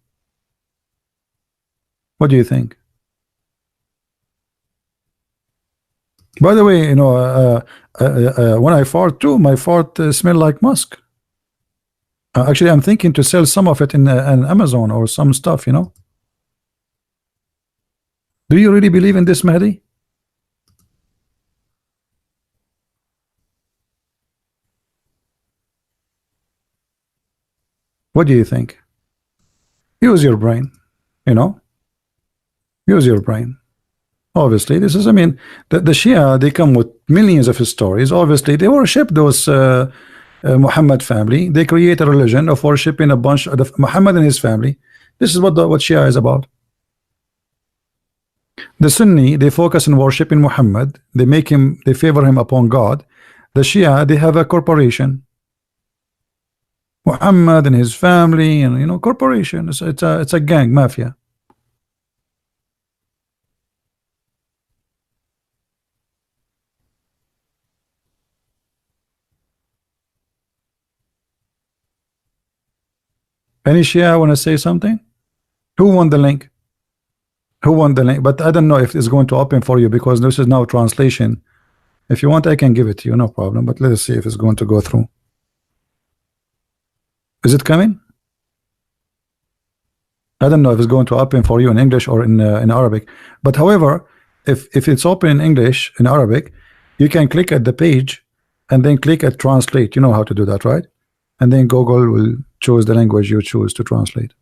[SPEAKER 1] What do you think? By the way, you know, when I fart too, my fart smell like musk. Actually, I'm thinking to sell some of it in Amazon or some stuff, you know. Do you really believe in this, Mahdi? What do you think? Use your brain, you know. Use your brain. Obviously, this is, I mean, the Shia, they come with millions of stories. Obviously, they worship those Muhammad family. They create a religion of worshiping a bunch of Muhammad and his family. This is what Shia is about. The Sunni, they focus on worshiping Muhammad. They make him, they favor him upon God. The Shia, they have a corporation. Muhammad and his family, and you know, corporation. It's a gang, mafia. Any Shia want to say something? Who won the link? Who won the link? But I don't know if it's going to open for you because this is now translation. If you want, I can give it to you, no problem. But let us see if it's going to go through. Is it coming? I don't know if it's going to open for you in English or in Arabic. But however, if it's open in English, in Arabic, you can click at the page and then click at translate. You know how to do that, right? And then Google will choose the language you choose to translate.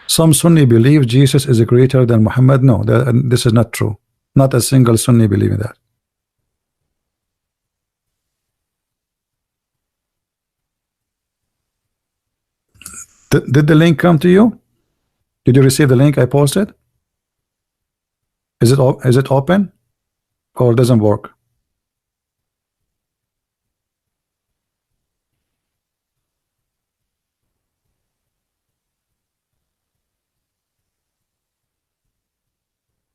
[SPEAKER 1] Some Sunni believe Jesus is greater than Muhammad. No, this is not true. Not a single Sunni believe in that. Did the link come to you? Did you receive the link I posted? Is it open or doesn't work?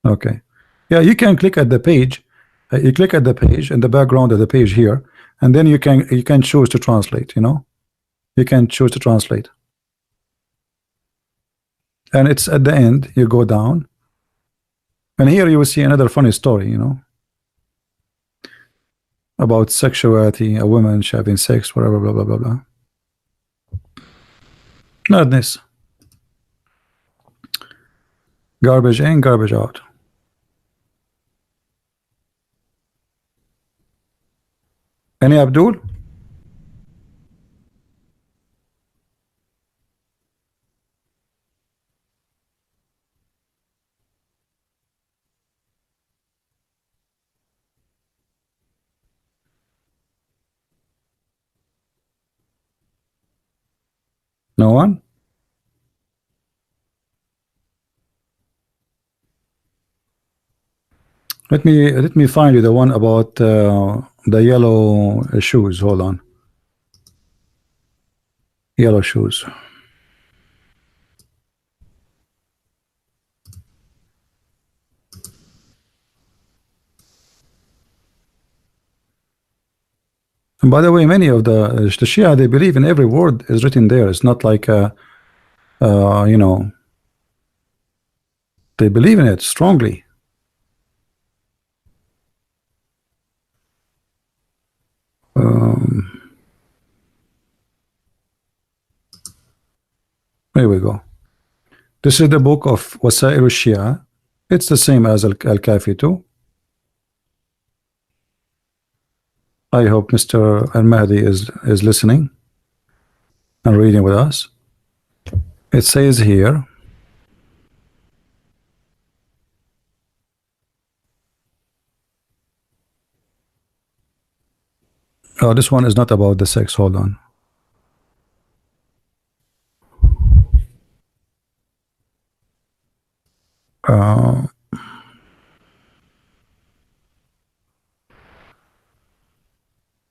[SPEAKER 1] Okay, yeah, you can click at the page. You click at the page in the background of the page here, and then you can choose to translate. You know, you can choose to translate. And it's at the end, you go down, and here you will see another funny story, you know, about sexuality, a woman having sex, whatever, blah blah blah blah. Madness. Garbage in, garbage out. Any Abdul? No one? Let me find you the one about the yellow shoes. Hold on. Yellow shoes. And by the way, many of the Shia, they believe in every word is written there. It's not like you know, they believe in it strongly. Here we go. This is the book of Wasail al-Shia. It's the same as Al-Kafi too. I hope Mr. Al-Mahdi is listening and reading with us. It says here, oh, this one is not about the sex. Hold on.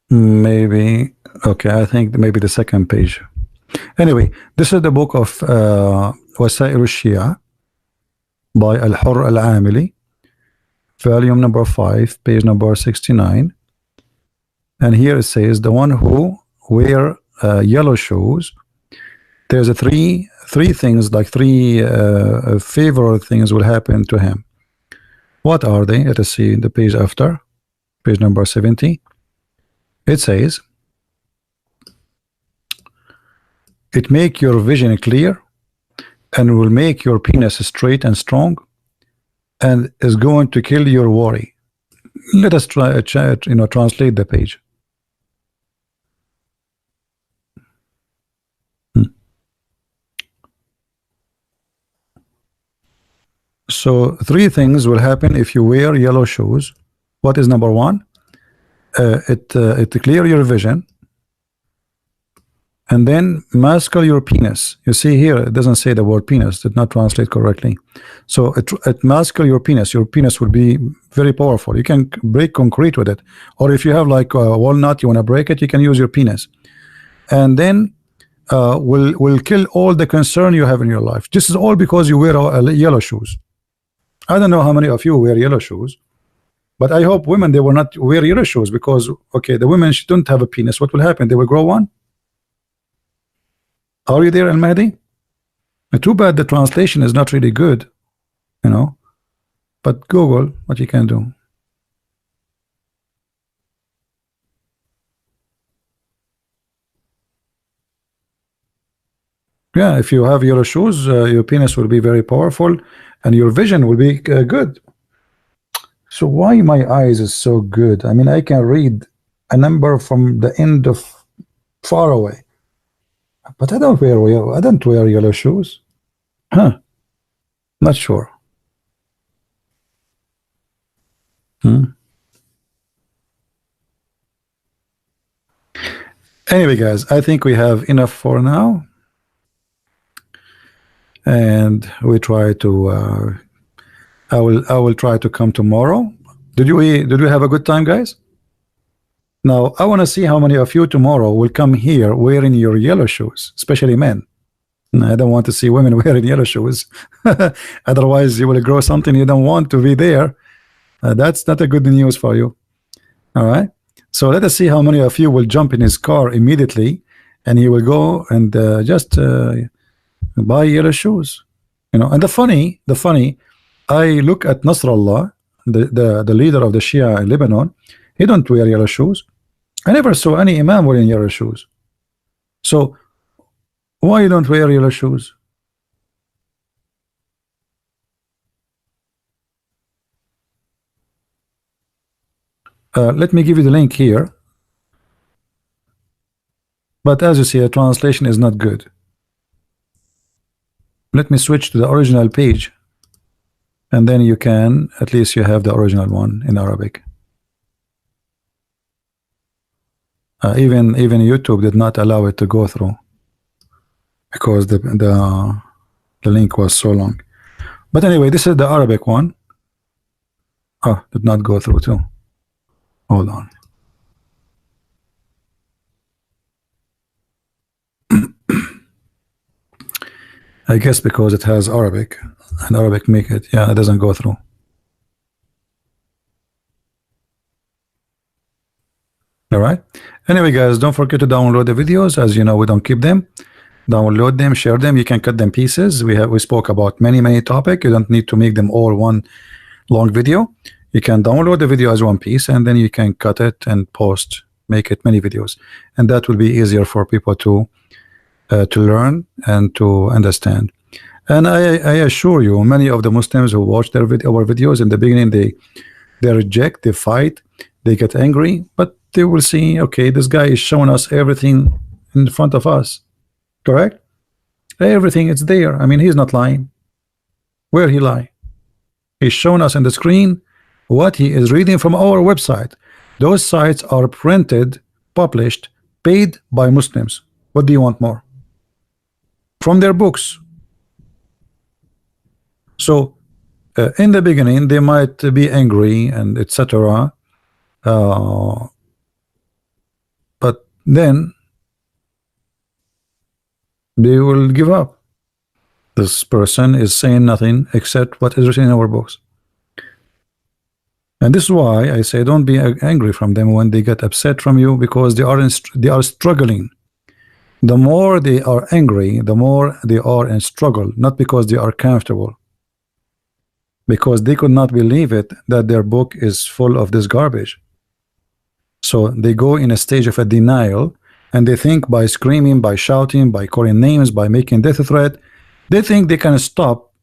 [SPEAKER 1] Maybe, okay, I think maybe the second page. Anyway, this is the book of Wasail al-Shia by Al-Hurr Al-Amili, volume number 5, page number 69. And here it says, the one who wear yellow shoes, there's a three things, like three favorable things will happen to him. What are they? Let us see the page after, page number 70. It says, it make your vision clear and will make your penis straight and strong and is going to kill your worry. Let us try translate the page. So three things will happen if you wear yellow shoes. What is number one? It clear your vision, and then mascle your penis. You see here, it doesn't say the word penis, did not translate correctly. So it mascle your penis. Your penis will be very powerful. You can break concrete with it, or if you have like a walnut, you want to break it, you can use your penis. And then will kill all the concern you have in your life. This is all because you wear yellow shoes. I don't know how many of you wear yellow shoes, but I hope women, they will not wear yellow shoes, because okay, the women, she don't have a penis. What will happen? They will grow one. Are you there, Al-Mahdi? Too bad the translation is not really good, you know, but Google what you can do. Yeah, if you have yellow shoes, your penis will be very powerful and your vision will be good. So why my eyes is so good? I mean, I can read a number from the end of far away, but I don't wear yellow shoes. Huh? Not sure. Anyway, guys, I think we have enough for now, and we try to. I will try to come tomorrow. Did we have a good time, guys? Now I want to see how many of you tomorrow will come here wearing your yellow shoes, especially men. I don't want to see women wearing yellow shoes. Otherwise, you will grow something you don't want to be there. That's not a good news for you. All right. So let us see how many of you will jump in his car immediately, and he will go and just buy yellow shoes. You know. And the funny, I look at Nasrallah, the leader of the Shia in Lebanon. He don't wear yellow shoes. I never saw any imam wearing yellow shoes. So why you don't wear yellow shoes? Let me give you the link here. But as you see, a translation is not good. Let me switch to the original page, and then you can, at least you have the original one in Arabic. Even YouTube did not allow it to go through because the link was so long. But anyway, this is the Arabic one. Oh, did not go through too. Hold on. I guess because it has Arabic, and Arabic make it, yeah, it doesn't go through. All right. Anyway, guys, don't forget to download the videos. As you know, we don't keep them. Download them, share them. You can cut them pieces. We spoke about many topics. You don't need to make them all one long video. You can download the video as one piece, and then you can cut it and post, make it many videos, and that will be easier for people to learn and to understand. And I assure you, many of the Muslims who watch our videos in the beginning, they reject, they fight, they get angry, but they will see, okay, this guy is showing us everything in front of us, correct? Everything is there. I mean, he's not lying. Where he lie? He's showing us on the screen what he is reading from our website. Those sites are printed, published, paid by Muslims. What do you want more? From their books. So in the beginning they might be angry and etc. But then they will give up. This person is saying nothing except what is written in our books. And this is why I say don't be angry from them when they get upset from you, because they are struggling. The more they are angry, the more they are in struggle, not because they are comfortable, because they could not believe it that their book is full of this garbage. So they go in a stage of a denial, and they think by screaming, by shouting, by calling names, by making death threat, they think they can stop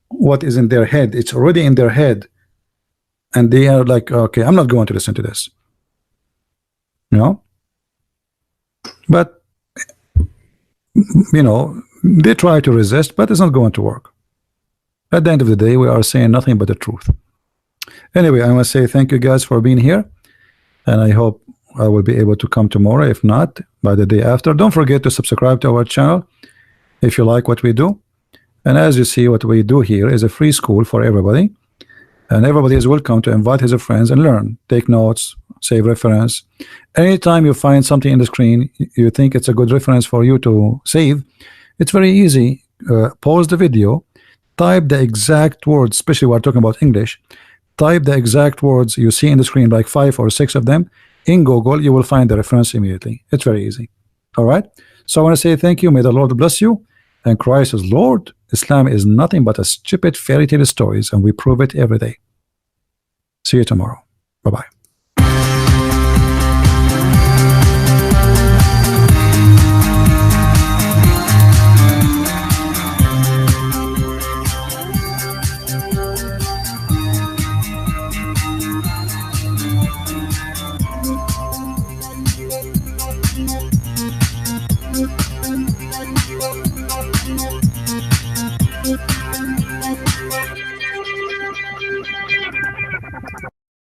[SPEAKER 1] what is in their head. It's already in their head, and they are like, okay, I'm not going to listen to this, you know. But you know, they try to resist, but it's not going to work. At the end of the day, we are saying nothing but the truth. Anyway, I must say thank you guys for being here, and I hope I will be able to come tomorrow. If not, by the day after. Don't forget to subscribe to our channel if you like what we do. And as you see, what we do here is a free school for everybody, and everybody is welcome to invite his friends and learn, take notes, save reference. Anytime you find something in the screen you think it's a good reference for you to save, it's very easy. Pause the video, type the exact words, especially we're talking about English, type the exact words you see in the screen, like 5 or 6 of them in Google. You will find the reference immediately. It's very easy. All right, so I want to say thank you. May the Lord bless you, and Christ is Lord. Islam is nothing but a stupid fairy tale stories, and we prove it every day. See you tomorrow. Bye-bye.